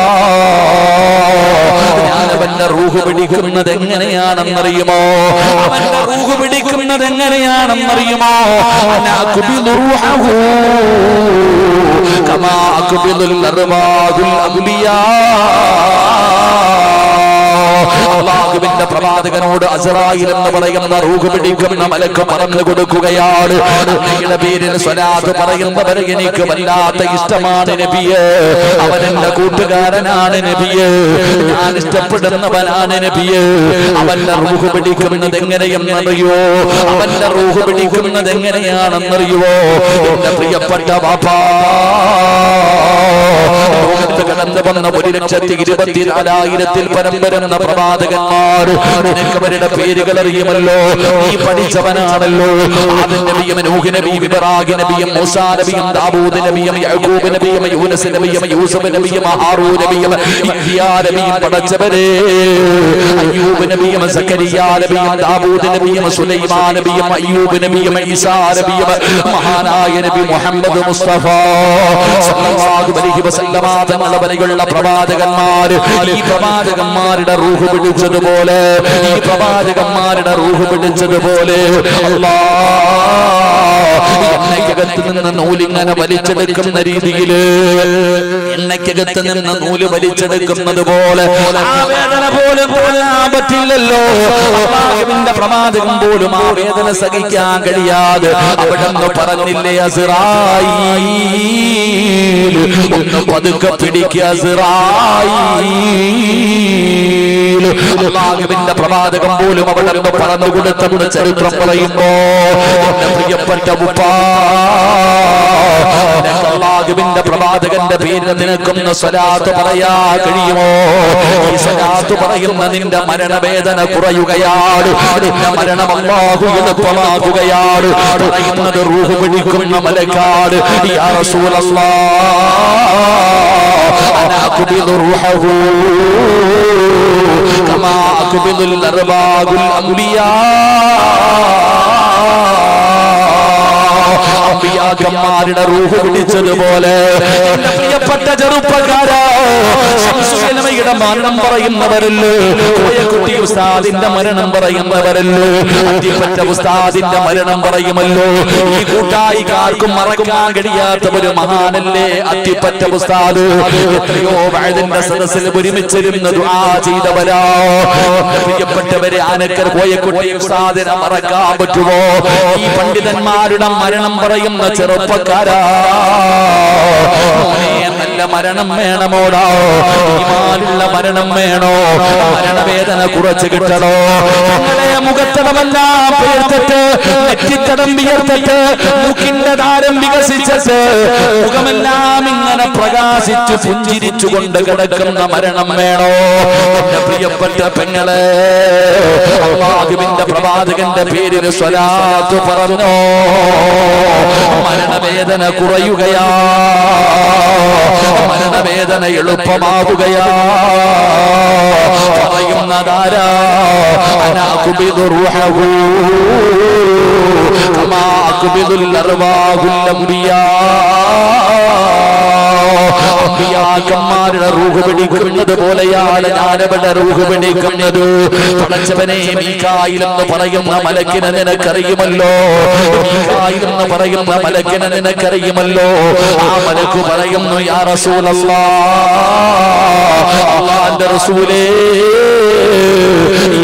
ഞാനവന്റെ റൂഹ് പിടിക്കുന്നത് എങ്ങനെയാണെന്നറിയുമോ? അവന്റെ റൂഹ് പിടിക്കുന്നത് എങ്ങനെയാണെന്നറിയുമോ? അനാകുബിദു റൂഹഹു കമാ അകുബിദുൽ അർവാഹുൽ അംബിയാ. അല്ലാഹുവിന്റെ പ്രവാചകനോട് അസ്റായിൽ എന്ന് പറയുന്ന റൂഹ് പിടിക്കുന്ന മലക്ക് പറഞ്ഞു കൊടുക്കുകയാണ്, അങ്ങയുടെ പേരിൽ സ്വലാത്ത് പറയുന്നവരെ എനിക്ക് വല്ലാത്ത ഇഷ്ടമാണ് നബിയേ. അവൻ എന്റെ കൂട്ടുകാരനാണ് നബിയേ. ഞാൻ ഇഷ്ടപ്പെടുന്നവനാണ് നബിയേ. അവന്റെ റൂഹ് പിടിക്കുന്നത് എങ്ങനെയെന്നറിയോ? അവന്റെ റൂഹ് പിടിക്കുന്നത് എങ്ങനെയാണെന്നറിയോ? എന്റെ പ്രിയപ്പെട്ട ബാപ്പാ, ലോകത്ത് കടന്നു വന്ന 1,24,000 പരം വരുന്ന പ്രവാചകന്മാർ, നിനക്ക് അവരുടെ പേരുകൾ അറിയുമല്ലോ. നീ പഠിച്ചവനാണല്ലോ. ആദം നബിയും നൂഹ് നബിയും ഇബ്രാഹിം നബിയും മൂസാ നബിയും ദാവൂദ് നബിയും യഅ്കൂബ് നബിയും യൂനുസ് നബിയും യൂസുഫ് നബിയും ഹാറൂൻ നബിയും യഹ്യാ നബിയും പഠിച്ചവരെ, അയ്യൂബ് നബിയും സക്കരിയ നബിയും ദാവൂദ് നബിയും സുലൈമാൻ നബിയും അയ്യൂബ് നബിയും ഈസാ നബിയും മഹാനായ നബി മുഹമ്മദ് മുസ്തഫ സല്ലല്ലാഹു അലൈഹി വസല്ലമ തങ്ങളുടെ വരെയുള്ള പ്രവാചകന്മാർ, ഈ പ്രവാചകന്മാരുടെ റൂഹ് പിടിച്ചതുപോലെ, ഈ പ്രവാചകന്മാരുടെ റൂഹ് പിടിച്ചതുപോലെ അല്ലാഹ് എണ്ണയ്ക്കകത്ത് നിന്ന് നൂലിങ്ങനെ വലിച്ചെടുക്കുന്ന രീതിയിൽ, എണ്ണയ്ക്കകത്ത് നിന്ന് നൂല് വലിച്ചെടുക്കുന്നത് പോലെ ആ വേദന പോലും താങ്ങാൻ പറ്റില്ലല്ലോ. അല്ലാഹുവിന്റെ പ്രവാചകൻ പോലും ആ വേദന സഹിക്കാൻ കഴിയാതെ അവിടെന്ന് പറഞ്ഞില്ലേ, അസ്റായീൽ ഒന്ന് പതുക്കെ പിടിക്കുക, അസ്റായീൽ. അല്ലാഹുവിന്റെ പ്രവാചകൻ പോലും അവിടെ പറഞ്ഞു കൊടുത്തെന്ന് ചരിത്രം പറയുമ്പോ, എന്റെ പ്രിയപ്പെട്ട ഉപ്പാ, അല്ലാഹുവിന്റെ പ്രവാചകന്റെ പേരിൽ നിനക്കൊന്ന് സ്വലാത്ത് പറയാ കഴിയുമോ? ഈ സ്വലാത്ത് പറയുന്ന നിന്റെ മരണവേദന കുറയുകയാണ്. നിന്റെ മരണം അല്ലാഹു എളുപ്പമാക്കുകയാണ്. പറയുന്നത് റൂഹ് പിടിക്കുന്ന മലക്കാട്, യാ റസൂലല്ലാഹ്, അനാകുബിദു റൂഹഹു കമാ അകുബിദുൽ അർവാഹുൽ അംബിയാ. അമ്പിയാക്കന്മാരുടെ റൂഹ് പിടിച്ചതുപോലെ എന്റെ പ്രിയപ്പെട്ട ചെറുപ്പക്കാരാ, ശംസുലമയുടെ മരണം പറയുന്നവരല്ലേ, കോയക്കുട്ടി ഉസ്താദിന്റെ മരണം പറയുന്നവരല്ലേ, അത്തിപ്പറ്റ ഉസ്താദിന്റെ മരണം പറയുമല്ലോ. ഈ കൂട്ടായിക്കാർക്കും മറക്കാൻ കഴിയാത്ത ഒരു മഹാനല്ലേ അത്തിപ്പറ്റ ഉസ്താദ്. എത്രയോ വഅദിന്റെ സദസ്സിൽ ഒരുമിച്ചിരുന്ന് ദുആ ചെയ്തവരാ. പ്രിയപ്പെട്ടവരെ, ആനക്കർ കോയക്കുട്ടി ഉസ്താദിനെ മറക്കാൻ പറ്റുമോ? ഈ പണ്ഡിതന്മാരുടെ മരണം പറയുന്ന ചെറുപ്പക്കാരാ, നല്ല മരണം വേണമോടാ, ഈമാനുള്ള മരണം വേണോ? മരണവേദന കുറച്ച് കിട്ടണോ? മുഖത്തടമെല്ലാം പേർത്തിട്ട് നെറ്റിത്തടം വിയർത്തിട്ട് മൂക്കിന്റെ താരം വികസിച്ചിട്ട് മുഖമെല്ലാം ഇങ്ങനെ പ്രകാശിച്ചു പുഞ്ചിരിച്ചുകൊണ്ട് കിടക്കുന്ന മരണം വേണോ? എന്റെ പ്രിയപ്പെട്ട പെങ്ങളെ, അല്ലാഹുവിന്റെ പ്രവാചകന്റെ പേരിൽ സ്വലാത്ത് പറഞ്ഞോ, മരണവേദന കുറയുകയാ, മരണവേദന എളുപ്പമാവുകയാ. പറയുന്നതാരാ? അനാകുബിദു റൂഹഹു കമാ അകുബിദുൽ അർവാഹുൽ അംബിയാ. അമ്പിയാക്കന്മാരുടെ റൂഹ് പിടിക്കുന്നത് പോലെയാണ് ഞാനവരുടെ റൂഹ് പിടിക്കുന്നത്. പടച്ചവനെ, മീകായിൽ എന്ന് പറയുന്ന മലക്കിനെ നിനക്കറിയുമല്ലോ, മീകായിൽ എന്ന് പറയുന്ന മലക്കിനെ നിനക്കറിയുമല്ലോ. ആ മലക്ക് പറയുന്നു, യാ റസൂലല്ലാഹ്, അല്ലാഹുവിന്റെ റസൂലേ,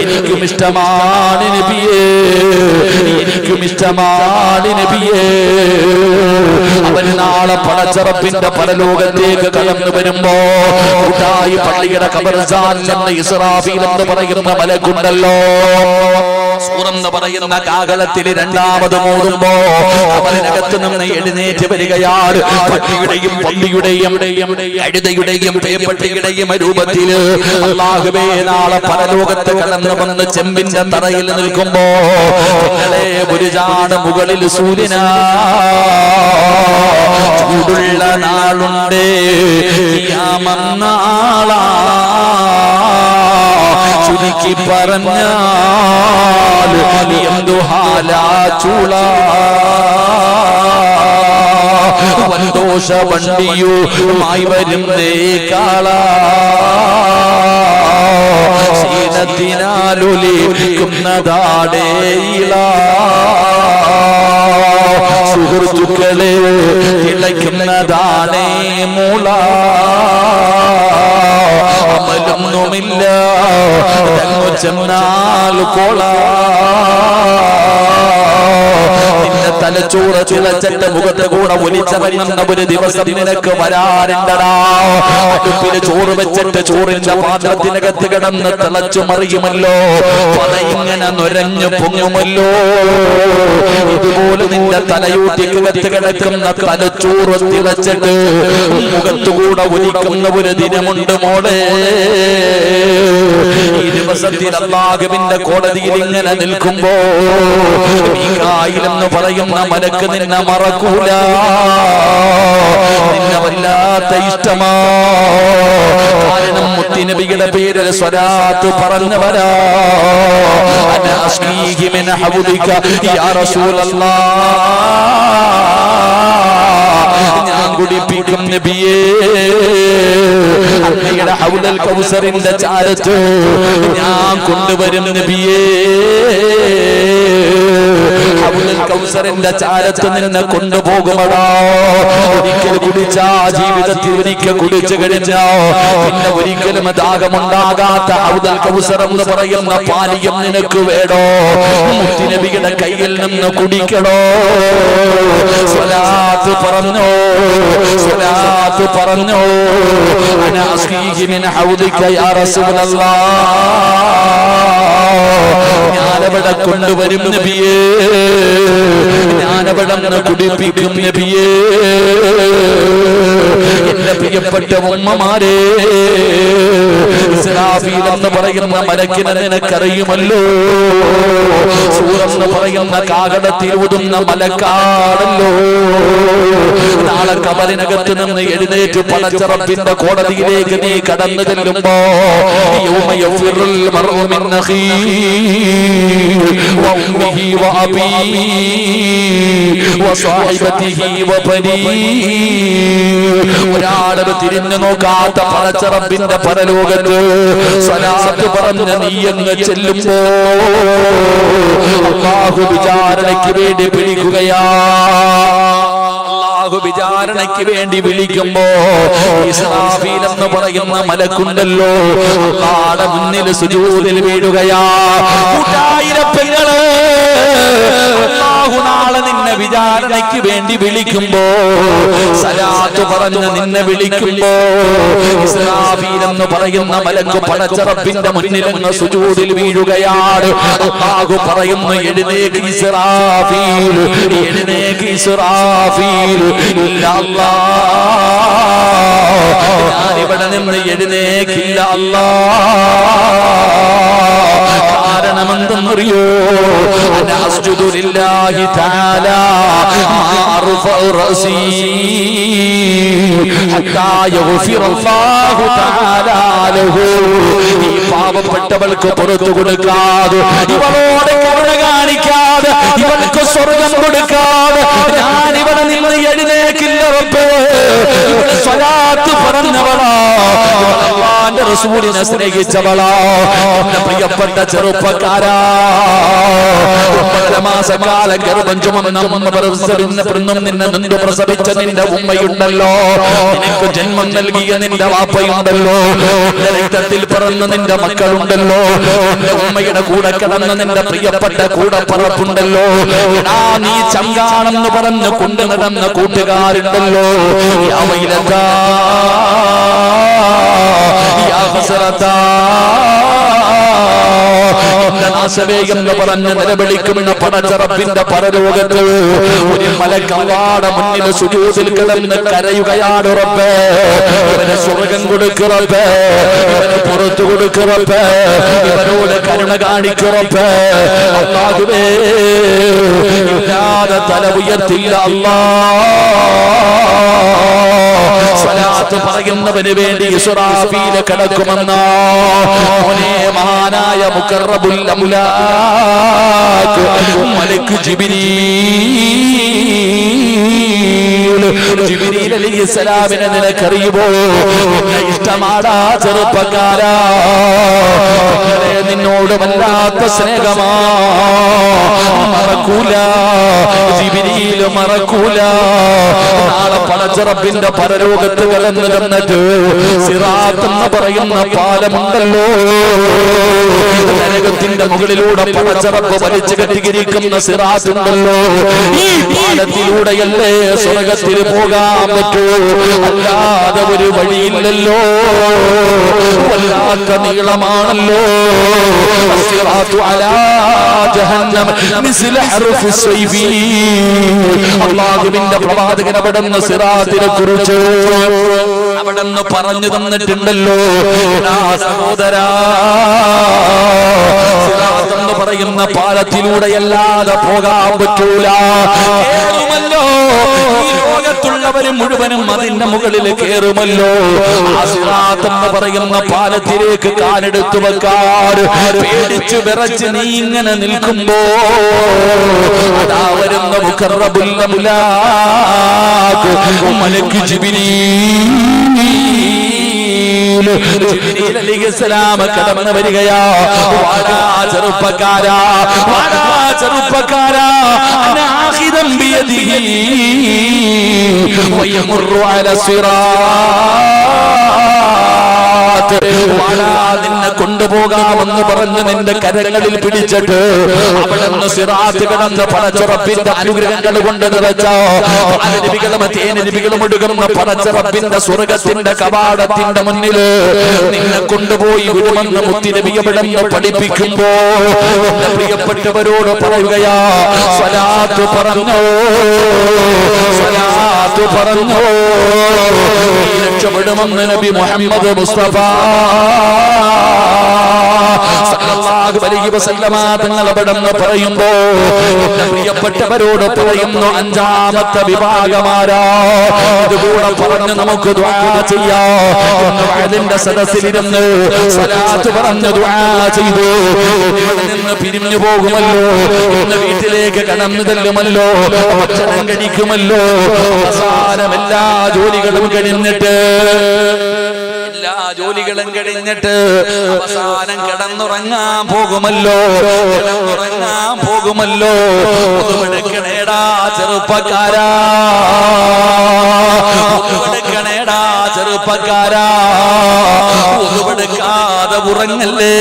എനിക്കും ഇഷ്ടമാണ് നബിയേ, എനിക്കും ഇഷ്ടമാണ് നബിയേ. അവൻ നാളെ പടച്ചറപ്പിന്റെ പരലോകത്തേക്ക് കടന്നു വരുമ്പോ കൂട്ടായി പള്ളിയുടെ ഖബർസ്ഥാനിൽ നിന്ന് ഇസ്രാഫീൽ എന്ന് പറയുന്ന മലക്കുണ്ടല്ലോ, സൂറെന്ന് പറയുന്ന കാഹളത്തിൽ രണ്ടാമത് മൂടുമ്പോ അവനകത്ത് നിന്ന് എഴുന്നേറ്റ് വരികയാണ്. പട്ടിയുടെയും പള്ളിയുടെയും കഴുതയുടെയും പേപ്പട്ടിയുടെയും രൂപത്തില് അല്ലാഹുവേ, നാളെ പരലോകത്ത് കടന്നു വന്ന് ചെമ്പിന്റെ തറയിൽ നിൽക്കുമ്പോ നിങ്ങളെ ഒരു ചാട് മുകളിൽ സൂര്യനാ, ചൂടുള്ള നാളുണ്ട്, ഖിയാമന്നാളാ. ചുരുക്കി പറഞ്ഞാൽ എന്തു ഹാലാ ചൂള, വൻദോഷ വണ്ടിയുമായി വരുന്നേ കാള, ക്ഷീണത്തിനാലൊലിക്കുന്നതാടേ ഇള. സുഹൃത്തുക്കളെ, തിളയ്ക്കുന്നതാണേ മൂള. അമലൊന്നുമില്ല, തങ്ങു ചെന്നാൽ കോള. നിന്റെ തലച്ചോറ് ചിളച്ചന്റെ മുഖത്ത് കൂടെ ഒലിച്ചറിയുന്ന ഒരു ദിവസം നിനക്ക് വരാറുണ്ടടാ. അടുപ്പില് ചോറ് വെച്ചിട്ട് ചോറിന്റെ പാത്രത്തിനകത്ത് കിടന്ന് തിളച്ചു മറിയുമല്ലോ, പതയിങ്ങനെ നുരഞ്ഞു പൊങ്ങുമല്ലോ. ഇതുപോലെ നിന്റെ തലയൂട്ടിക്കകത്ത് കിടക്കുന്ന തലച്ചോറ് തിളച്ചിട്ട് മുഖത്തുകൂടെ ഒലിക്കുന്ന ഒരു ദിനമുണ്ട് മോളെ. ഈ ദിവസത്തിൽ അല്ലാഹുവിന്റെ കോടതിയിൽ ഇങ്ങനെ നിൽക്കുമ്പോ മീകായിൽ എന്ന് പറയുന്ന മലക്ക് നിന്നെ മറക്കൂല, നിന്നെ വല്ലാത്ത ഇഷ്ടമാ. കാരണം മുത്തുനബിയുടെ പേരിൽ സ്വലാത്ത് പറഞ്ഞവരാ. അന അസ്മീഹി മിൻ ഹൗദിക യാ റസൂലല്ലാഹ്, ഞാൻ കുടിപ്പിക്കും നബിയേ അങ്ങയുടെ ഹൗദൽ കൗസറിന്റെ ചാരത്ത് ഞാൻ കൊണ്ടുവരും നബിയേ. ഹൗദൽ കൗസറിന്റെ ചാരത്ത് നിന്ന് കൊണ്ടുപോകുമടാ. ഒരിക്കൽ കുടിച്ചാ ജീവിതത്തിൽ ഒരിക്കൽ കുടിച്ചു കഴിഞ്ഞാ പിന്നെ ഒരിക്കലും ദാഹമുണ്ടാകാത്ത ഹൗദൽ കൗസർ എന്ന് പറയുന്ന പാനീയം നിനക്ക് വേണോ? മുത്തുനബിയുടെ കയ്യിൽ നിന്ന് കുടിക്കണോ? സ്വലാത്ത് പറഞ്ഞോ, സ്വലാത്ത് പറഞ്ഞോ. അന അസ്ഖീഹി മിൻ ഹൗദിക യാ റസൂലല്ലാഹ്, ഞാനവിടെ കൊണ്ടുവരും നബിയേ, ഞാനവിടെ നിന്ന് കുടിപ്പിക്കും നബിയേ. എന്റെ പ്രിയപ്പെട്ട ഉമ്മമാരെ, ഇസ്രാഫീൽ എന്ന് പറയുന്ന മലക്കിനെ നിനക്കറിയുമല്ലോ. സൂറെന്ന് പറയുന്ന കാഹളത്തിൽ ഊതുന്ന മലക്കാണല്ലോ. നാളെ ഖബറിനകത്ത് നിന്ന് എഴുന്നേറ്റ് പടച്ചറപ്പിന്റെ കോടതിയിലേക്ക് നീ കടന്നു ചെല്ലുമ്പോ യൗമ യഫിറുൽ മർഉ മിൻ അഖീഹി വഉമ്മിഹി വഅബീഹി വസാഹിബതിഹി വബനീഹി. ഒരാളും തിരിഞ്ഞു നോക്കാത്ത പടച്ചറപ്പിന്റെ പരലോകത്ത് സ്വലാത്ത് പറഞ്ഞ നീ അങ്ങ് ചെല്ലുമ്പോ അല്ലാഹു വിചാരണയ്ക്ക് വേണ്ടി വിളിക്കുകയാ. അല്ലാഹു വിചാരണയ്ക്ക് വേണ്ടി വിളിക്കുമ്പോ ഇസ്രാഫീൽ എന്ന് പറയുന്ന മലക്കുണ്ടല്ലോ, അല്ലാഹുവിന്റെ മുന്നിൽ സുജൂദിൽ വീഴുകയാ. കൂട്ടായിരപ്പെങ്ങള്, അല്ലാഹു നാളെ നിന്നെ വിചാരണയ്ക്ക് വേണ്ടി വിളിക്കുമ്പോ, സലാത്ത് പറഞ്ഞ് നിന്നെ വിളിക്കുമ്പോ, ഇസ്രാഫീൽ എന്ന് പറയുന്ന മലക്ക് പടച്ച റബ്ബിന്റെ മുന്നിൽ നിന്ന് സുജൂദിൽ വീഴുകയാണ്. അല്ലാഹു പറയുന്നു, എഴുന്നേക്ക് ഇസ്രാഫീൽ, എഴുന്നേക്ക് ഇസ്രാഫീൽ. ഇല്ല അല്ലാഹ്, ഞാനിവിടെ നിന്ന് എഴുന്നേക്കില്ല അല്ലാഹ്. കാരണം എന്തെന്നറിയോ? അസ്ജുദു ലില്ലാഹി തആല മാറുഫഉ റസീ ഹത്താ യഗ്ഫിറല്ലാഹു തആല ലഹു. ഈ പാവപ്പെട്ടവൾക്ക് പുറത്തു കൊടുക്കാതെ, ഇവളോട് കരുണ കാണിക്കാതെ, ഇവൾക്ക് സ്വർഗം കൊടുക്കാതെ ഞാനിവിടെ നിന്ന് എഴുന്നേക്കില്ല റബ്ബേ. ഇവൾ സ്വലാത്ത് പറഞ്ഞവളാ, അല്ലാഹുവിന്റെ റസൂലിനെ സ്നേഹിച്ചവളാ. എന്റെ പ്രിയപ്പെട്ട ചെറുപ്പക്കാരാ, 9 മാസക്കാലം ഗർഭം ചുമന്ന നിന്നെ പ്രസവിച്ച നിന്റെ ഉമ്മയുണ്ടല്ലോ, നിനക്ക് ജന്മം നൽകിയ നിന്റെ വാപ്പയുണ്ടല്ലോ, നിന്റെ രക്തത്തിൽ പിറന്ന നിന്റെ മക്കളുണ്ടല്ലോ, നിന്റെ ഉമ്മയുടെ കൂടെ കിടന്ന നിന്റെ പ്രിയപ്പെട്ട കൂടപ്പറപ്പുണ്ടല്ലോ, നീ ചങ്കാണെന്ന് പറഞ്ഞ് കൊണ്ടു നടന്ന കൂട്ടുകാരുണ്ടല്ലോ. യാ വൈലതാ യാ ഹസരതാ, നാശവേഗം പറഞ്ഞ് നിലവിളിക്കുന്ന പടച്ച റബ്ബിന്റെ പരലോകത്ത് ഒരു മലക്കവാടെ മുന്നിൽ സുജൂദിൽ കിടന്ന് കരയുകയാണ്. റബ്ബേ, ഇവന് സ്വർഗം കൊടുക്ക് റബ്ബേ, ഇവന് പുറത്തു കൊടുക്ക് റബ്ബേ, ഇവനോട് കരുണ കാണിക്ക് റബ്ബേ. അല്ലാഹുവേ, ഇല്ലാതെ തല ഉയർത്തില്ല അല്ലാഹ്. സ്വലാത്ത് പറയുന്നവന് വേണ്ടി ഇസ്രാഫീൽ കിടക്കുമെന്നോ. മോനെ, മഹാനായ മുഖറബുൽ അംലാക്ക് മലക്ക് ജിബ്രീൽ അലൈഹിസ്സലാമിനെ നിനക്കറിയുമോ? നിന്നെ ഇഷ്ടമാടാ ചെറുപ്പക്കാരാ, നിന്നോട് വല്ലാത്ത സ്നേഹമാ. മറക്കൂല ജിബ്രീൽ, മറക്കൂല. നാളെ പടച്ച റബ്ബിന്റെ പരലോകത്ത് കടന്നു തന്നിട്ട് സിറാത്ത് എന്ന് പറയുന്ന പാലമുണ്ടല്ലോ, നരകത്തിന്റെ മുകളിലൂടെ പടച്ച റബ്ബ് വലിച്ചു കെട്ടിയിരിക്കുന്ന സിറാത്ത് ഉണ്ടല്ലോ. ഈ പാലത്തിലൂടെയല്ലേ സ്വർഗത്തിൽ പോകാൻ പറ്റൂ, അല്ലാതെ ഒരു വഴിയില്ലല്ലോ. വല്ലാത്ത നീളമാണല്ലോ. സിറാത്തു അലാ ജഹന്നം മിസ്ല ഹർഫി സൈഫി. അല്ലാഹുവിന്റെ പ്രവാചകൻ അവിടുന്ന് സിറാത്തിനെ കുറിച്ച് അവിടുന്ന് പറഞ്ഞു തന്നിട്ടുണ്ടല്ലോ. സഹോദരാ, സിറാത്ത് എന്ന് പറയുന്ന പാലത്തിലൂടെയല്ലാതെ പോകാൻ പറ്റൂല. കേറുമല്ലോ, ഈ ലോകത്തുള്ളവര് മുഴുവനും അതിന്റെ മുകളിൽ കേറുമല്ലോ. ആ സിറാത്ത് എന്ന് പറയുന്ന പാലത്തിലേക്ക് കാലെടുത്തു വെക്കാറ് പേടിച്ചു വിറച്ച് നീ ഇങ്ങനെ നിൽക്കുമ്പോ അതാ വരുന്ന മുഖറബുൽ അംലാക്ക് മലക്ക് ജിബ്രീൽ അലൈഹിസ്സലാം കടന്നു വരികയാ. വാടാ ചെറുപ്പക്കാരാ, വാടാ ചെറുപ്പക്കാരാ, അനാഖിദം ബിയദിഹി വയമുറു അല സിറാത്ത്. വാടാ, നിന്നെ കൊണ്ടുപോകാമെന്ന് പറഞ്ഞ് നിന്റെ കരങ്ങളിൽ പിടിച്ചിട്ട് അവിടുന്ന് സിറാത്ത് കടന്ന് പടച്ച റബ്ബിന്റെ അനുഗ്രഹങ്ങൾ കൊണ്ട് നിറച്ച നബികളും തേനബികളും ഒടുകുന്ന പടച്ച റബ്ബിന്റെ സ്വർഗത്തിന്റെ കവാടത്തിന്റെ മുന്നിൽ നിന്നെ കൊണ്ടുപോയി വിടുമെന്ന് മുത്തുനബി അവിടുന്ന് പഠിപ്പിക്കുമ്പോ എന്റെ പ്രിയപ്പെട്ടവരോട് പറയുകയാ, സ്വലാത്ത് പറഞ്ഞോ, സ്വലാത്ത് പറഞ്ഞോ, രക്ഷപ്പെടുമെന്ന് നബി മുഹമ്മദ് മുസ്തഫ സല്ലല്ലാഹു അലൈഹി വസല്ലമ തങ്ങൾ അവിടുന്ന് പറയുമ്പോ എന്റെ പ്രിയപ്പെട്ടവരോട് പറയുന്നു, 5ാമത്തെ വിഭാഗമാരാ. ഇതുകൂടെ പറഞ്ഞ് നമുക്ക് ദുആ ചെയ്യാം. അതിന്റെ സദസ്സിലിരുന്ന് സ്വലാത്ത് പറഞ്ഞ് ദുആ ചെയ്തു ഇവിടെ നിന്ന് പിരിഞ്ഞു പോകുമല്ലോ, ഇന്ന് വീട്ടിലേക്ക് കടന്നു ചെല്ലുമല്ലോ, ഭക്ഷണം കഴിക്കുമല്ലോ. അവസാനം എല്ലാ ജോലികളും കഴിഞ്ഞിട്ട് ജോലികളും കഴിഞ്ഞിട്ട് അവസാനം കിടന്നുറങ്ങാൻ പോകുമല്ലോ, കിടന്നുറങ്ങാൻ പോകുമല്ലോ. ഒതുവെടുക്കണേടാ ചെറുപ്പക്കാരാ, ഒതുവെടുക്കണേടാ ചെറുപ്പക്കാരാ, ഒതുവെടുക്കാതെ ഉറങ്ങല്ലേ,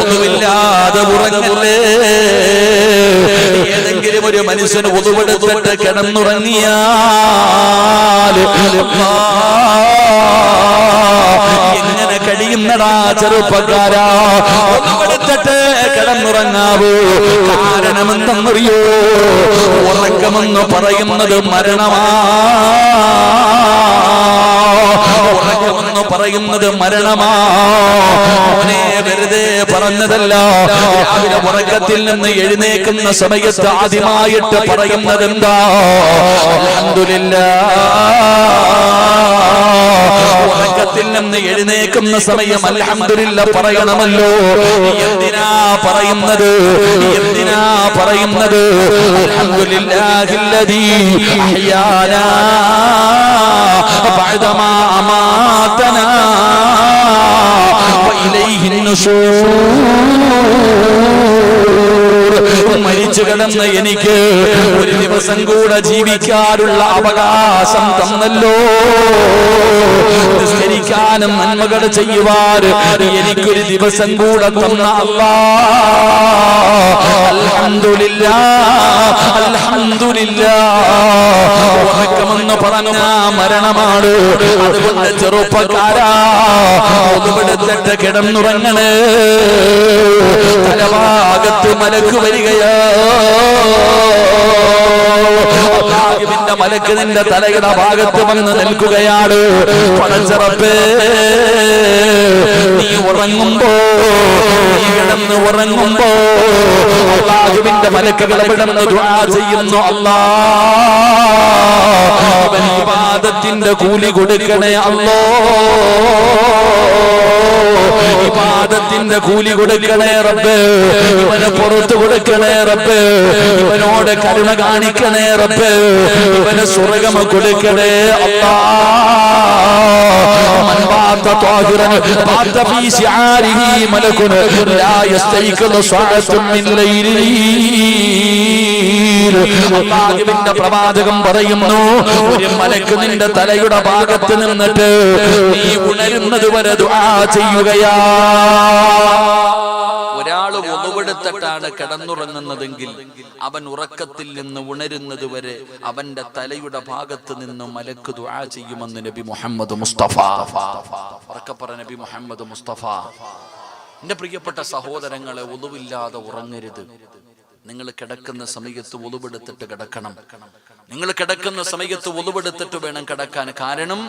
ഒതുവില്ലാതെ ഉറങ്ങല്ലേ. ഏതെങ്കിലും ഒരു മനുഷ്യന് ഉതുവെടുത്തിട്ട് കിടന്നുറങ്ങിയാൽ എങ്ങനെ കഴിയുന്നടാ ചെറുപ്പക്കാരാ? ഉതുവെടുത്തിട്ട് കിടന്നുറങ്ങാവൂ. കാരണമെന്തെന്നറിയോ? ഉറക്കമെന്ന് പറയുന്നത് മരണമാ. ഉറക്കമെന്ന് പറയുന്നത് മരണമാ. മോനെ വെറുതെ പറഞ്ഞതല്ല. രാവിലെ ഉറക്കത്തിൽ നിന്ന് എഴുന്നേക്കുന്ന സമയത്ത് ആദ്യമായിട്ട് പറയുന്നത് എന്താ? അൽഹംദുലില്ലാഹ്. ഉറക്കത്തിൽ നിന്ന് എഴുന്നേക്കുന്ന സമയം അൽഹംദുലില്ലാഹ് പറയണമല്ലോ. എന്തിനാ പറയുന്നത്? എന്തിനാ പറയുന്നത്? അൽഹംദുലില്ലാഹില്ലദീ അഹ്യാനാ ബഅദമാ അമാതനാ വഇലൈഹിൻ നുശൂർ. മരിച്ചു കിടന്ന എനിക്ക് ഒരു ദിവസം കൂടെ ജീവിക്കാനുള്ള അവകാശം തന്നല്ലോ. നിസ്കരിക്കാനും നന്മകൾ ചെയ്യുവാൻ എനിക്കൊരു ദിവസം കൂടെ തന്ന അല്ലാഹ്, അൽഹംദുലില്ലാഹ്, അൽഹംദുലില്ലാഹ്. ഉറക്കമെന്ന് പറഞ്ഞ മരണമാണ്. അതുകൊണ്ട് ചെറുപ്പക്കാരാ, ഒന്നുപെടുത്തിട്ട് കിടന്നുറങ്ങണേ. തലഭാഗത്ത് മലക്ക് വരികയോ, അല്ലാഹുവിന്റെ മലക്ക് നിന്റെ തലയുടെ ഭാഗത്ത് വന്ന് നിൽക്കുകയാണ്. പടച്ചറപ്പേ, നീ ഉറങ്ങുമ്പോ, നീ കിടന്ന് ഉറങ്ങുമ്പോ അല്ലാഹുവിന്റെ മലക്കുകൾ കിടന്ന് ദുആ ചെയ്യുന്നു. അല്ലാഹ് ഇബാദത്തിന്റെ കൂലി കൊടുക്കണേ അല്ലാഹ്. ഇബാദത്തിന്റെ കൂലി കൊടുക്കണേ റബ്ബേ. ഇവനെ പുറത്തു കൊടുക്കണേ റബ്ബേ. ഇവനോട് കരുണ കാണിക്കണേ റബ്ബേ. ഇവന് സ്വർഗ്ഗം കൊടുക്കണേ അല്ലാഹ്. മൻ ബാത ത്വാഹിറൻ ബാത ഫീ ശിആരിഹി മലകുൻ ലാ യസ്തൈഖിദു സഅത്തുൻ മിൻ ലൈലി. അല്ലാഹുവിന്റെ പ്രവാചകൻ പറയുന്നു, ഒരു മലക്ക് നിന്റെ തലയുടെ ഭാഗത്ത് നിന്നിട്ട് നീ ഉണരുന്നത് വരെ ദുആ ചെയ്യുകയാ. ഒരാള് ഒന്നുപെടുത്തിട്ടാണ് കിടന്നുറങ്ങുന്നതെങ്കിൽ അവൻ ഉറക്കത്തിൽ നിന്ന് ഉണരുന്നത് വരെ അവന്റെ തലയുടെ ഭാഗത്ത് നിന്ന് മലക്ക് ദുആ ചെയ്യുമെന്ന് നബി മുഹമ്മദ് മുസ്തഫ. ഉറക്കപ്പറ നബി മുഹമ്മദ് മുസ്തഫ. എന്റെ പ്രിയപ്പെട്ട സഹോദരങ്ങളെ, ഒന്നുമില്ലാതെ ഉറങ്ങരുത്. നിങ്ങൾ കിടക്കുന്ന സമയത്ത് ഒന്നുപെടുത്തിട്ട് കിടക്കണം. നിങ്ങൾ കിടക്കുന്ന സമയത്ത് ഒന്നുപെടുത്തിട്ട് വേണം കിടക്കാൻ. കാരണം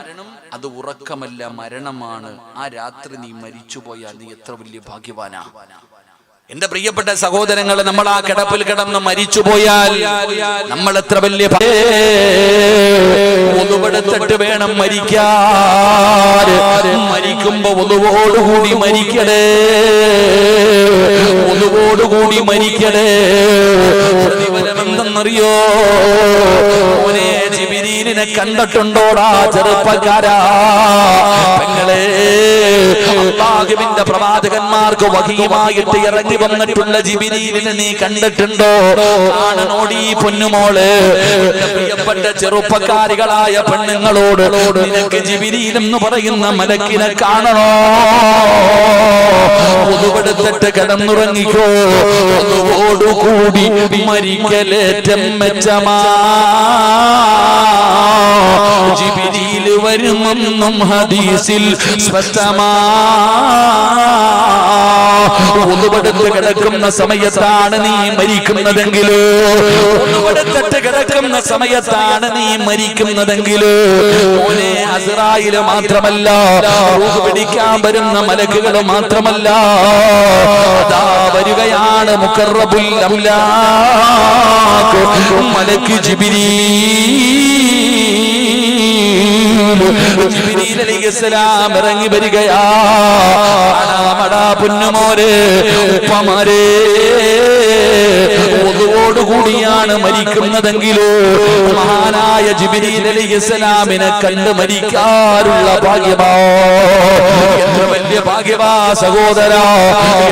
അത് ഉറക്കമല്ല, മരണമാണ്. ആ രാത്രി നീ മരിച്ചുപോയാൽ നീ എത്ര വലിയ ഭാഗ്യവാനാ. എന്റെ പ്രിയപ്പെട്ട സഹോദരങ്ങളെ, നമ്മൾ ആ കിടപ്പിൽ കിടന്ന് മരിച്ചുപോയാൽ നമ്മൾ എത്ര വലിയ ഒന്നുപെടുത്തിട്ട് വേണം മരിക്കാൻ. മരിക്കുമ്പോ ഒന്നുവോടുകൂടി മരിക്കണേ, ഒന്നുവോടുകൂടി മരിക്കണേ. പ്രതിഫലമെന്തെന്നറിയോ? മോനെ, ജിബ്രീലിനെ കണ്ടിട്ടുണ്ടോടാ ചെറുപ്പക്കാരാ? പെങ്ങളെ, അല്ലാഹുവിന്റെ പ്രവാചകന്മാർക്ക് വഹീമായിട്ട് ഇറങ്ങി വന്നിട്ടുള്ള ജിബ്രീലിനെ നീ കണ്ടിട്ടുണ്ടോ? കാണണോടി പൊന്നുമോള്. പ്രിയപ്പെട്ട ചെറുപ്പക്കാരികളായ പെണ്ണുങ്ങളോട്, നിനക്ക് ജിബ്രീൽ എന്ന് പറയുന്ന മലക്കിനെ കാണണോ? ഒന്നുപെടുത്തിട്ട് കിടന്നുറങ്ങിക്കോ. ഒന്നുകൂടി മരിക്കലേറ്റം മെച്ചമാ. ജിബ്രീൽ വരുമെന്നും ഹദീസിൽ സ്പഷ്ടമാ. ഒന്നുപെടുത്ത് കിടക്കുന്ന സമയത്താണ് നീ മരിക്കുന്നതെങ്കിൽ, ഒന്നുപെടുത്തിട്ട് കിടക്കുന്ന സമയത്താണ് നീ മരിക്കുന്നതെങ്കിൽ, മോനെ, അസ്റായില് മാത്രമല്ല, റൂഹ് പിടിക്കാൻ വരുന്ന മലക്കുകൾ മാത്രമല്ല, അതാ വരികയാണ് മുഖറബുൽ അംലാക്ക് മലക്ക് ജിബ്രീൽ അലൈഹിസ്സലാം ഇറങ്ങി വരികയാ. പൊന്നുമോരെ, ഉപ്പമാരെ, ഒന്നുകൂടിയാണ് മരിക്കുന്നതെങ്കിലോ മഹാനായ ജിബ്രീൽ അലൈഹിസ്സലാമിനെ കണ്ട് മരിക്കാനുള്ള ഭാഗ്യമാ. എത്ര വലിയ ഭാഗ്യമാ സഹോദരാ,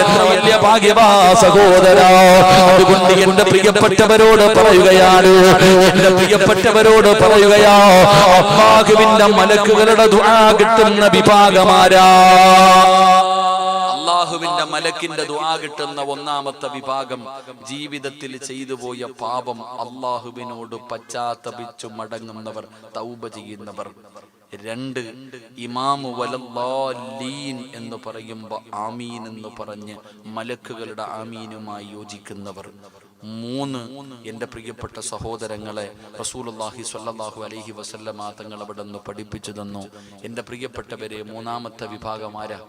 എത്ര വലിയ ഭാഗ്യമാ സഹോദരാ. അതുകൊണ്ട് എന്റെ പ്രിയപ്പെട്ടവരോട് പറയുകയാണ്, എന്റെ പ്രിയപ്പെട്ടവരോട് പറയുകയാ, അല്ലാഹുവിന്റെ മലക്കുകളുടെ ദുആ കിട്ടുന്ന വിഭാഗമാരാ? അല്ലാഹുവിന്റെ മലക്കിന്റെ ദുആ കിട്ടുന്ന ഒന്നാമത്തെ വിഭാഗം ജീവിതത്തിൽ ചെയ്തു പോയ പാപം അള്ളാഹുവിനോട് പശ്ചാത്തപിച്ചു മടങ്ങുന്നവർ, തൗബ ചെയ്യുന്നവർ. 2, ഇമാമു വലല്ലാലീൻ എന്ന് പറയുമ്പോൾ ആമീൻ എന്ന് പറഞ്ഞ് മലക്കുകളുടെ ആമീനുമായി യോജിക്കുന്നവർ. 3, എൻ്റെ പ്രിയപ്പെട്ട സഹോദരങ്ങളെ, റസൂലുള്ളാഹി സ്വല്ലല്ലാഹു അലൈഹി വസല്ലമ തങ്ങൾ അവിടെ നിന്ന് പഠിപ്പിച്ചു തന്നു. എൻ്റെ പ്രിയപ്പെട്ടവരെ, മൂന്നാമത്തെ വിഭാഗം ആരാ?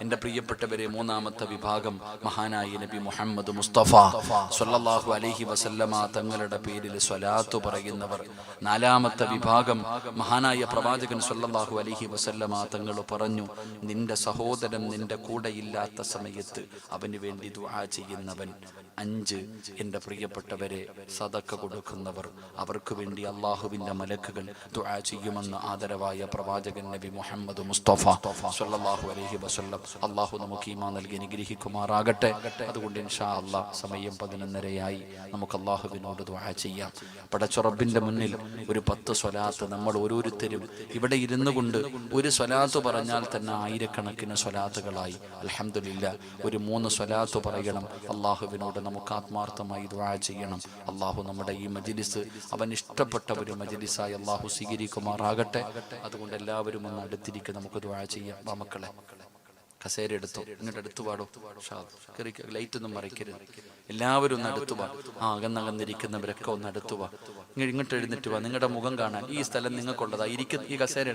എൻ്റെ പ്രിയപ്പെട്ടവരെ, മൂന്നാമത്തെ വിഭാഗം മഹാനായ നബി മുഹമ്മദ് മുസ്തഫ സ്വല്ലല്ലാഹു അലൈഹി വസല്ലമ തങ്ങളുടെ പേരിൽ സ്വലാത്ത് പറയുന്നവർ. 4ാമത്തെ വിഭാഗം മഹാനായ പ്രവാചകൻ സ്വല്ലല്ലാഹു അലൈഹി വസല്ലമ തങ്ങൾ പറഞ്ഞു, നിന്റെ സഹോദരൻ നിന്റെ കൂടെയില്ലാത്ത സമയത്ത് അവന് വേണ്ടി ദുആ ചെയ്യുന്നവൻ. 5, എൻ്റെ പ്രിയപ്പെട്ടവരെ, സദക്ക കൊടുക്കുന്നവർ. അവർക്ക് വേണ്ടി അള്ളാഹുവിൻ്റെ മലക്കുകൾ ദുആ ചെയ്യുമെന്ന് ആദരവായ പ്രവാചകൻ നബി മുഹമ്മദ് മുസ്തഫ സ്വല്ലല്ലാഹു അലൈഹി വസല്ലം അള്ളാഹു നമുക്ക് ഈമാൻ നൽകി അനുഗ്രഹിക്കുമാറാകട്ടെ. അതുകൊണ്ട് ഇൻഷാ അല്ലാഹ് സമയം 11:30 നമുക്ക് അള്ളാഹുവിനോട് ദുആ ചെയ്യാം. പടച്ച റബ്ബിന്റെ മുന്നിൽ ഒരു 10 സ്വലാത്ത് നമ്മൾ ഓരോരുത്തരും ഇവിടെ ഇരുന്നു കൊണ്ട് ഒരു സ്വലാത്ത് പറഞ്ഞാൽ തന്നെ ആയിരക്കണക്കിന് സ്വലാത്തുകളായി. അൽഹംദുലില്ലാഹ്, ഒരു 3 സ്വലാത്ത് പറയണം. അള്ളാഹുവിനോട് നമുക്ക് ആത്മാർത്ഥമായി ദുആ ചെയ്യണം. അള്ളാഹു നമ്മുടെ ഈ മജ്ലിസ് അവൻ ഇഷ്ടപ്പെട്ട ഒരു മജ്ലിസായി അള്ളാഹു സ്വീകരിക്കുമാറാകട്ടെ. അതുകൊണ്ട് എല്ലാവരും ഒന്ന് അടുത്തിരിക്കുക, നമുക്ക് ദുആ ചെയ്യാം. മക്കളെ, കസേര എടുത്തോ, ഇങ്ങോട്ട് അടുത്തു പാടോ. ലൈറ്റ് ഒന്നും മറിക്കരുത്. എല്ലാവരും ഒന്ന് അടുത്തു വാ. അകന്നകന്നിരിക്കുന്നവരൊക്കെ ഒന്ന് അടുത്തു വാ. ഇങ്ങോട്ട് എഴുന്നിട്ട് വാ. നിങ്ങളുടെ മുഖം കാണാൻ ഈ സ്ഥലം നിങ്ങൾക്കുള്ളതാ. ഈ കസേര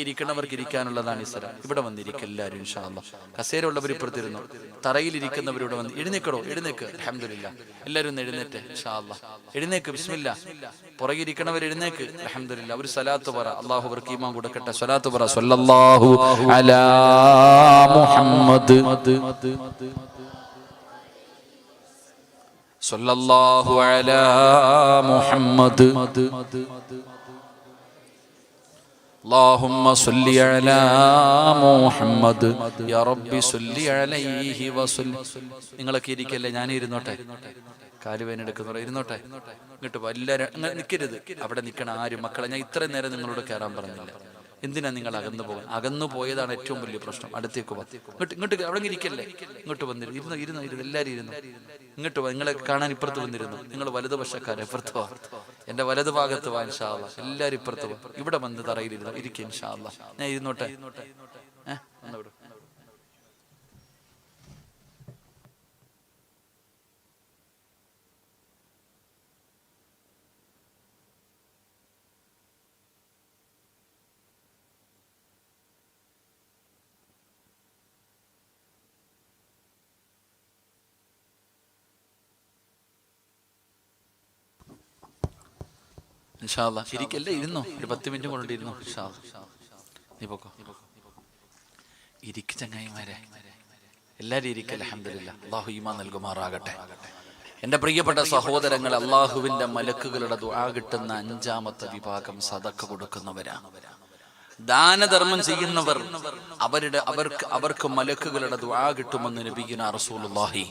ഇരിക്കണവർക്ക് ഇരിക്കാനുള്ളതാണ് ഈ സ്ഥലം. ഇവിടെ വന്നിരിക്കും എല്ലാവരും ഇൻഷാ അല്ലാഹ്. കസേര ഉള്ളവർ ഇപ്പുറത്തിരുന്നു. തറയിലിരിക്കുന്നവരോട് വന്ന് എഴുന്നേക്കടോ, എഴുന്നേക്ക്. അൽഹംദുലില്ലാഹ്, എല്ലാവരും ഒന്ന് എഴുന്നേറ്റ് ഇൻഷാ അല്ലാഹ്. എഴുന്നേക്ക്, ബിസ്മില്ലാഹ്. പുറകിരിക്കണവർ എഴുന്നേക്ക്. അൽഹംദുലില്ലാഹ്. ഒരു സ്വലാത്ത് പറ, അള്ളാഹു അവർക്ക് ഈമാൻ കൊടുക്കട്ടെ. സ്വലാത്ത് പറ. സ്വല്ലല്ലാഹു അലാ മുഹമ്മദ് സ്വല്ലല്ലാഹു അലാ മുഹമ്മദ് അല്ലാഹുമ്മ സ്വല്ലി അലാ മുഹമ്മദ് യാ റബ്ബി സ്വല്ലി അലൈഹി വസല്ലം. നിങ്ങളൊക്കെ ഇരിക്കല്ലേ, ഞാൻ ഇരുന്നോട്ടെ. കാലുവേന എടുക്കുന്നവർ ഇരുന്നോട്ടെ. ഇങ്ങോട്ട് എല്ലാവരും നിൽക്കരുത്. അവിടെ നിൽക്കണ ആരും മക്കളെ, ഞാൻ ഇത്രയും നേരം നിങ്ങളോട് കയറാൻ പറഞ്ഞില്ല. എന്തിനാ നിങ്ങൾ അകന്നു പോകാൻ? അകന്നു പോയതാണ് ഏറ്റവും വലിയ പ്രശ്നം. അടുത്തേക്ക് വാ. ഇങ്ങോട്ട് അവിടെ ഇരിക്കല്ലേ, ഇങ്ങോട്ട് വന്നിരുന്നു. ഇരുന്നു എല്ലാവരും ഇരുന്നു. ഇങ്ങോട്ട് വാ. നിങ്ങളെ കാണാൻ ഇപ്പുറത്ത് വന്നിരുന്നു. നിങ്ങൾ വലതുപക്ഷക്കാരെ ഇപ്പുറത്ത് വാ. എൻ്റെ വലതു ഭാഗത്ത് വാ ഇൻഷാ അല്ലാഹ്. എല്ലാവരും ഇപ്പുറത്ത് വാ. ഇവിടെ വന്ന് തറയിലിരുന്നു. ഇരിക്കും ഇൻഷാ അല്ലാഹ്. ഞാൻ ഇരുന്നോട്ടെ. ഒന്നുവിടും. ഇൻഷാ അല്ലാഹ്. ഇരിക്കല്ലേ, ഇരുന്നോ. ഒരു 10 മിനിറ്റ് കൊണ്ടിരുന്നു. ഇൻഷാ അല്ലാഹ്. നീ പോക്കോ. ഇരിക്ക് ചങ്ങായിമാരെ, എല്ലാവരും ഇരിക്കല്ലേ. അൽഹംദുലില്ലാഹ്. അല്ലാഹു ഈമാൻ നൽകുമാറാകട്ടെ. എൻ്റെ പ്രിയപ്പെട്ട സഹോദരങ്ങൾ, അള്ളാഹുവിൻ്റെ മലക്കുകളുടെ ദുആ കിട്ടുന്ന 5ാമത്തെ വിഭാഗം സദക്ക കൊടുക്കുന്നവരാണ്. ദാനധർമ്മം ചെയ്യുന്നവർ. അവർക്ക് മലക്കുകളുടെ ദുആ കിട്ടുമെന്ന് നബിയുനാ റസൂലുള്ളാഹി